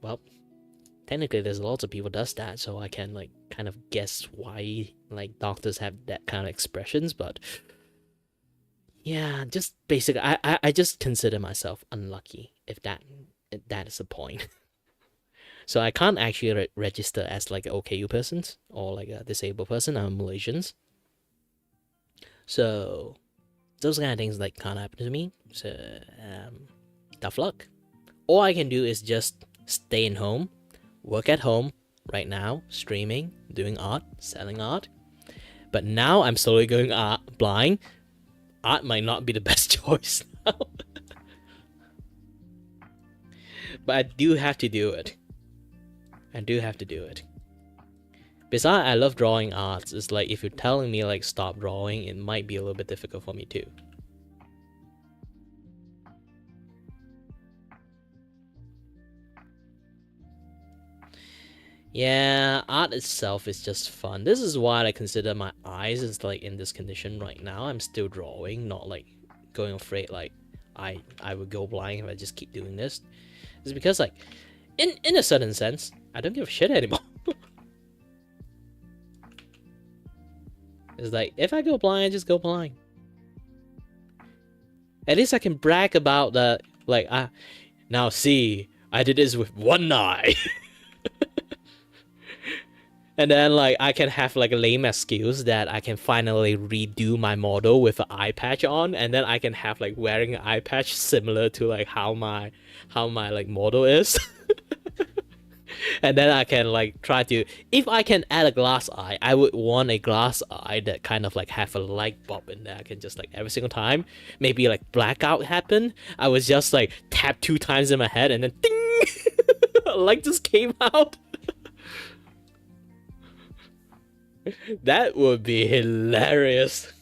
Well, technically there's lots of people does that, so I can like kind of guess why like doctors have that kind of expressions. But yeah, just basically, I just consider myself unlucky if that is the point. So I can't actually register as like an OKU person or like a disabled person. I'm Malaysians, so those kind of things like can't happen to me. So tough luck. All I can do is just stay in home, work at home right now, streaming, doing art, selling art. But now I'm slowly going blind. Art might not be the best choice now. But I do have to do it. I do have to do it. Besides, I love drawing arts. It's like if you're telling me like stop drawing, it might be a little bit difficult for me too. Yeah, art itself is just fun. This is why I consider my eyes is like in this condition right now. I'm still drawing, not like going afraid like I would go blind if I just keep doing this. It's because like in a certain sense, I don't give a shit anymore. It's like if I go blind, I just go blind. At least I can brag about that. Like now see, I did this with one eye. And then like I can have like a lame excuse that I can finally redo my model with an eye patch on, and then I can have like wearing an eye patch similar to like how my like model is. And then I can like try to, if I can add a glass eye, I would want a glass eye that kind of like have a light bulb in there. I can just like every single time maybe like blackout happen, I was just like tap 2 times in my head and then ding, a light just came out. That would be hilarious.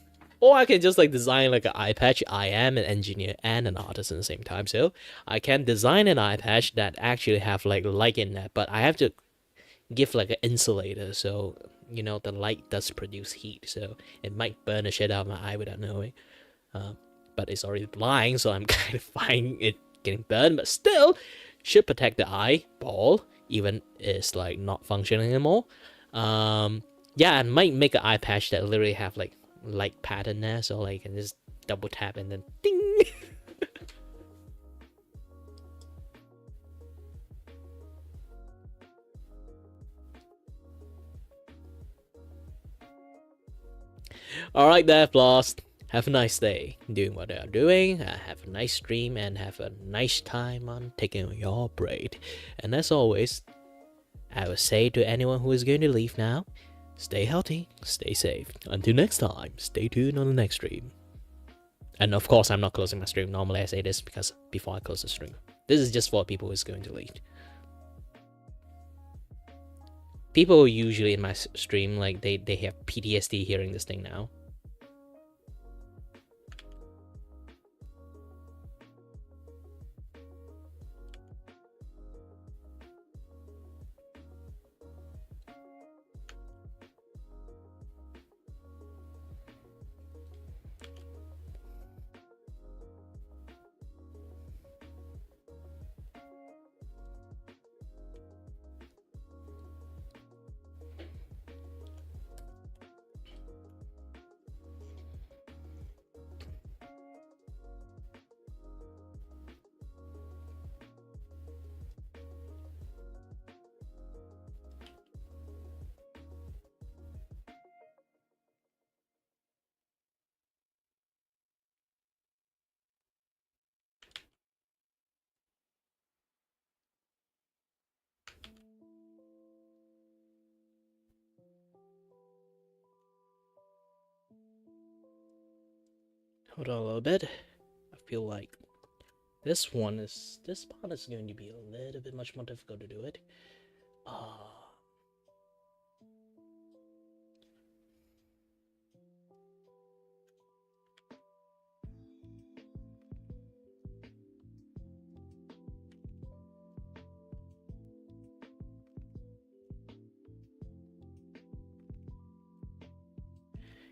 Or I can just like design like an eye patch. I am an engineer and an artist at the same time, so I can design an eye patch that actually have like light in that, but I have to give like an insulator, so you know the light does produce heat, so it might burn the shit out of my eye without knowing. But it's already blind, so I'm kind of fine it getting burned, but still should protect the eyeball even it's like not functioning anymore. Yeah, I might make an eye patch that literally have like light pattern there, so like I can just double tap and then ding. Alright there, Blast. Have a nice day doing what you're doing. Have a nice stream and have a nice time on taking your break. And as always, I will say to anyone who is going to leave now, stay healthy, stay safe. Until next time, stay tuned on the next stream. And of course, I'm not closing my stream. Normally I say this because before I close the stream. This is just for people who's going to leave. People usually in my stream, like they have PTSD hearing this thing now. Hold on a little bit. I feel like this part is going to be a little bit much more difficult to do it.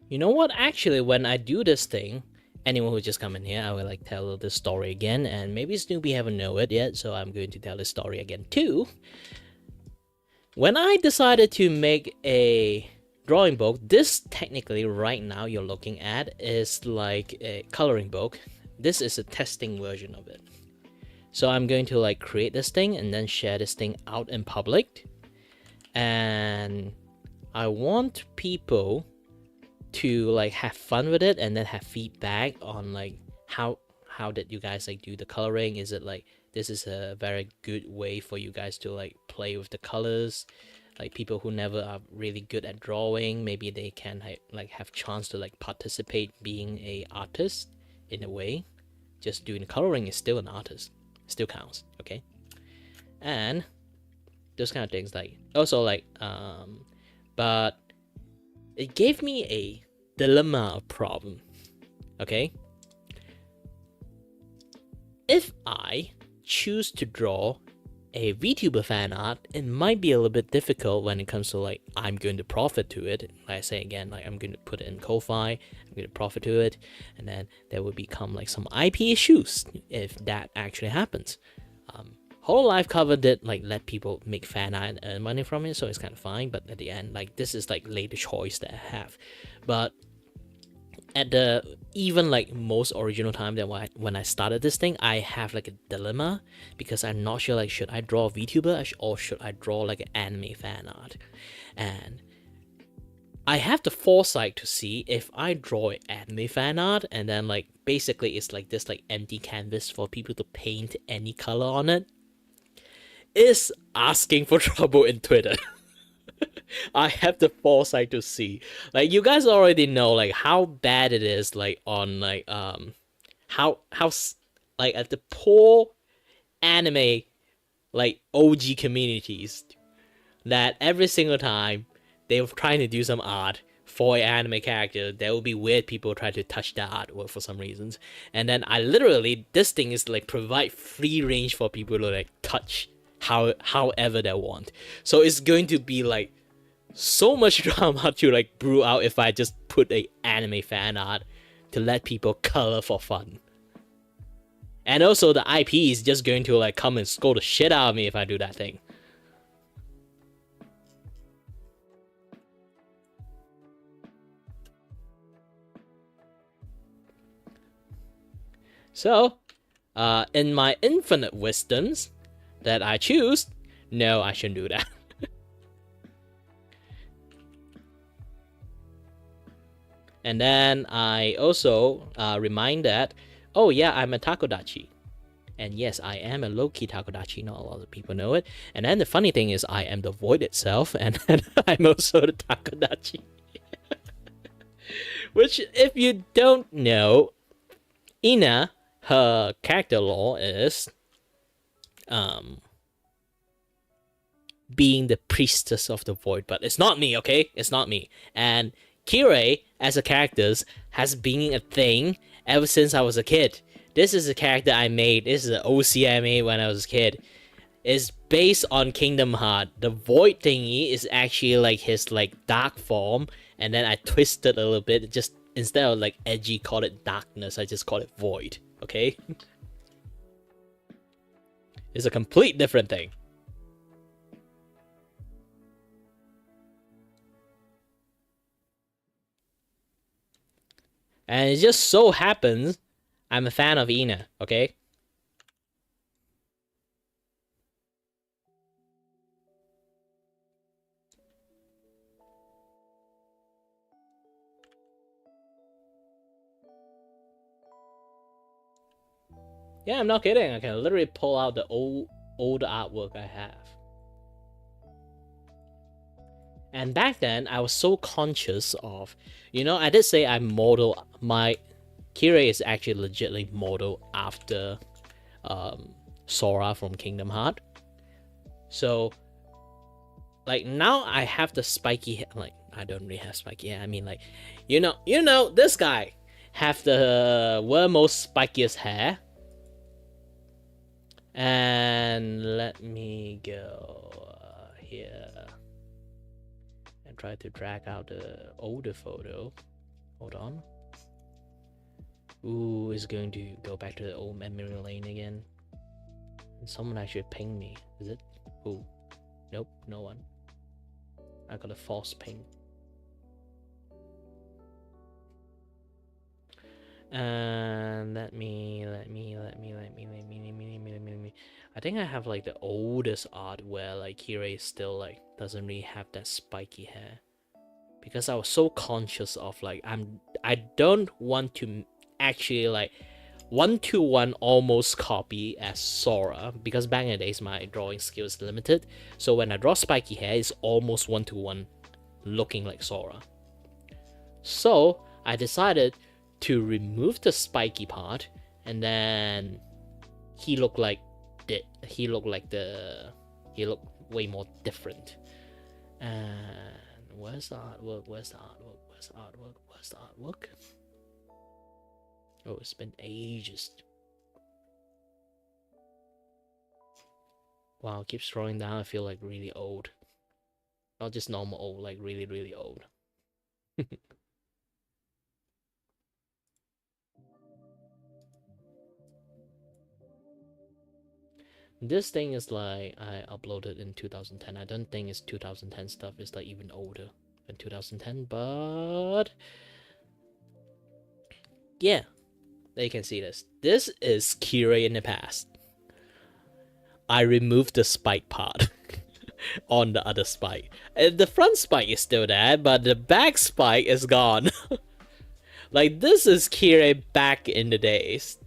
You know what? Actually, when I do this thing, anyone who just come in here, I will like tell this story again, and maybe Snoopy haven't know it yet, so I'm going to tell this story again too. When I decided to make a drawing book, this technically right now you're looking at is like a coloring book. This is a testing version of it. So I'm going to like create this thing and then share this thing out in public. And I want people to like have fun with it and then have feedback on like how did you guys like do the coloring. Is it like this is a very good way for you guys to like play with the colors, like people who never are really good at drawing, maybe they can like have chance to like participate being a artist in a way. Just doing coloring is still an artist, still counts, okay? And those kind of things, like also like but it gave me a dilemma of problem, okay? If I choose to draw a VTuber fan art, it might be a little bit difficult when it comes to like I'm going to profit to it. Like I say again, like I'm going to put it in Ko-Fi, I'm going to profit to it, and then there will become like some IP issues if that actually happens. Hololive Cover did like let people make fan art and earn money from it, so it's kind of fine. But at the end, like this is like later choice that I have. But at the even like most original time that when I started this thing, I have like a dilemma because I'm not sure like should I draw a VTuber or should I draw like an anime fan art, and I have the foresight to see if I draw anime fan art and then like basically it's like this like empty canvas for people to paint any color on it, is asking for trouble in Twitter. I have the foresight to see. Like you guys already know like how bad it is like on like how like at the poor anime like OG communities that every single time they were trying to do some art for an anime character, there will be weird people trying to touch the artwork for some reasons. And then I literally, this thing is like provide free range for people to like touch however they want. So it's going to be like so much drama to like brew out if I just put a anime fan art to let people color for fun. And also the IP is just going to like come and scold the shit out of me if I do that thing. So, in my infinite wisdoms that I choose, no, I shouldn't do that. And then I also remind that, oh yeah, I'm a takodachi. And yes, I am a low-key takodachi, not a lot of people know it. And then the funny thing is I am the void itself, and I'm also the takodachi. Which, if you don't know, Ina, her character lore is being the priestess of the void, but it's not me, okay? It's not me. And Kirei, as a character, has been a thing ever since I was a kid. This is a character I made. This is an OC I made when I was a kid. It's based on Kingdom Heart. The void thingy is actually like his like dark form, and then I twisted a little bit. Just instead of like edgy, call it darkness. I just call it void. Okay, it's a complete different thing. And it just so happens I'm a fan of Ina, okay? Yeah, I'm not kidding. I can literally pull out the old artwork I have. And back then, I was so conscious of, you know, I did say I model my Kirei is actually legitly modeled after Sora from Kingdom Heart. So, like now I have the spiky hair. Like I don't really have spiky hair. I mean, like, you know, this guy have the world most spikiest hair. And let me go here and try to drag out the older photo. Hold on. Ooh, it's going to go back to the old memory lane again. And someone actually ping me. Is it? Ooh. Nope, no one. I got a false ping. And let me. I think I have like the oldest art where like Kira still like doesn't really have that spiky hair, because I was so conscious of like I don't want to actually like 1-to-1 almost copy as Sora, because back in the days my drawing skill is limited. So when I draw spiky hair, it's almost 1-to-1 looking like Sora. So I decided to remove the spiky part, and then he looked way more different. And where's the artwork? Oh, it's been ages. Wow, it keeps scrolling down. I feel like really old. Not just normal old, like really, really old. This thing is like I uploaded in 2010. I don't think it's 2010 stuff. It's like even older than 2010, but yeah, there you can see this. This is Kira in the past. I removed the spike part on the other spike. The front spike is still there, but the back spike is gone. Like, this is Kira back in the days.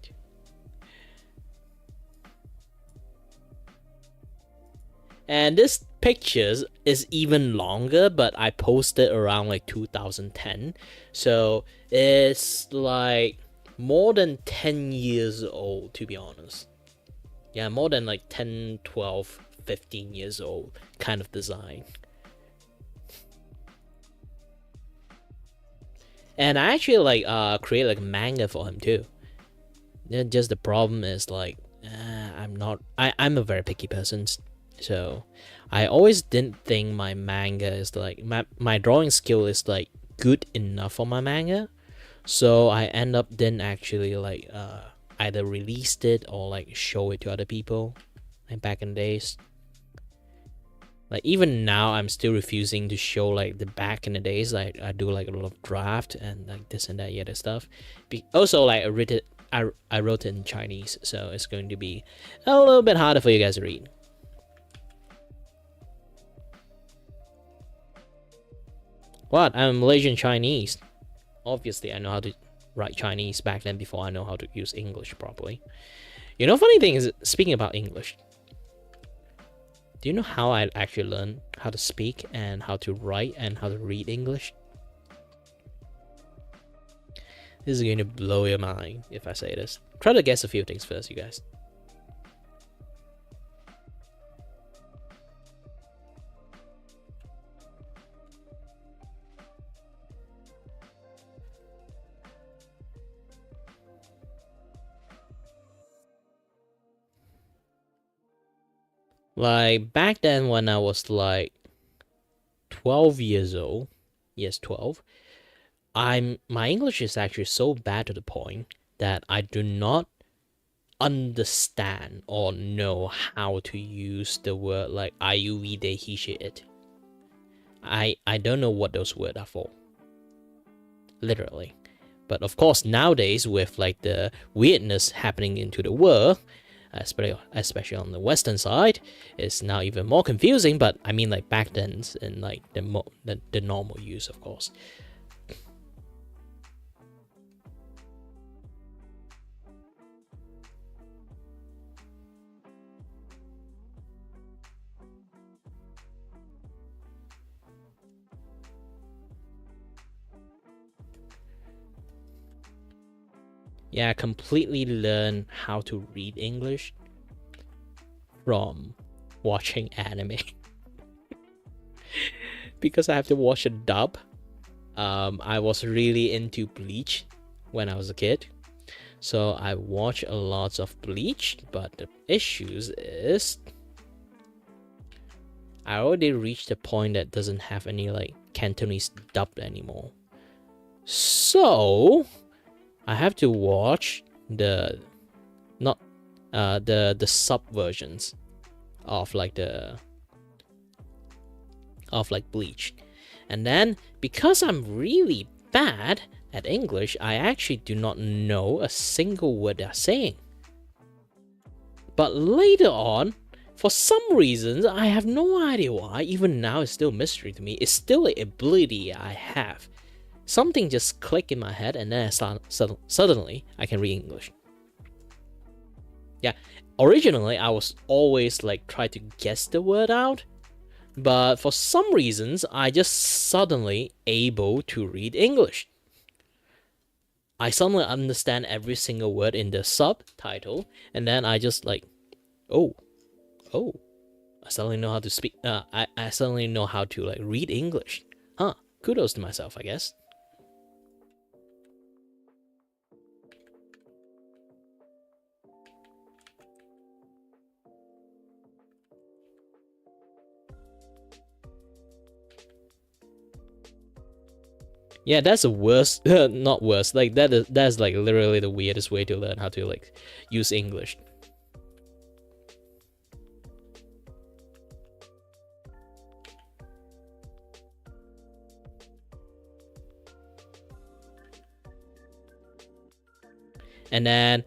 And this pictures is even longer, but I posted around like 2010. So it's like more than 10 years old, to be honest. Yeah, more than like 10, 12, 15 years old kind of design. And I actually like create like manga for him too. Then just the problem is like I'm a very picky person. So I always didn't think my manga is like my drawing skill is like good enough for my manga. So I end up didn't actually like either released it or like show it to other people like back in the days. Like even now I'm still refusing to show like the back in the days. Like I do like a lot of draft and like this and that other stuff. Also like I wrote it in Chinese, so it's going to be a little bit harder for you guys to read. What? I'm Malaysian Chinese. Obviously, I know how to write Chinese back then before I know how to use English properly. You know, funny thing is, speaking about English, do you know how I actually learned how to speak and how to write and how to read English? This is going to blow your mind if I say this. Try to guess a few things first, you guys. Like back then when I was like 12 years old, yes, 12, my English is actually so bad to the point that I do not understand or know how to use the word like IUV de he she it. I don't know what those words are for. Literally. But of course nowadays with like the weirdness happening into the world, especially on the western side, it's now even more confusing. But I mean like back then in like the normal use, of course. Yeah, I completely learned how to read English from watching anime. Because I have to watch a dub. I was really into Bleach when I was a kid. So I watch a lot of Bleach, but the issues is I already reached the point that doesn't have any like Cantonese dubbed anymore. So I have to watch the sub versions of like the of like bleach. And then because I'm really bad at English, I actually do not know a single word they're saying. But later on, for some reasons, I have no idea why, even now it's still a mystery to me, it's still an ability I have. Something just clicked in my head and then suddenly I can read English. Yeah, originally I was always like try to guess the word out, but for some reasons I just suddenly able to read English. I suddenly understand every single word in the subtitle, and then I just like, oh, I suddenly know how to speak. I suddenly know how to like read English. Huh? Kudos to myself, I guess. Yeah, that's the worst. Not worst. Like that's like literally the weirdest way to learn how to like use English. And then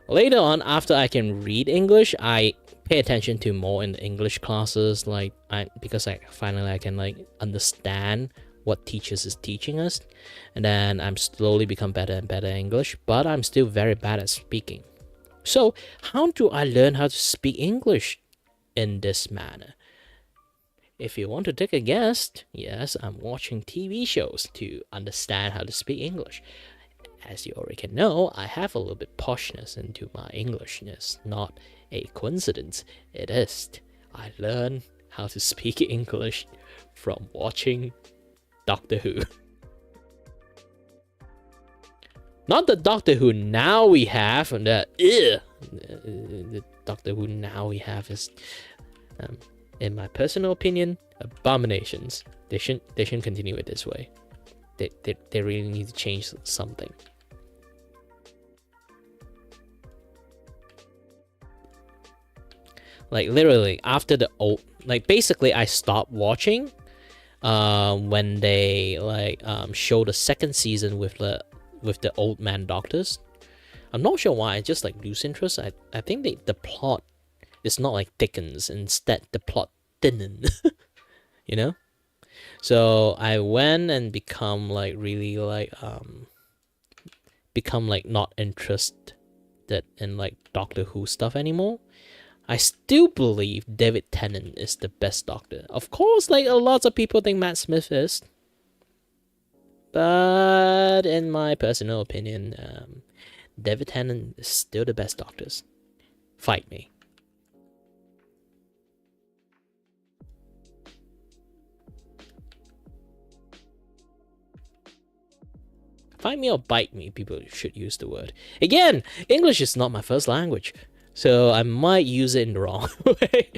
later on, after I can read English, I pay attention to more in the English classes, like because I finally can like understand what teachers is teaching us, and then I'm slowly become better and better at English, but I'm still very bad at speaking. So how do I learn how to speak English in this manner? If you want to take a guess, yes, I'm watching TV shows to understand how to speak English. As you already can know, I have a little bit poshness into my Englishness. Not a coincidence, it is. I learned how to speak English from watching Doctor Who. Not the Doctor Who now we have, the Doctor Who now we have is, in my personal opinion, abominations. They shouldn't continue it this way. They really need to change something. Like literally after the old, like basically I stopped watching when they like show the second season with the old man doctors. I'm not sure why, I just like lose interest. I think the plot is not like thickens, instead the plot thinnen. You know? So I went and become like really like become like not interested in like Doctor Who stuff anymore. I still believe David Tennant is the best Doctor. Of course, like a lot of people think Matt Smith is, but in my personal opinion, David Tennant is still the best Doctors. Fight me. Fight me or bite me, people should use the word. Again, English is not my first language, so I might use it in the wrong way.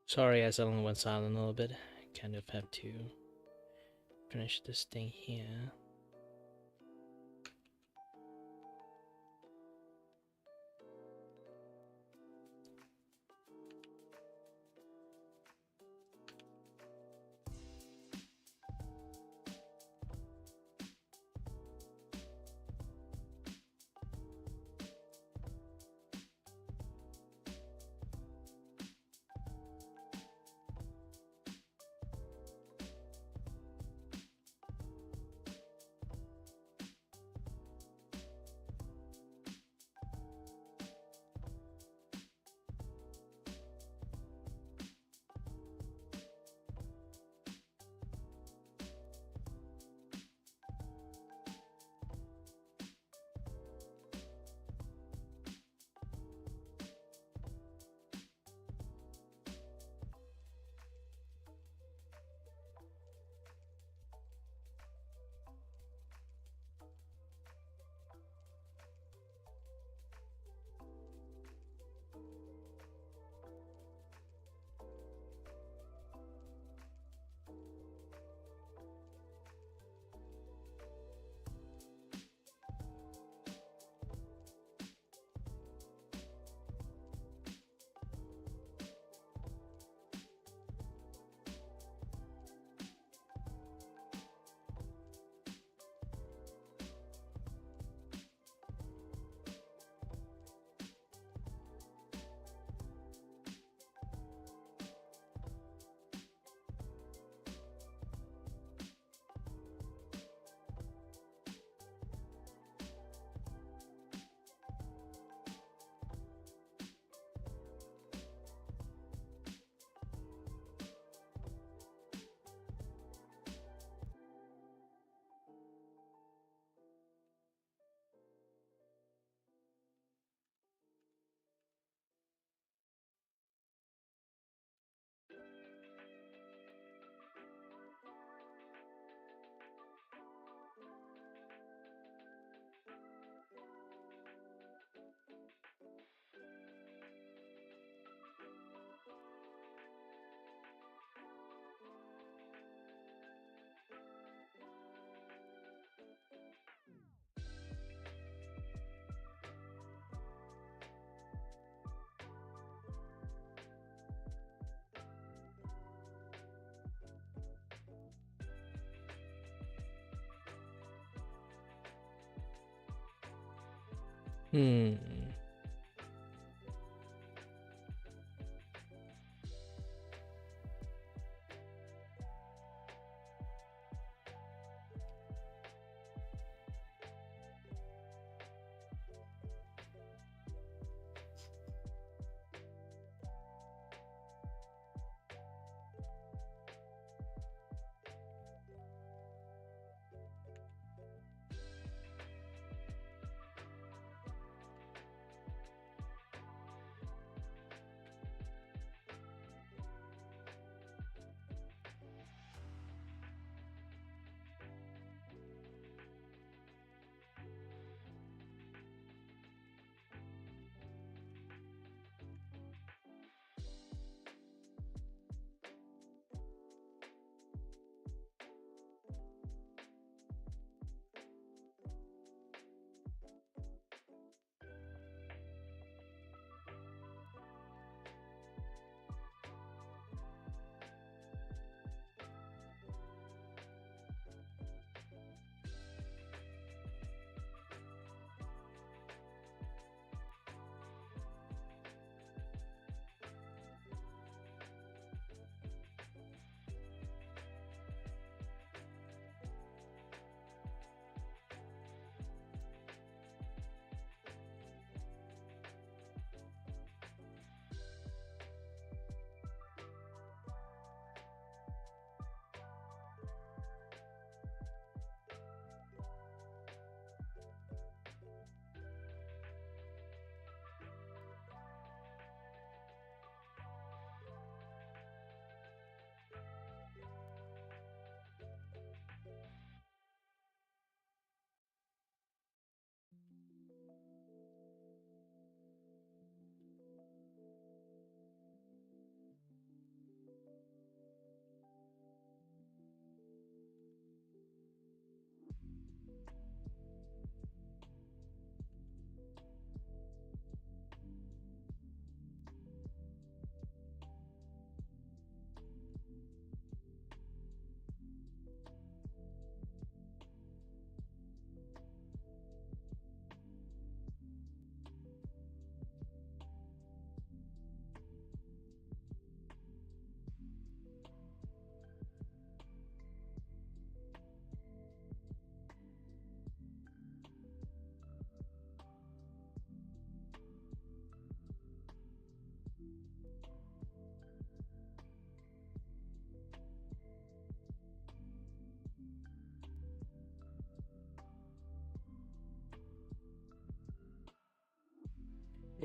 Sorry, I suddenly went silent a little bit. I kind of have to finish this thing here. Hmm.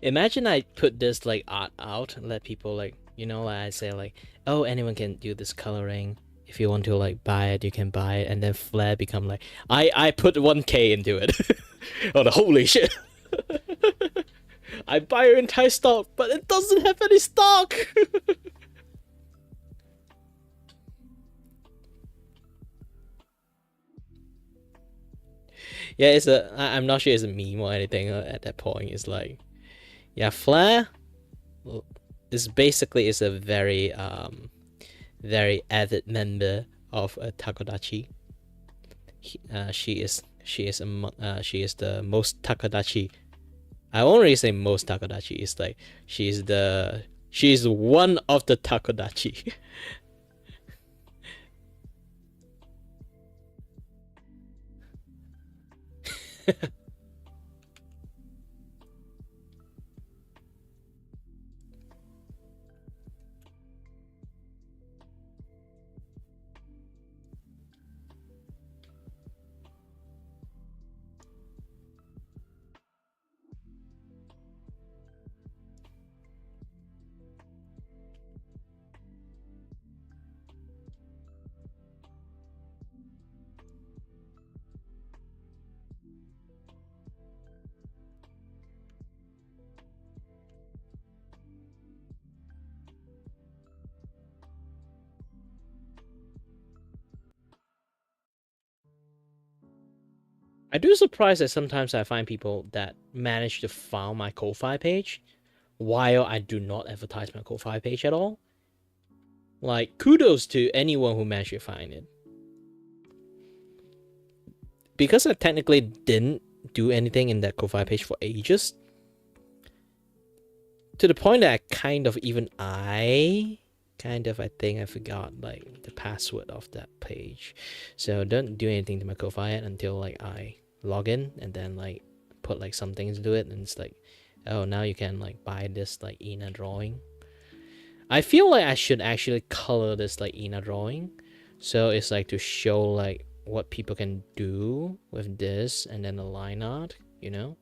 Imagine I put this like art out and let people like, you know, like I say like, oh, anyone can do this coloring. If you want to like buy it, you can buy it, and then Flare become like, I put 1K into it. Oh, the holy shit! I buy your entire stock, but it doesn't have any stock. Yeah, it's a. I'm not sure it's a meme or anything at that point. It's like, yeah, Flare is basically is a very avid member of Takodachi. She is the most Takodachi. I won't really say most Takodachi. It's like she's one of the Takodachi. I do surprise that sometimes I find people that manage to found my Ko-Fi page while I do not advertise my Ko-Fi page at all. Like, kudos to anyone who managed to find it. Because I technically didn't do anything in that Ko-Fi page for ages, to the point that I think I forgot like the password of that page. So don't do anything to my Ko-Fi until like I log in and then like put like some things into it, and it's like, oh, now you can like buy this like Ina drawing. I feel like I should actually color this like Ina drawing, so it's like to show like what people can do with this, and then the line art, you know.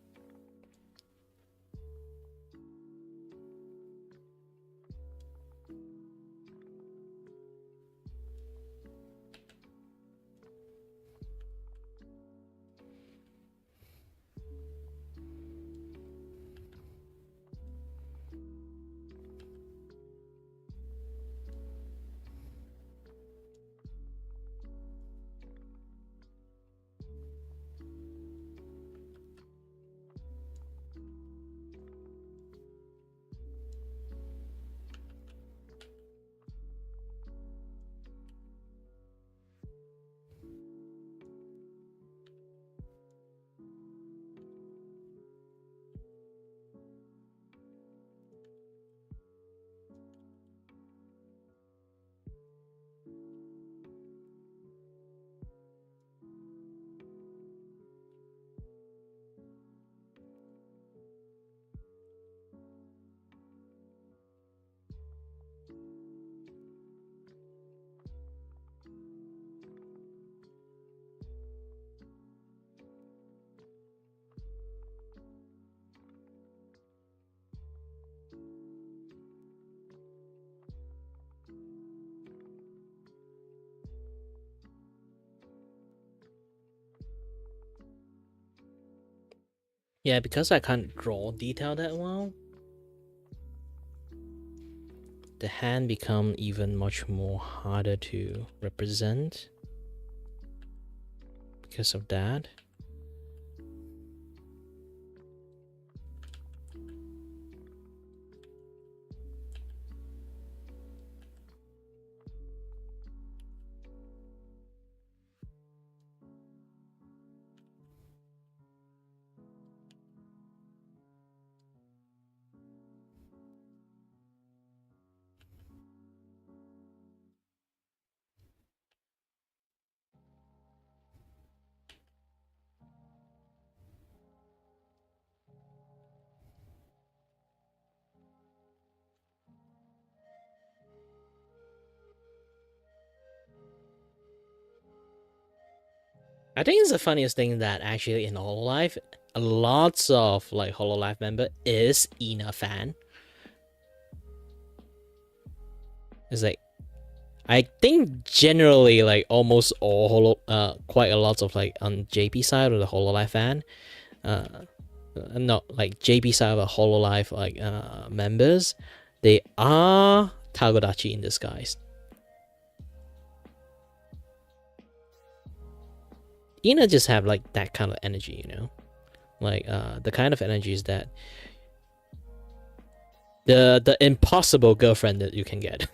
Yeah, because I can't draw detail that well, the hand become even much more harder to represent because of that. I think it's the funniest thing that actually in all life, lots of like Hololive member is Ina fan. It's like I think generally like almost all quite a lot of like on JP side of the Hololive fan, not like JP side of the Hololive like members, they are Tagodachi in disguise. Ina just have like that kind of energy, you know, like the kind of energies that the impossible girlfriend that you can get.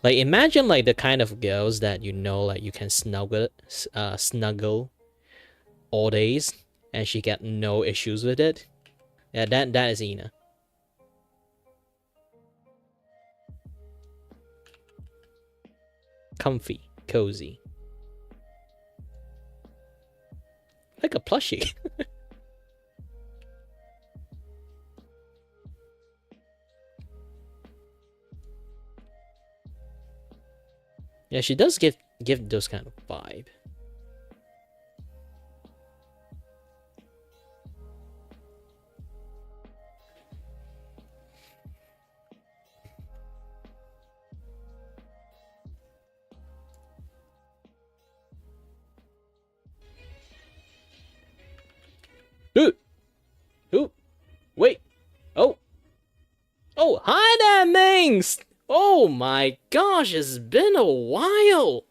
Like imagine like the kind of girls that you know like you can snuggle all days and she get no issues with it. Yeah, that is Ina. Comfy, cozy. Like a plushie. Yeah, she does give those kind of vibe. Ooh, wait. Oh, hi there, Mings. Oh my gosh, it's been a while.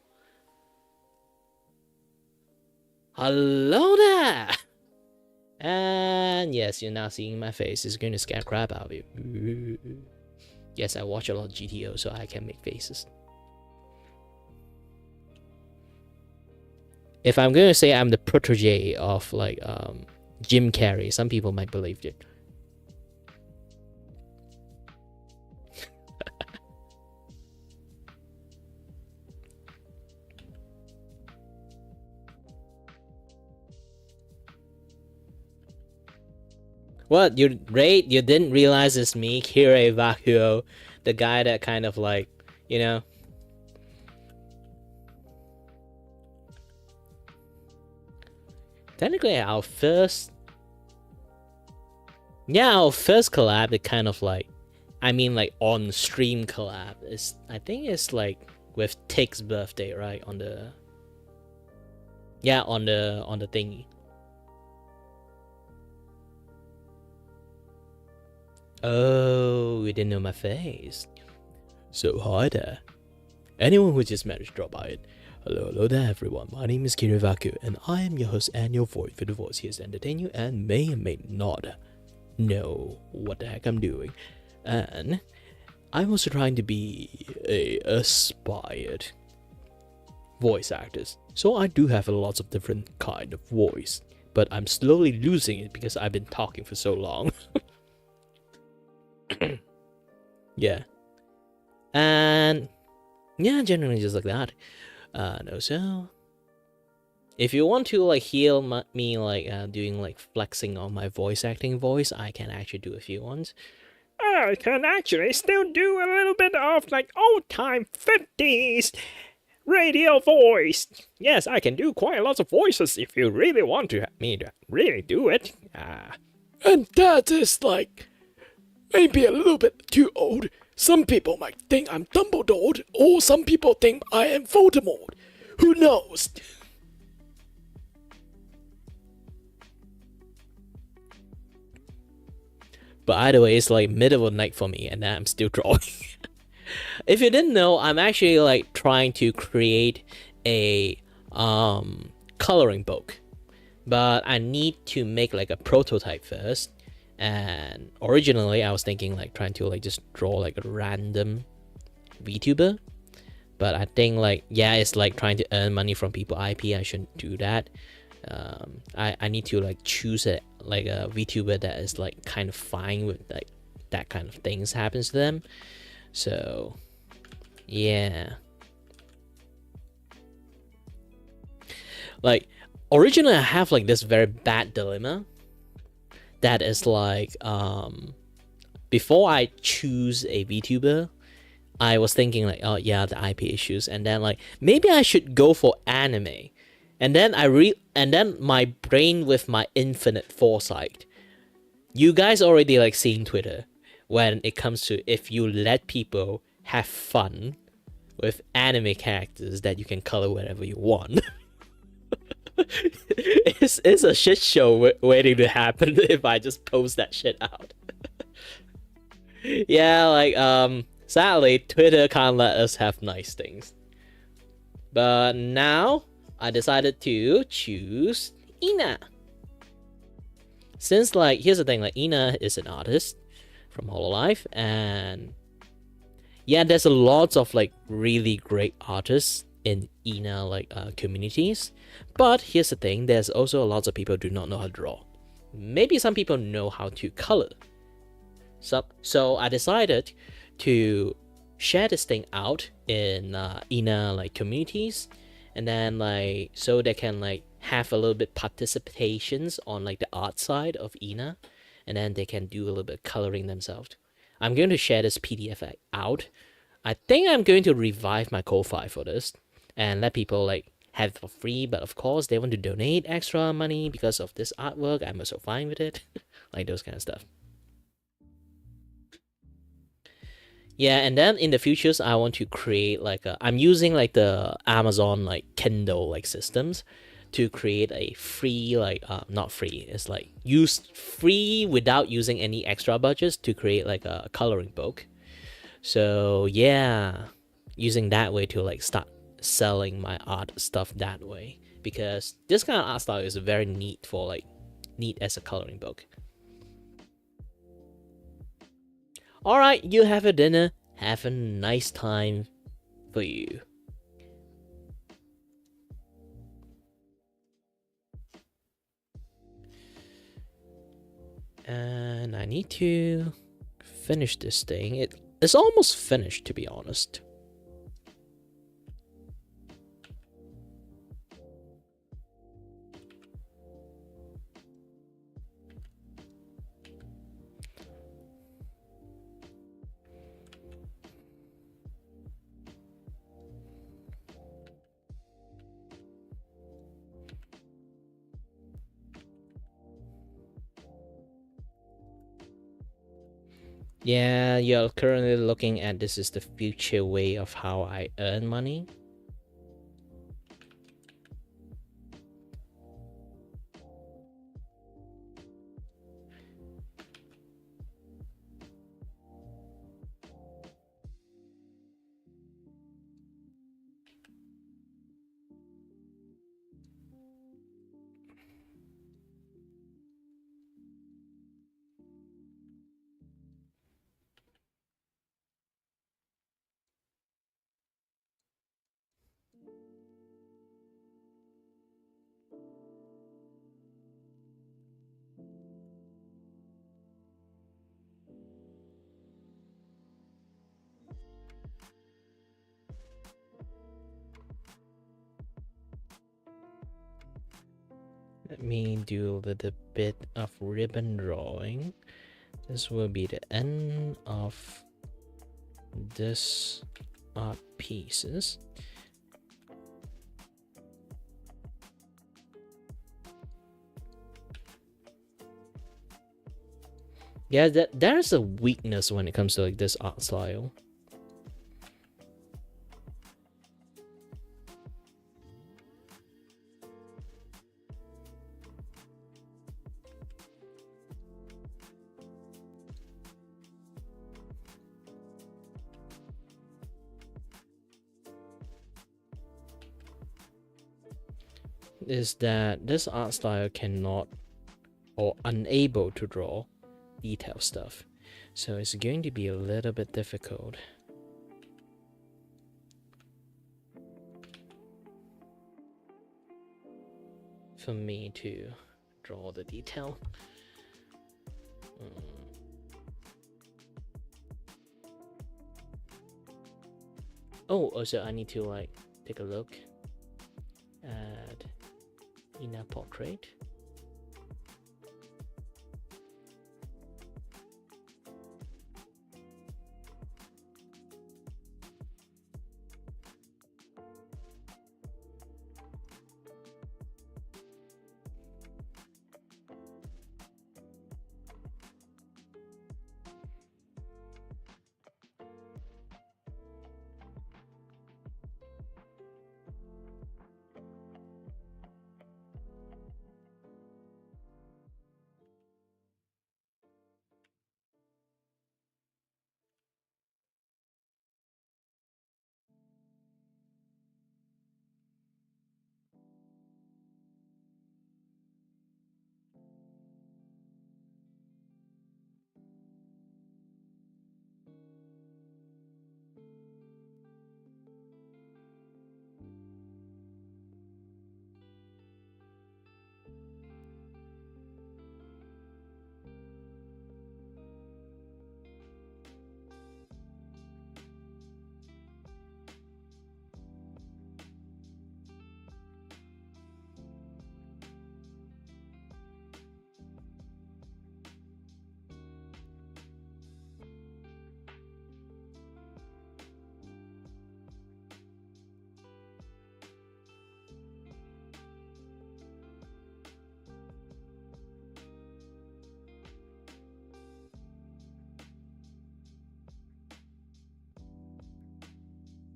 Hello there. And yes, you're now seeing my face. It's going to scare crap out of you. Yes, I watch a lot of GTO, so I can make faces. If I'm going to say I'm the protege of like Jim Carrey, some people might believe it. What, you didn't realize it's me, Kirei Vakuo, the guy that kind of like, you know. Technically our first collab, it kind of like, I mean like on stream collab is, I think it's like with Tick's birthday, right? On the thingy. Oh, you didn't know my face. So hi there. Anyone who just managed to drop by it. Hello there everyone, my name is Kirivaku and I am your host and your voice for the voice here to entertain you and may or may not know what the heck I'm doing. And I'm also trying to be a aspired voice actor. So I do have lots of different kind of voice, but I'm slowly losing it because I've been talking for so long. Yeah. And yeah, generally just like that. No, so if you want to like hear me like doing like flexing on my voice acting voice, I can actually do a few ones. I can actually still do a little bit of like old time 50s radio voice. Yes, I can do quite a lot of voices if you really want to have me to really do it. And that is like maybe a little bit too old. Some people might think I'm Dumbledore, or some people think I am Voldemort. Who knows? But either way, it's like middle of the night for me, and I'm still drawing. If you didn't know, I'm actually like trying to create a coloring book, but I need to make like a prototype first. And originally I was thinking like trying to like just draw like a random VTuber, but I think like, yeah, it's like trying to earn money from people IP. I shouldn't do that. I need to like choose a VTuber that is like kind of fine with like that kind of things happens to them. So yeah, like originally I have like this very bad dilemma that is like before I choose a VTuber, I was thinking like, oh yeah, the IP issues, and then like maybe I should go for anime, and then and then my brain with my infinite foresight, you guys already like seen Twitter when it comes to if you let people have fun with anime characters that you can color wherever you want. It's a shit show waiting to happen if I just post that shit out. Yeah, like sadly Twitter can't let us have nice things. But now I decided to choose Ina. Since like here's the thing, like Ina is an artist from Hololive, and yeah, there's a lot of like really great artists in Ina like communities. But here's the thing, there's also lots of people who do not know how to draw. Maybe some people know how to color. So I decided to share this thing out in Ina like communities, and then like so they can like have a little bit participations on like the art side of Ina, and then they can do a little bit of coloring themselves. I'm going to share this PDF out. I think I'm going to revive my Ko-Fi for this and let people like have it for free, but of course they want to donate extra money because of this artwork. I'm also fine with it. Like those kind of stuff. Yeah, and then in the futures, I want to create like I'm using like the Amazon like Kindle like systems to create a free like not free, it's like used free without using any extra budgets to create like a coloring book. So yeah, using that way to like start selling my art stuff that way, because this kind of art style is very neat for like neat as a coloring book. Alright, you have a dinner. Have a nice time for you. And I need to finish this thing. It's almost finished, to be honest. Yeah, you're currently looking at this is the future way of how I earn money. Let me do a little bit of ribbon drawing. This will be the end of this art pieces. Yeah, there's a weakness when it comes to like this art style. Is that this art style cannot or unable to draw detail stuff, so it's going to be a little bit difficult for me to draw the detail. Oh, also I need to like take a look at Ina portrait.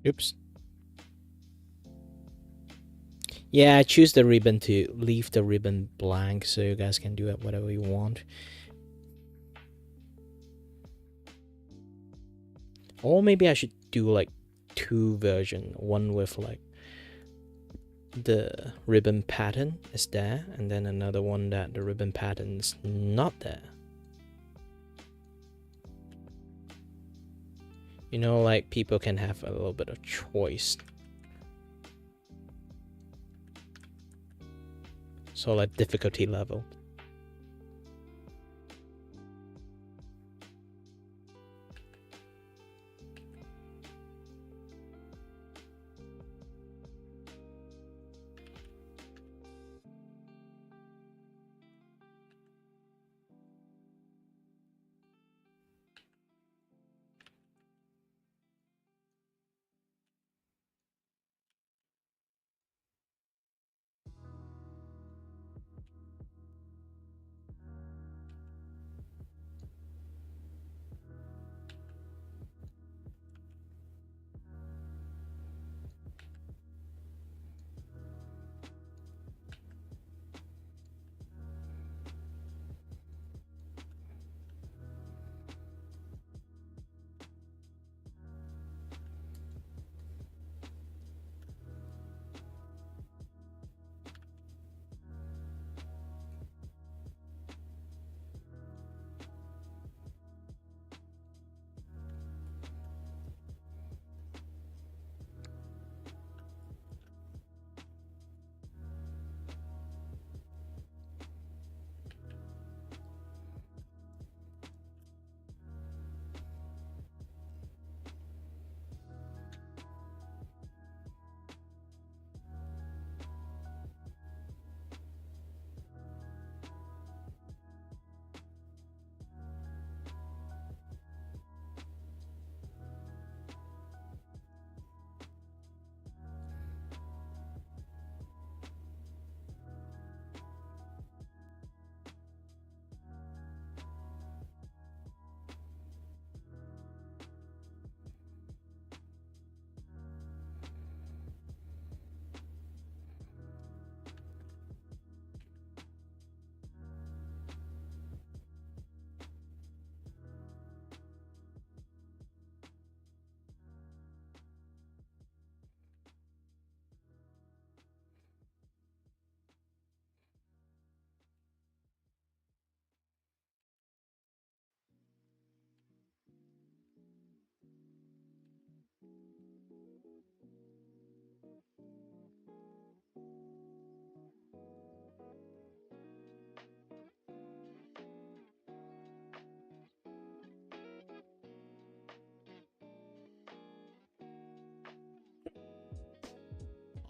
Oops. Yeah, I choose the ribbon to leave the ribbon blank so you guys can do it whatever you want. Or maybe I should do like two versions. One with like the ribbon pattern is there, and then another one that the ribbon pattern is not there. You know, like people can have a little bit of choice. So like difficulty level.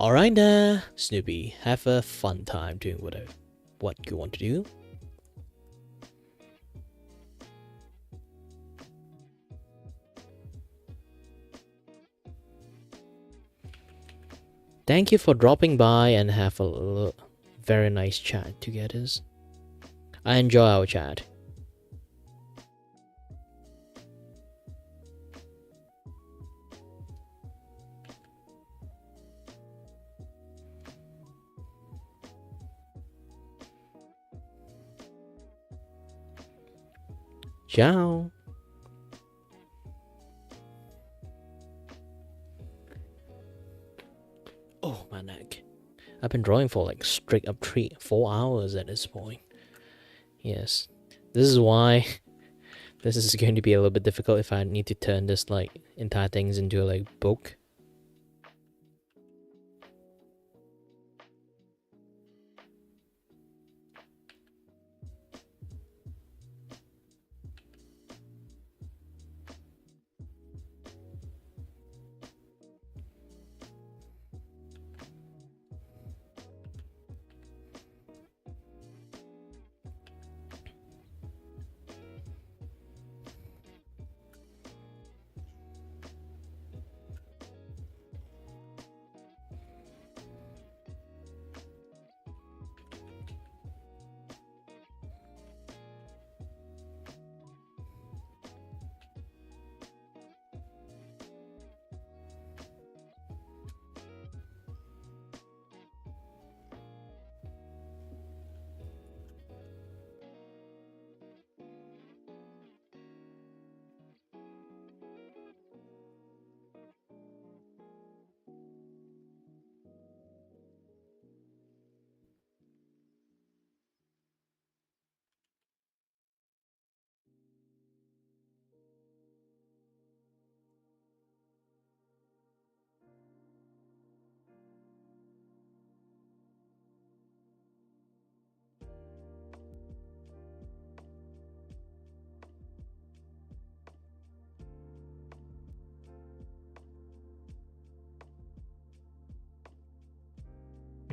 Alright Snoopy, have a fun time doing what you want to do. Thank you for dropping by and have a very nice chat together. I enjoy our chat. Ciao. Oh, my neck. I've been drawing for like straight up 4 hours at this point. Yes. This is why this is going to be a little bit difficult if I need to turn this like entire things into like book.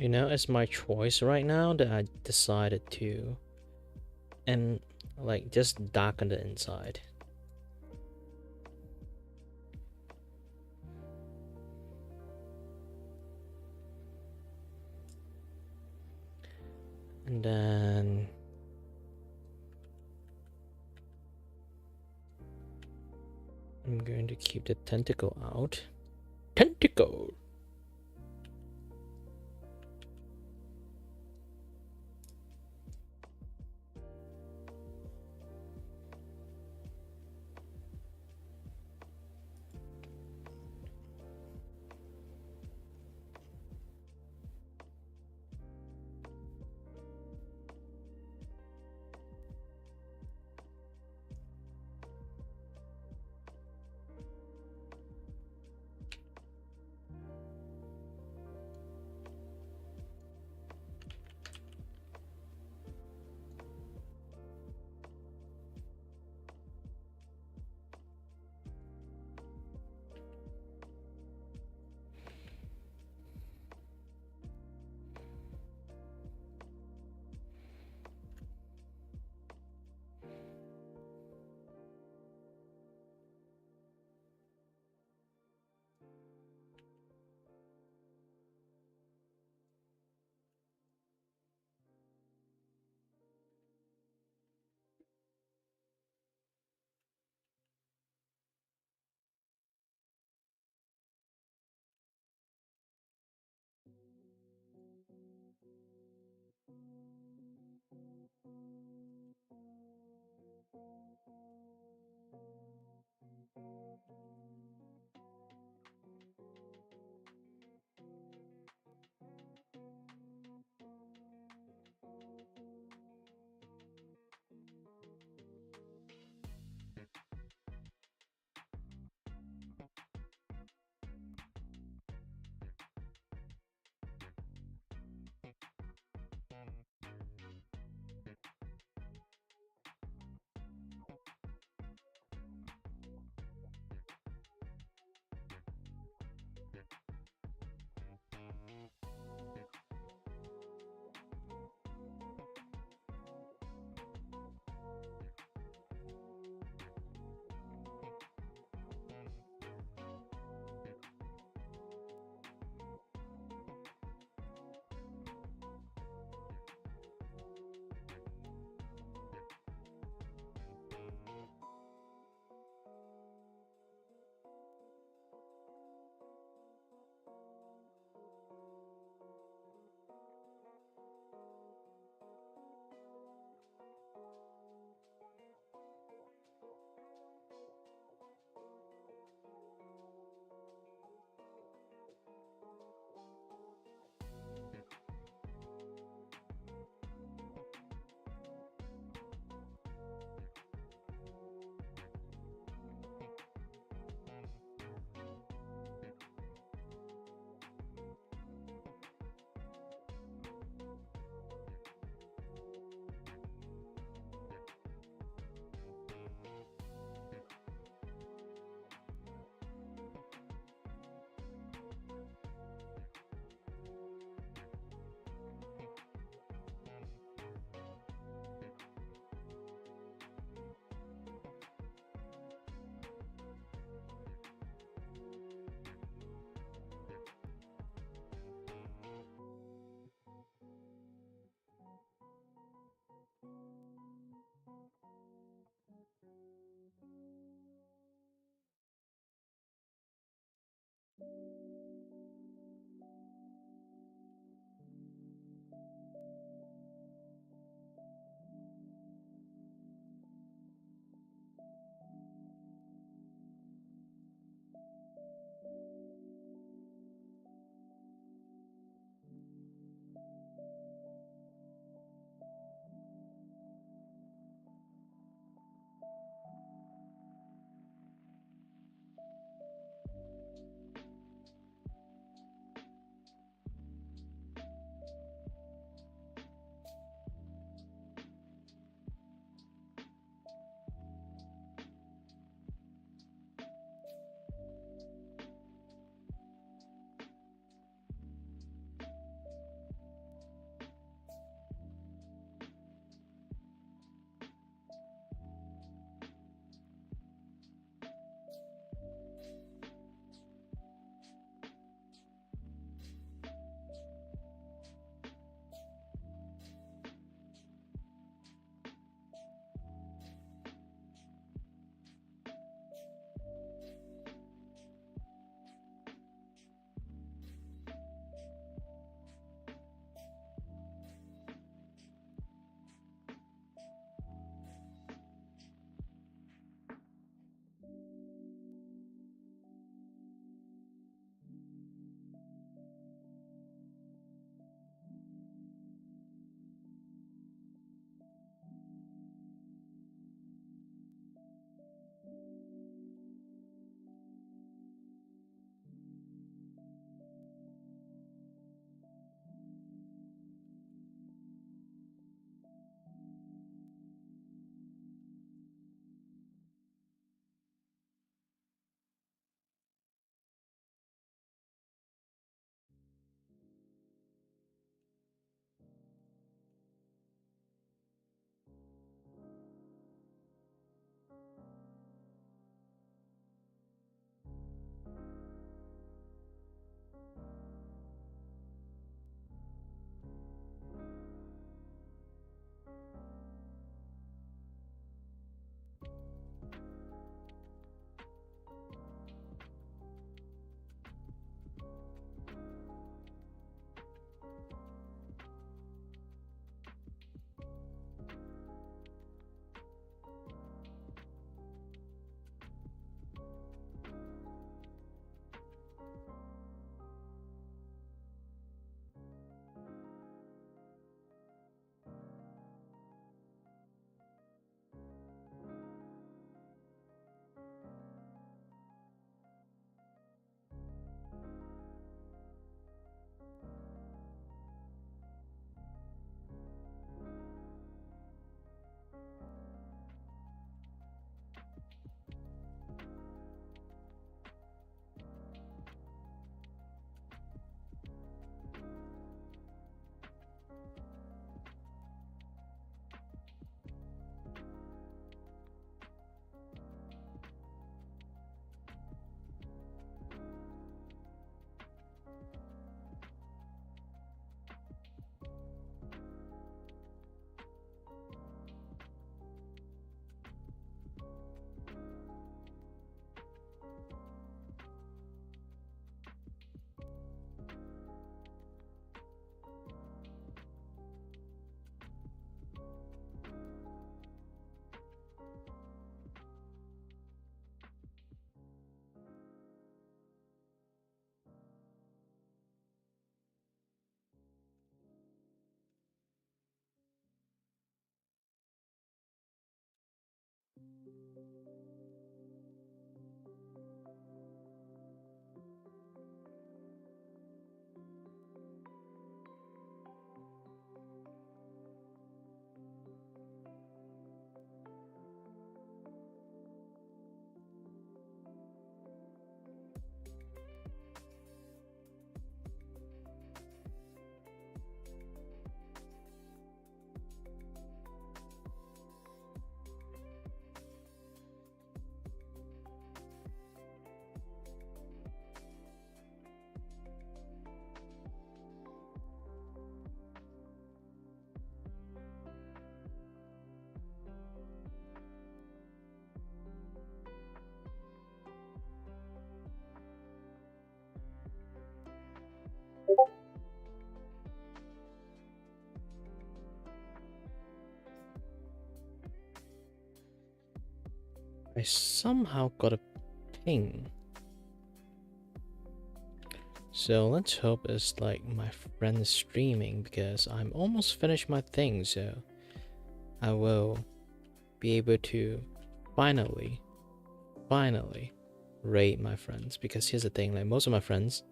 You know, it's my choice right now that I decided to, and like just darken the inside. And then I'm going to keep the tentacle out. Tentacle! I somehow got a ping. So let's hope it's like my friend is streaming, because I'm almost finished my thing, so I will be able to finally raid my friends. Because here's the thing, like most of my friends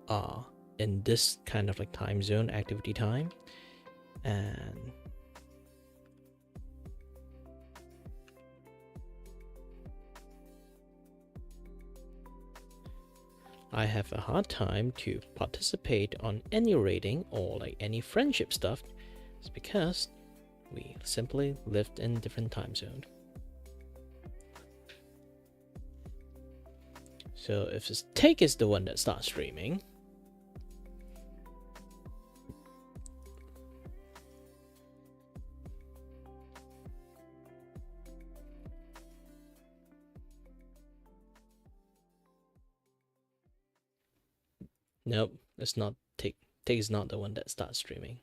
are in this kind of like time zone, activity time, and I have a hard time to participate on any raiding or like any friendship stuff. It's because we simply lived in different time zone. So if this Take is the one that starts streaming, nope, it's not Take. Take is not the one that starts streaming.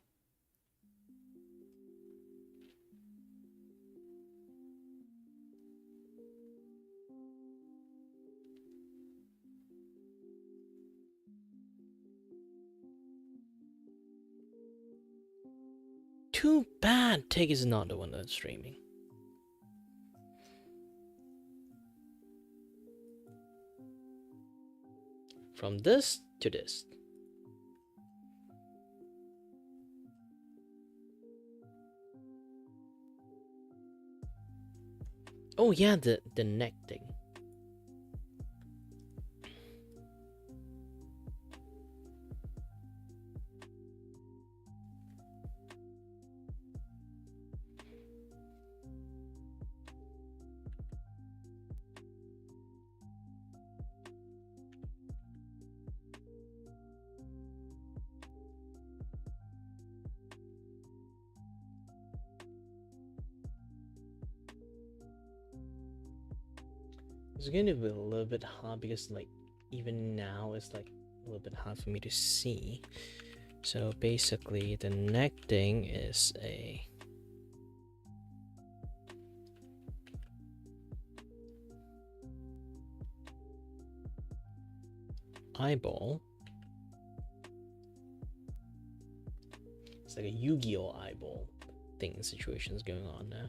Too bad Take is not the one that's streaming. From this to this. Oh yeah, the neck thing. It's going to be a little bit hard because like even now it's like a little bit hard for me to see. So basically the neck thing is a eyeball. It's like a Yu-Gi-Oh eyeball thing situation is going on now.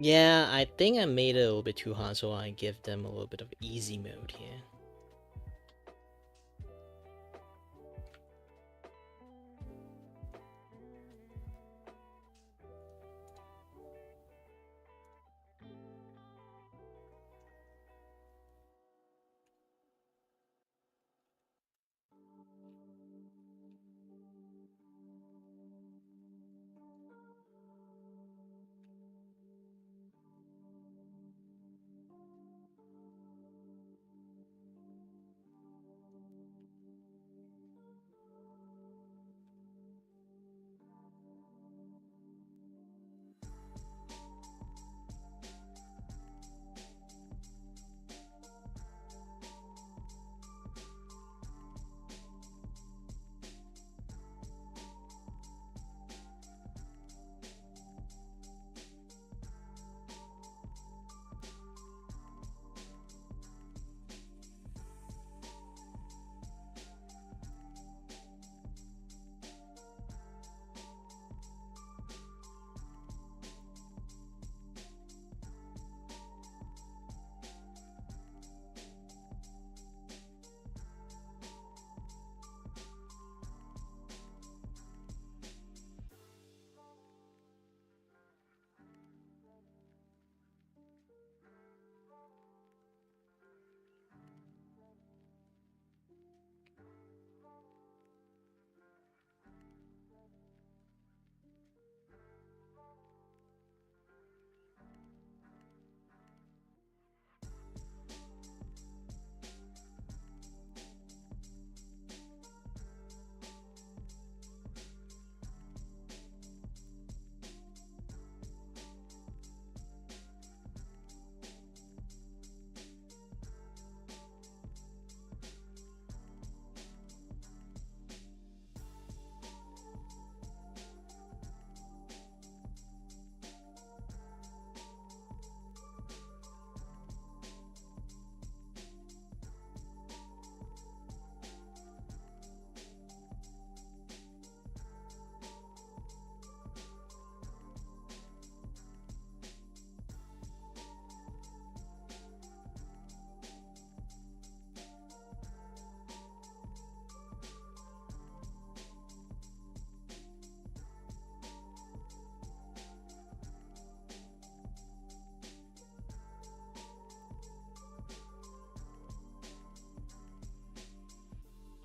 Yeah, I think I made it a little bit too hard, so I give them a little bit of easy mode here.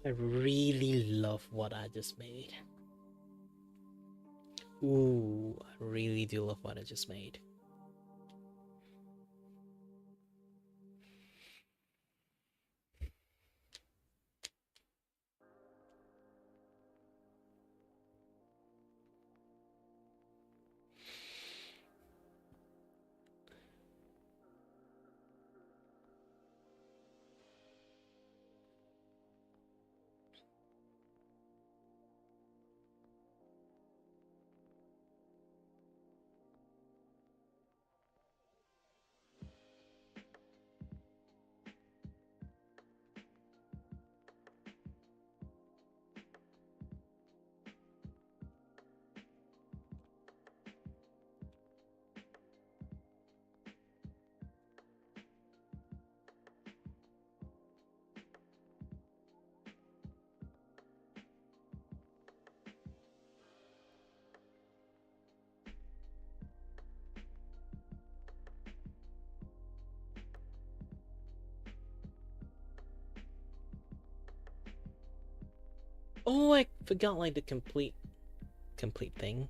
I really love what I just made. Ooh, I really do love what I just made. Oh, I forgot like the complete thing.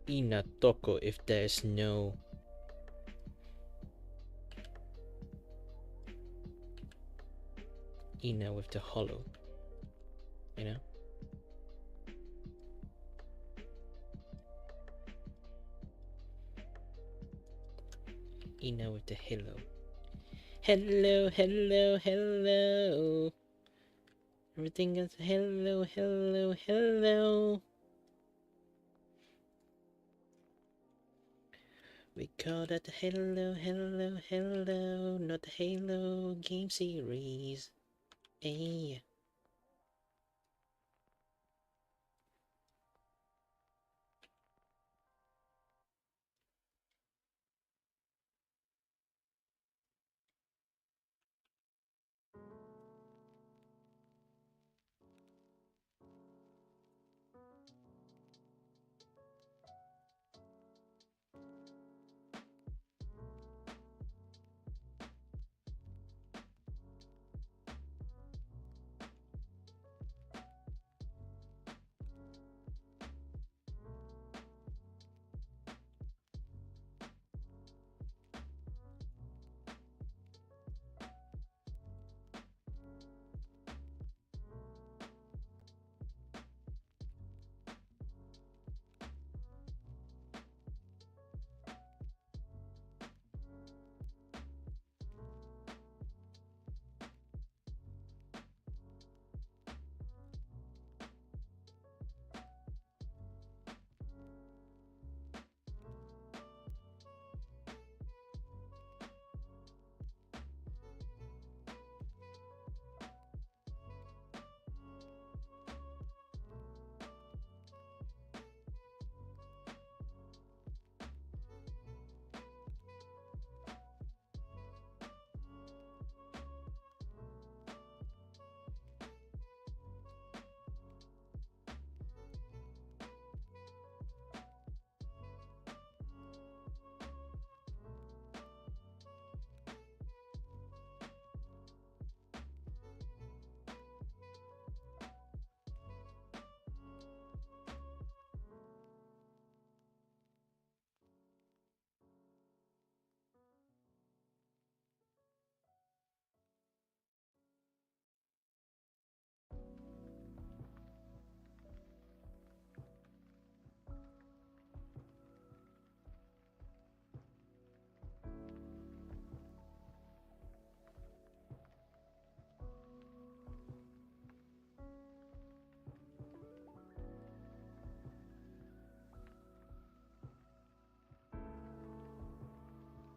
Inatoko if there's no Ina with the hollow, you know? Ina with the hello. Hello, hello, hello. Everything is hello, hello, hello. We call that the hello, hello, hello, not the Halo game series. Hey.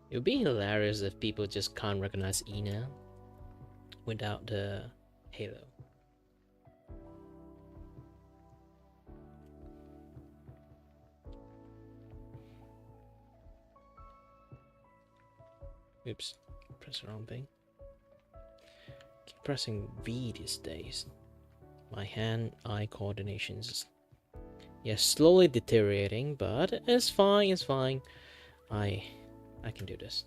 It would be hilarious if people just can't recognize Ina without the halo. Oops, press the wrong thing. Keep pressing V these days. My hand-eye coordination is slowly deteriorating, but it's fine, it's fine. I can do this.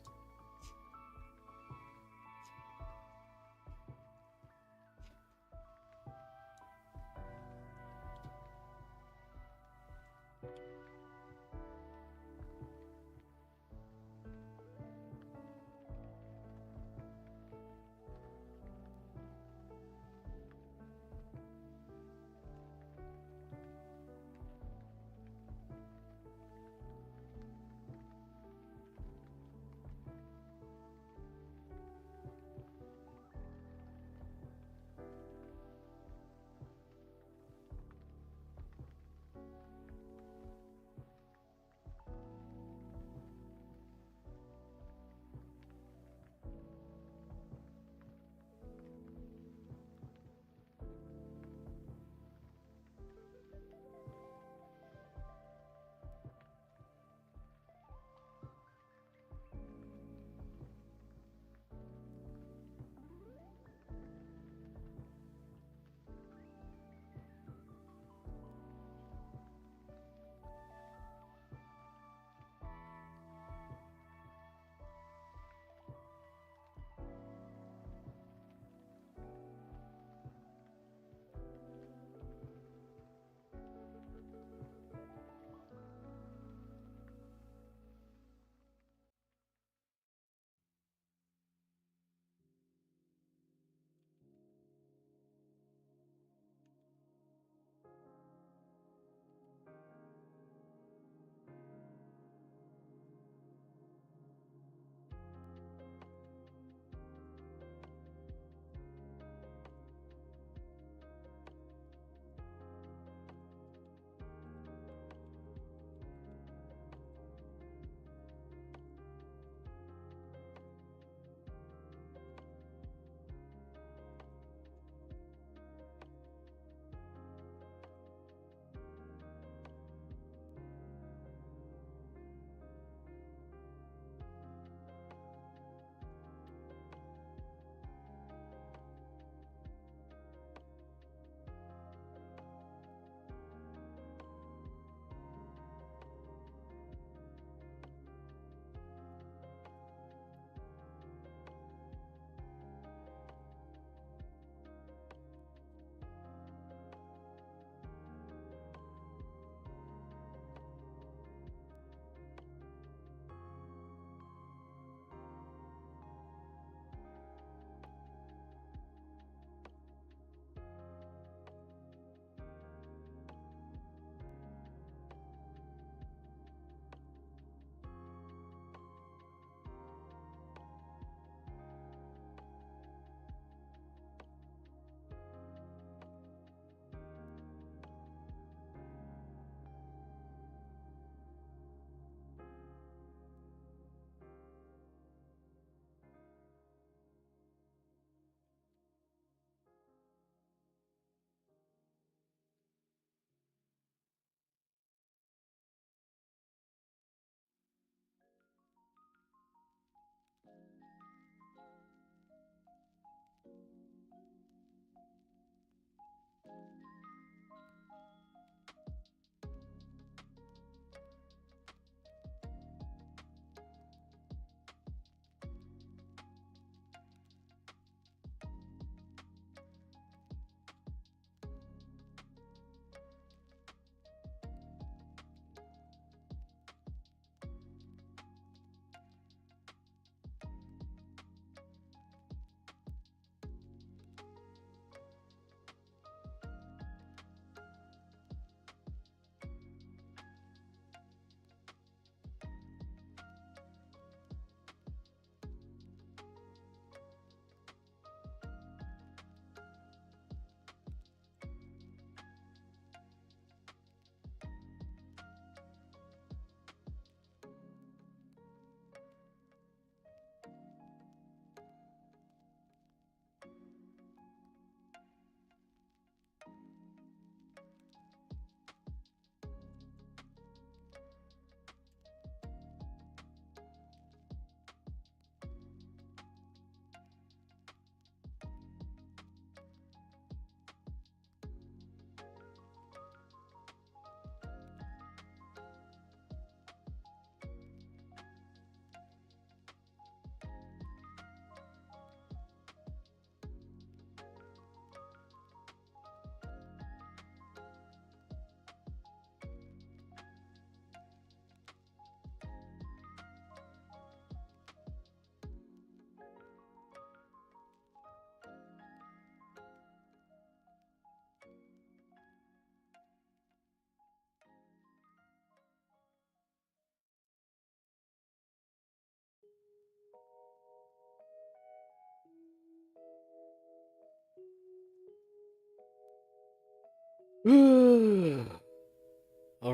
All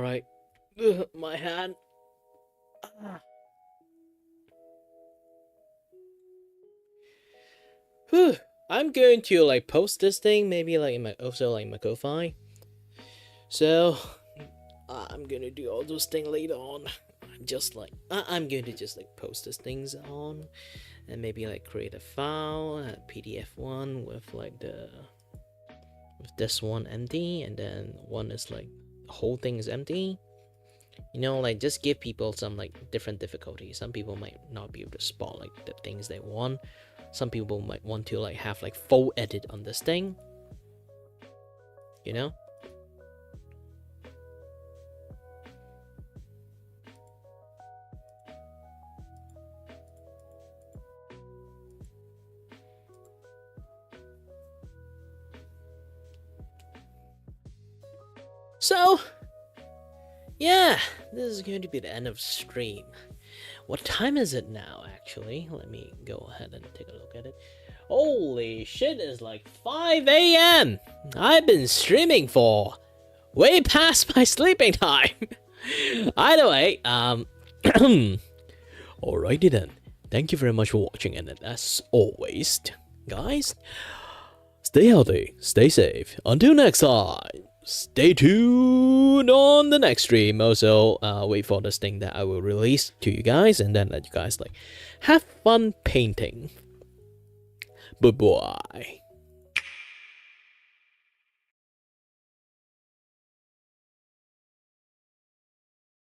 right, my hand. Ah. Whew. I'm going to like post this thing maybe like in my also like my Ko-fi. So I'm gonna do all those things later on. Just like I'm going to just like post these things on, and maybe like create a file, a PDF one with like with this one empty, and then one is like the whole thing is empty. You know, like just give people some like different difficulties. Some people might not be able to spot like the things they want. Some people might want to like have like full edit on this thing. You know? So, yeah, this is going to be the end of stream. What time is it now, actually? Let me go ahead and take a look at it. Holy shit, it's like 5 a.m. I've been streaming for way past my sleeping time. Either way, alrighty then. Thank you very much for watching, and as always, guys, stay healthy, stay safe. Until next time, stay tuned on the next stream. Also, wait for this thing that I will release to you guys, and then let you guys like have fun painting. Bye bye.